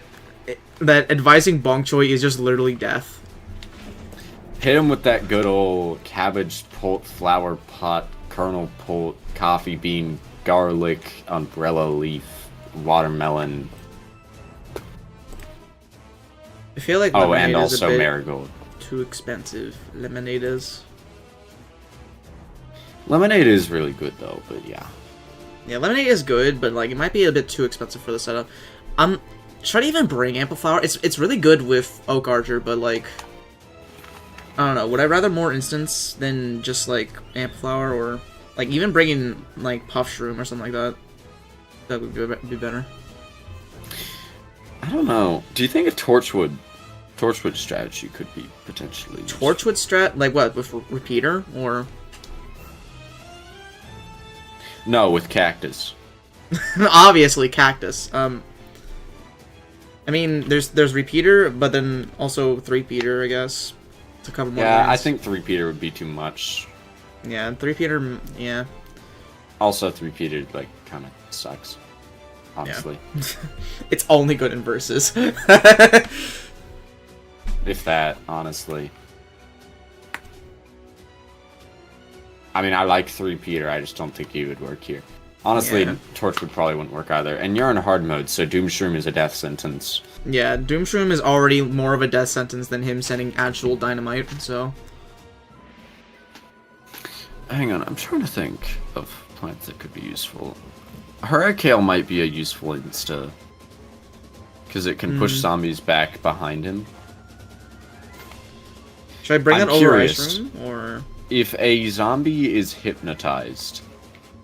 advising bok choy is just literally death. Hit him with that good old cabbage pult, flower pot, kernel pult, coffee bean, garlic, umbrella leaf, watermelon. I feel like Oh, lemonade and is also a bit marigold. too expensive. Lemonade is. Lemonade is really good though, but yeah. Yeah, lemonade is good, but like it might be a bit too expensive for the setup. Should I even bring amplifier? It's really good with Oak Archer, but like I don't know. Would I rather more instants than just like amplifier, or like even bringing like Puff Shroom or something like that? That would be better. I don't know. Do you think a Torchwood strategy could be potentially used? Torchwood strat, like what, with repeater or? No, with Cactus. Obviously, Cactus. I mean, there's repeater, but then also three-peater, I guess, to cover more. Yeah, lanes. I think three-peater would be too much. Yeah, three-peater. Yeah. Also, three-peater like kind of sucks. Honestly, It's only good in versus. if that, honestly. I mean, I like three-peater. I just don't think he would work here. Honestly, Yeah. Torchwood probably wouldn't work either. And you're in hard mode, so Doomshroom is a death sentence. Yeah, Doomshroom is already more of a death sentence than him sending actual dynamite. So. Hang on, I'm trying to think of plants that could be useful. Hurricane might be a useful insta. Because it can push zombies back behind him. Should I bring I'm that over curious. Ice Room or? If a zombie is hypnotized,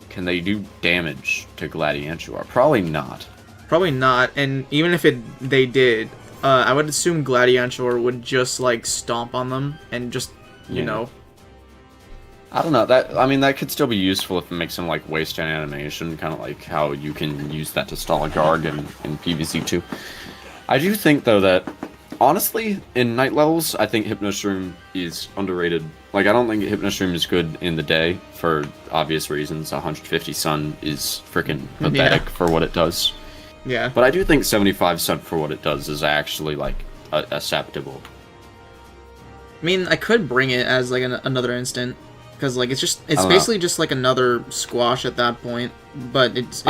can they do damage to Gladiantuar? Probably not. Probably not. And even if they did, I would assume Gladiantuar would just like stomp on them and just you Yeah. know. I don't know. That could still be useful if it makes them like waste an animation, kind of like how you can use that to stall a Garg in PvZ2. I do think though that honestly, in night levels, I think Hypnoshroom is underrated. Like, I don't think Hypnoshroom is good in the day for obvious reasons. 150 sun is freaking pathetic for what it does. Yeah. But I do think 75 sun for what it does is actually like acceptable. I mean, I could bring it as like another instant, because like it's basically just like another squash at that point, but it just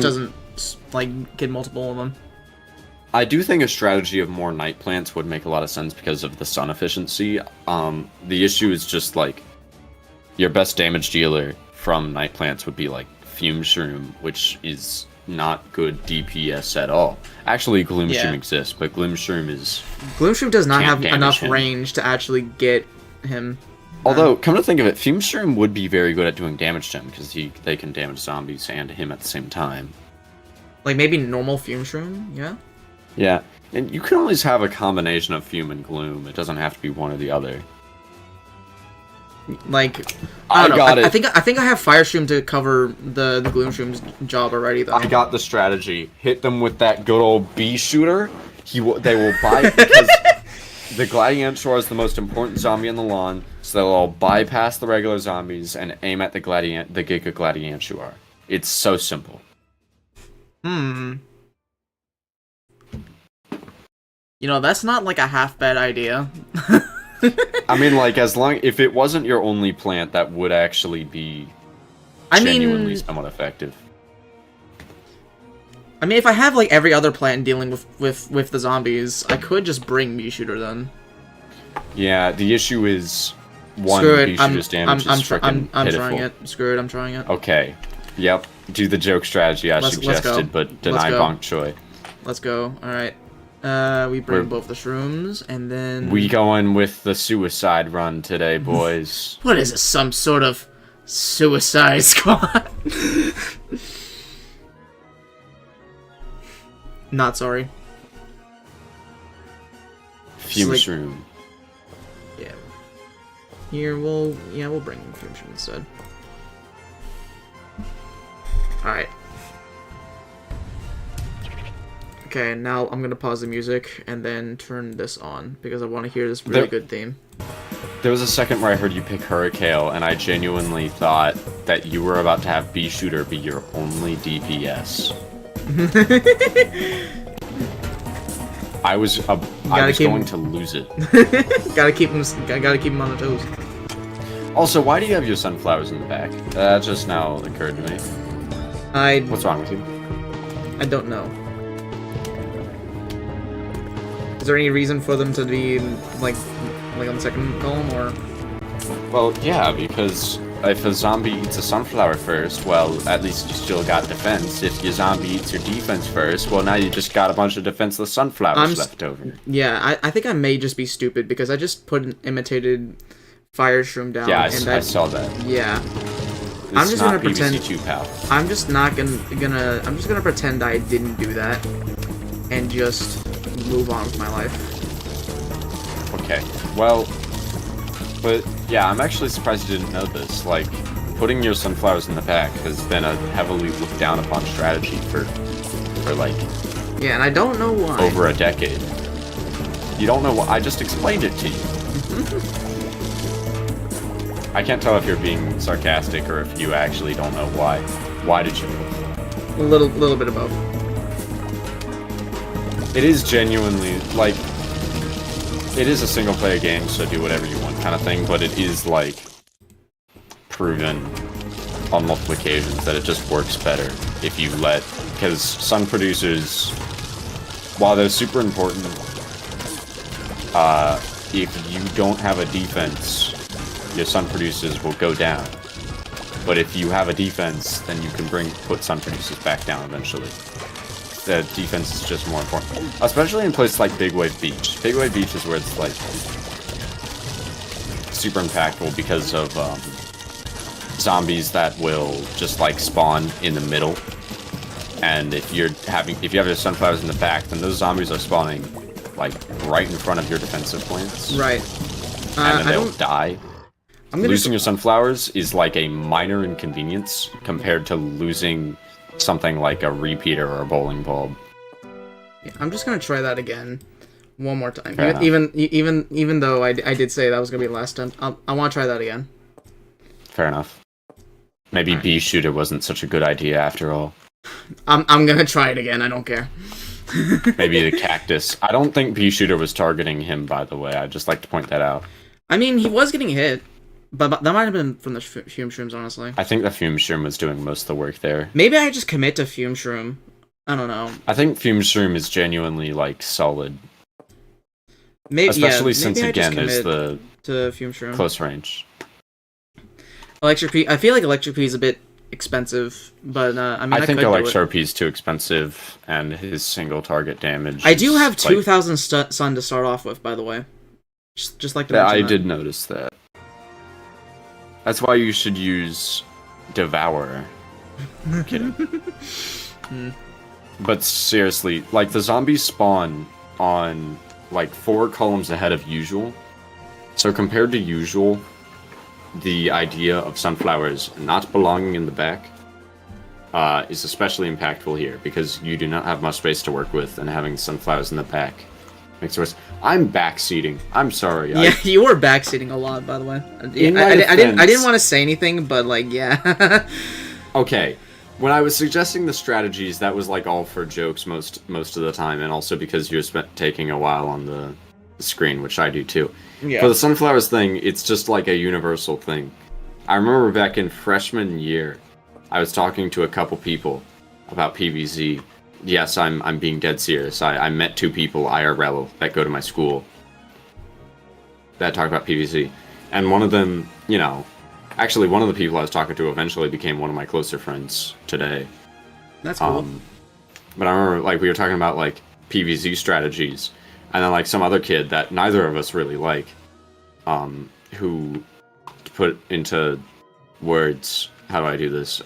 doesn't like get multiple of them. I do think a strategy of more night plants would make a lot of sense because of the sun efficiency. The issue is just like your best damage dealer from night plants would be like Fume Shroom, which is not good DPS at all. Actually, Gloom Shroom exists, but Gloom Shroom does not have enough him. range to actually get him. Although, come to think of it, Fume Shroom would be very good at doing damage to him because they can damage zombies and him at the same time. Like maybe normal Fume Shroom, yeah. Yeah, and you can always have a combination of Fume and Gloom. It doesn't have to be one or the other. Like I don't know. got it. I think I have Fire Shroom to cover the Gloom Shroom's job already though. I got the strategy. Hit them with that good old bee shooter. They will buy because the Gladiantuar is the most important zombie on the lawn, so they'll all bypass the regular zombies and aim at the Giga Gladiantuar. It's so simple. You know, that's not like a half bad idea. I mean, like, if it wasn't your only plant, that would actually be genuinely somewhat effective. I mean, if I have like every other plant dealing with the zombies, I could just bring Bee Shooter then. Yeah, the issue is one Bee Shooter's damage is freaking I'm pitiful. trying it. Screw it, I'm trying it. Okay. Yep. Do the joke strategy I Let's suggested, go. but deny Let's go. Bonk Choi. Let's go. Alright. We bring both the shrooms, and then... We going with the suicide run today, boys. What is this, some sort of suicide squad? Not sorry. Fume like- Shroom. Yeah. Here, we'll bring Fume Shroom instead. Alright. Okay, now I'm gonna pause the music and then turn this on because I want to hear this really good theme. There was a second where I heard you pick Hurricane, and I genuinely thought that you were about to have Bee Shooter be your only DPS. I was going to lose it. gotta keep him on the toes. Also, why do you have your sunflowers in the back? That just now occurred to me. What's wrong with you? I don't know. Is there any reason for them to be like on the second column, or? Well, yeah, because if a zombie eats a sunflower first, well, at least you still got defense. If your zombie eats your defense first, well, now you just got a bunch of defenseless sunflowers left over. Yeah, I think I may just be stupid because I just put an imitated fire shroom down. Yeah, I saw that. Yeah. It's I'm just not gonna pretend. PVC2, pal. I'm just not I'm just gonna pretend I didn't do that, and just move on with my life. Okay. Well, but yeah, I'm actually surprised you didn't know this. Like, putting your sunflowers in the back has been a heavily looked down upon strategy for like. Yeah, and I don't know why. Over a decade. You don't know why? I just explained it to you. I can't tell if you're being sarcastic or if you actually don't know why. Why did you move? A little bit of both. It is genuinely, like, it is a single-player game, so do whatever you want kind of thing, but it is, like, proven on multiple occasions that it just works better if you let, because sun producers, while they're super important, if you don't have a defense, your sun producers will go down. But if you have a defense, then you can put sun producers back down eventually. The defense is just more important. Especially in places like Big Wave Beach. Big Wave Beach is where it's like super impactful because of zombies that will just like spawn in the middle. And if you have your sunflowers in the back, then those zombies are spawning like right in front of your defensive plants. Right. And then they'll die. Losing your sunflowers is like a minor inconvenience compared to losing something like a repeater or a bowling bulb. Yeah, I'm just gonna try that again, one more time. Fair Even though I did say that was gonna be the last time, I want to try that again. Fair enough. Maybe right. Bee shooter wasn't such a good idea after all. I'm gonna try it again. I don't care. Maybe the cactus. I don't think Bee shooter was targeting him, by the way. I'd just like to point that out. I mean, he was getting hit. But that might have been from the fume shrooms, honestly. I think the fume shroom was doing most of the work there. Maybe I just commit to fume shroom. I don't know. I think fume shroom is genuinely like solid. Maybe, especially since again there's the to fume shroom close range. Electric P. I feel like Electric P is a bit expensive, but I mean I think Electric P is too expensive, and his single target damage. I do have 2,000 sun to start off with, by the way. Just like to mention I that. did notice that. That's why you should use Devourer. I'm kidding. But seriously, like, the zombies spawn on, like, 4 columns ahead of usual. So compared to usual, the idea of sunflowers not belonging in the back is especially impactful here, because you do not have much space to work with, and having sunflowers in the back makes it worse. I'm backseating. I'm sorry. Yeah, you were backseating a lot, by the way. I didn't want to say anything, but like, yeah. Okay, when I was suggesting the strategies, that was like all for jokes most of the time, and also because you're taking a while on the screen, which I do too. Yeah. For the sunflowers thing, it's just like a universal thing. I remember back in freshman year, I was talking to a couple people about PvZ. Yes, I'm being dead serious. I met 2 people IRL that go to my school that talk about PvZ. And one of them, you know, actually one of the people I was talking to eventually became one of my closer friends today. That's cool. But I remember, like, we were talking about, like, PvZ strategies, and then, like, some other kid that neither of us really like, who, to put into words, how do I do this?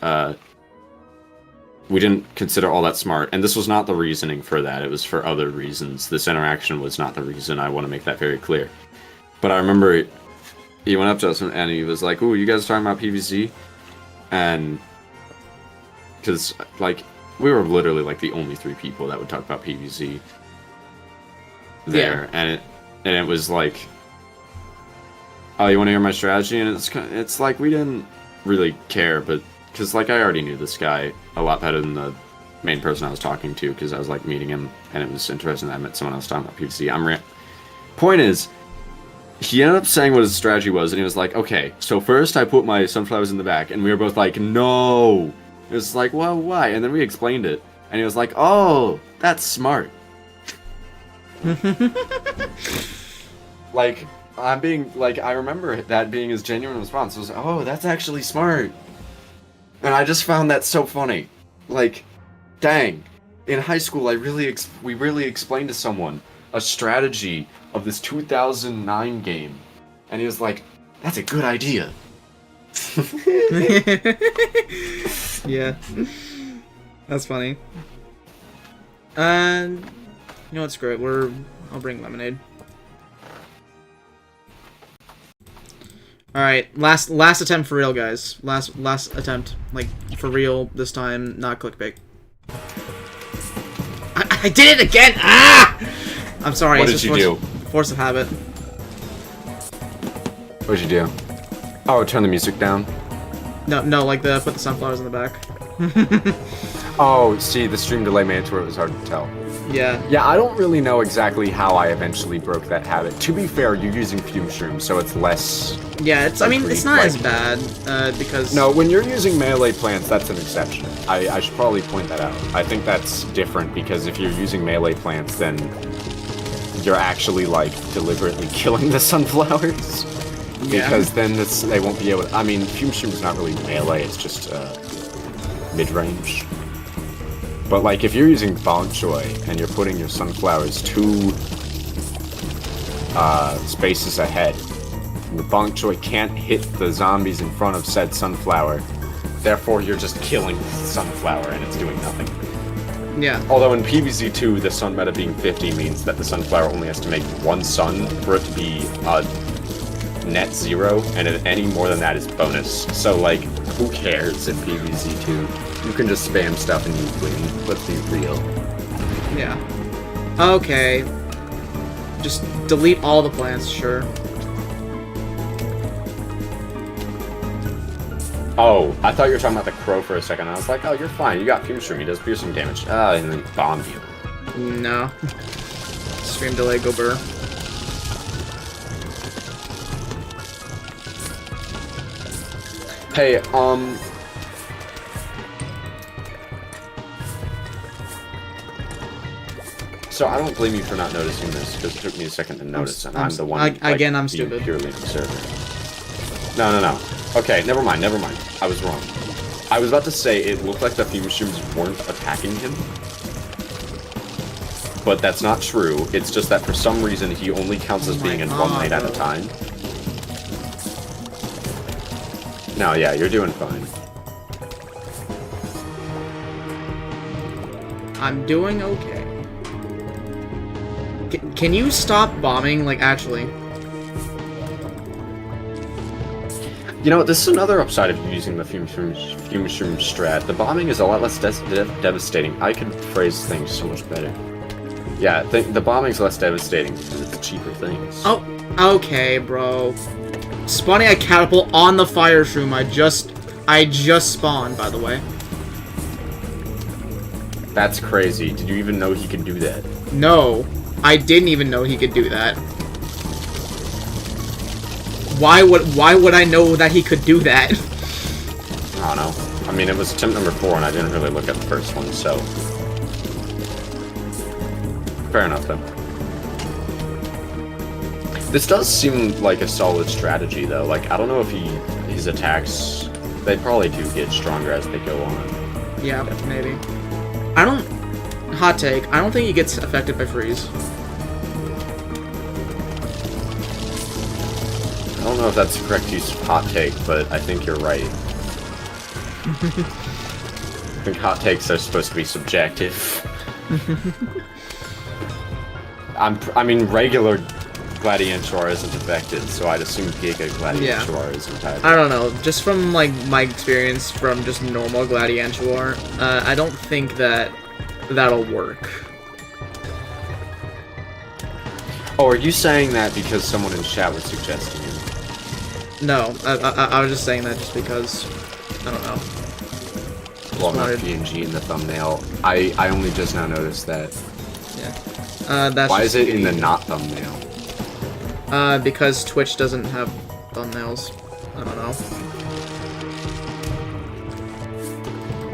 We didn't consider all that smart, and this was not the reasoning for that. It was for other reasons. This interaction was not the reason. I want to make that very clear. But I remember he went up to us and he was like, "Ooh, you guys are talking about PvZ?" And because, like, we were literally like the only 3 people that would talk about PvZ there, yeah. and it was like, "Oh, you want to hear my strategy?" And it's like we didn't really care, but because, like, I already knew this guy a lot better than the main person I was talking to, because I was, like, meeting him, and it was interesting that I met someone else talking about PvZ. Point is, he ended up saying what his strategy was, and he was like, "Okay, so first I put my sunflowers in the back," and we were both like, "No!" It was like, "Well, why?" And then we explained it, And he was like, "Oh, that's smart." Like, I remember that being his genuine response. It was, "Oh, that's actually smart." And I just found that so funny. Like, dang. In high school, we really explained to someone a strategy of this 2009 game. And he was like, "That's a good idea." Yeah. That's funny. And you know what, screw it. I'll bring lemonade. Alright, last attempt for real, guys. Last attempt. Like, for real this time, not clickbait. I did it again! Ah! I'm sorry. What did you do? Force of habit. What did you do? Oh, turn the music down? No, like put the sunflowers in the back. Oh, see, the stream delay made it to where it was hard to tell. Yeah. Yeah, I don't really know exactly how I eventually broke that habit. To be fair, you're using fume shrooms, so it's less... Yeah, it's not like, as bad, because... No, when you're using melee plants, that's an exception. I should probably point that out. I think that's different, because if you're using melee plants, then you're actually, like, deliberately killing the sunflowers. Yeah. Because then they won't be able to... I mean, fume shroom's not really melee, it's just, mid-range. But, like, if you're using bok choy, and you're putting your sunflowers 2 spaces ahead, and the bok choy can't hit the zombies in front of said sunflower, therefore you're just killing the sunflower and it's doing nothing. Yeah. Although in PvZ2, the sun meta being 50 means that the sunflower only has to make 1 sun for it to be net 0, and any more than that is bonus. So, like, who cares in PvZ2? You can just spam stuff and you win. Let's be real. Yeah. Okay. Just delete all the plants, sure. Oh, I thought you were talking about the crow for a second. I was like, oh, you're fine. You got fume shroom. He does piercing damage. And then bomb you. No. Stream delay, go burr. Hey, so I don't blame you for not noticing this, because it took me a second to notice, and I'm the one, again, I'm being stupid. purely observant. No. Okay, never mind. I was wrong. I was about to say it looked like the fume shrooms weren't attacking him, but that's not true. It's just that for some reason he only counts as being in one lane at a time. No, yeah, you're doing fine. I'm doing okay. Can you stop bombing? Like, actually. You know, this is another upside of using the fume shroom strat. The bombing is a lot less devastating. I could phrase things so much better. Yeah, the bombing's less devastating because it's cheaper things. Oh, okay, bro. Spawning a catapult on the fire shroom. I just spawned, by the way. That's crazy. Did you even know he could do that? No, I didn't even know he could do that. Why would I know that he could do that? I don't know. I mean, it was attempt number 4, and I didn't really look at the first one, so... Fair enough, then. This does seem like a solid strategy, though. Like, I don't know if his attacks... They probably do get stronger as they go on. Yeah, maybe. Hot take, I don't think he gets affected by freeze. I don't know if that's the correct use of hot take, but I think you're right. I think hot takes are supposed to be subjective. I mean, regular Gladiantor isn't affected, so I'd assume Giga Gladiantor is entirely. I don't know. Just from, like, my experience from just normal Gladiantor, I don't think that'll work. Oh, are you saying that because someone in chat was suggesting it? No, I was just saying that just because, I don't know. Well, not PNG in the thumbnail. I only just now noticed that. Yeah. That's Why is it in the not thumbnail? Because Twitch doesn't have thumbnails. I don't know.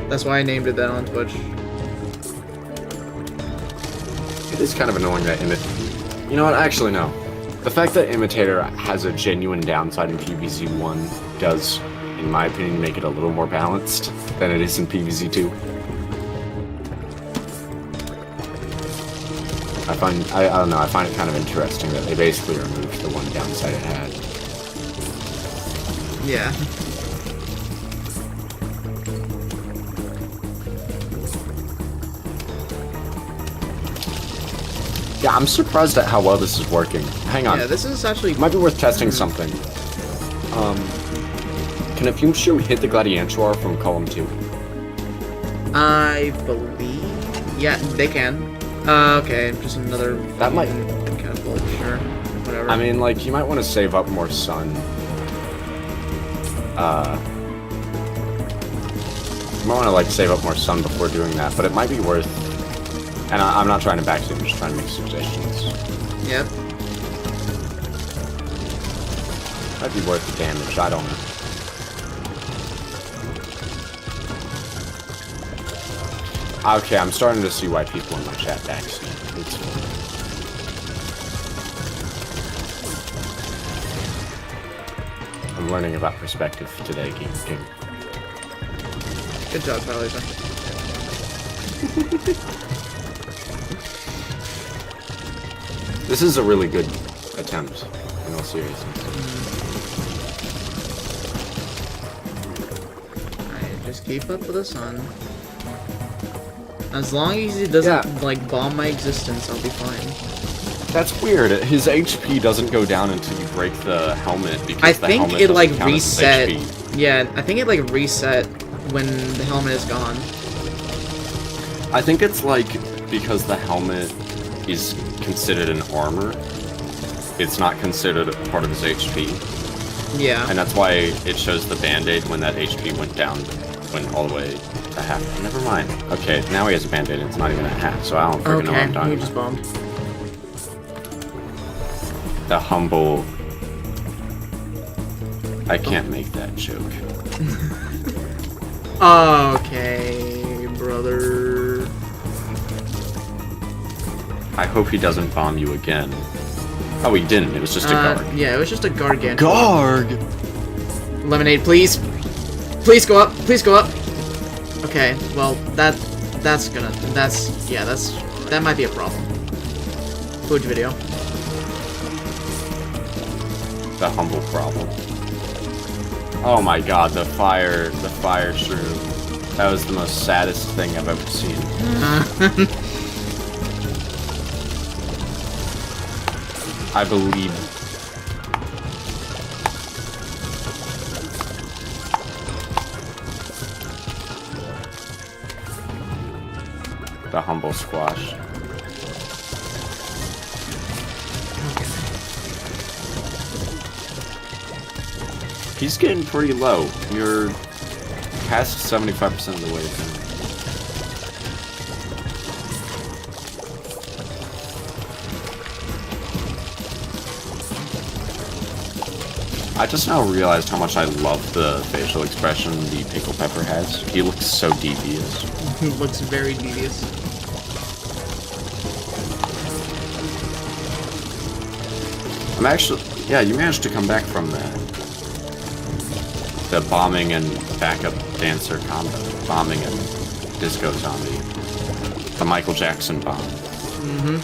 That's why I named it that on Twitch. It is kind of annoying that You know what? Actually, no. The fact that Imitator has a genuine downside in PvZ1 does, in my opinion, make it a little more balanced than it is in PvZ2. I don't know, I find it kind of interesting that they basically removed the one downside it had. Yeah. Yeah, I'm surprised at how well this is working. Hang on. Yeah, this is actually... It might be worth testing something. Can a fume shroom hit the Gladiantuar from column 2? I believe... Yeah, they can. Okay, just another... That might... catapult, sure. Whatever. I mean, like, you might want to save up more sun. You might want to, like, save up more sun before doing that, but it might be worth... And I'm not trying to backseat, I'm just trying to make suggestions. Yep. Might be worth the damage, I don't know. Okay, I'm starting to see why people in my chat backseat. It's fine. I'm learning about perspective today, King. Good job, Tyler. This is a really good attempt, in all seriousness. Alright, just keep up with the sun. As long as he doesn't, like, bomb my existence, I'll be fine. That's weird. His HP doesn't go down until you break the helmet, because I the think helmet it, like, doesn't count as his reset. HP. Yeah, I think it, like, reset when the helmet is gone. I think it's, like, because the helmet is considered an armor, it's not considered a part of his HP. Yeah. And that's why it shows the band-aid when that HP went all the way to half. Never mind. Okay, now he has a band-aid and it's not even at half, so I don't freaking know what I'm talking he just about. bombed. The humble... I can't make that joke. Okay, brother. I hope he doesn't bomb you again. Oh, he didn't. It was just a guard. Yeah, it was just a gargantuan. Guard! Lemonade, please. Please go up. Please go up. Okay, well, that might be a problem. Fuji video. The humble problem. Oh my god, the fire shroom. That was the most saddest thing I've ever seen. I believe. The humble squash. He's getting pretty low. You're past 75% of the way down. I just now realized how much I love the facial expression the pickle pepper has. He looks so devious. He looks very devious. I'm actually... Yeah, you managed to come back from that. The bombing and backup dancer combo. Bombing and disco zombie. The Michael Jackson bomb. Mm-hmm.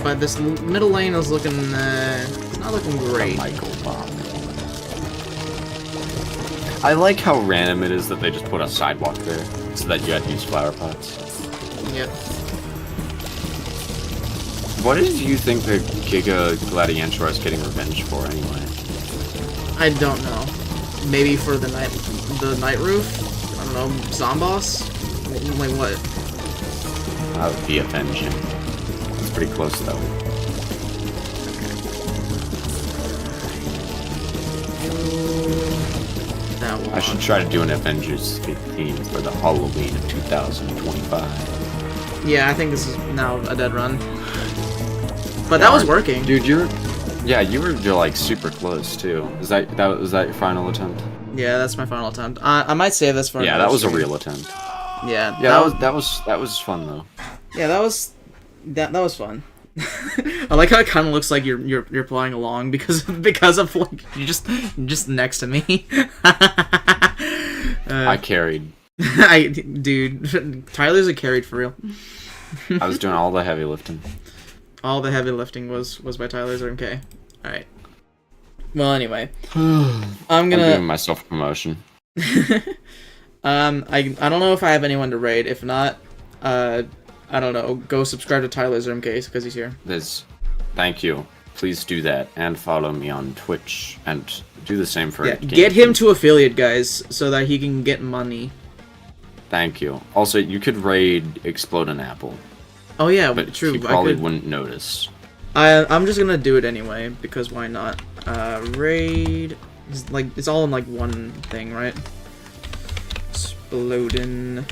But this middle lane is looking, it's not looking great. The Michael bomb. I like how random it is that they just put a sidewalk there, so that you had to use flower pots. Yep. What did you think the Giga Gladiantuar is getting revenge for, anyway? I don't know. Maybe for the night roof? I don't know, Zomboss? Like what? That would be avenging. It's pretty close, though. That one. I should try to do an Avengers theme for the Halloween of 2025. Yeah, I think this is now a dead run. But that was working. Dude, you're like super close too. Was that your final attempt? Yeah, that's my final attempt. I might save this for. Yeah, that was a real attempt. Yeah. Yeah, that was fun though. Yeah, that was that was fun. I like how it kind of looks like you're playing along because of like you're just next to me. I carried. Dude, Tyler's a carried for real. I was doing all the heavy lifting. All the heavy lifting was by Tyler's okay. All right. Well, anyway, I'm giving myself a promotion. I don't know if I have anyone to raid. If not, I don't know. Go subscribe to Tyler's case because he's here. Thank you. Please do that and follow me on Twitch and do the same for get him to affiliate, guys, so that he can get money. Thank you. Also, you could raid Explode an Apple. Oh yeah, but true. He probably wouldn't notice. I'm just gonna do it anyway because why not? Raid is like it's all in like one thing, right? Exploding.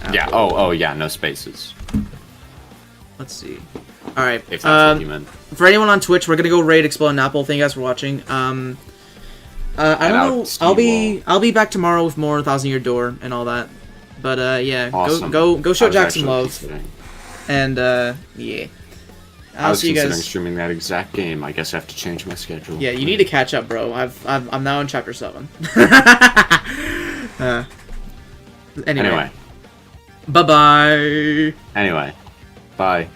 Apple. Yeah. Oh yeah. No spaces. Let's see. All right. If that's what you meant. For anyone on Twitch, we're gonna go raid Exploding Apple. Thank you guys for watching. I don't know. I'll be back tomorrow with more 1,000 Year Door and all that. But yeah, awesome. go show Jack some love. Considering. And yeah. I was see you considering guys. streaming that exact game. I guess I have to change my schedule. Yeah, you need to catch up, bro. I'm now in chapter 7. Anyway. Bye bye. Anyway. Bye.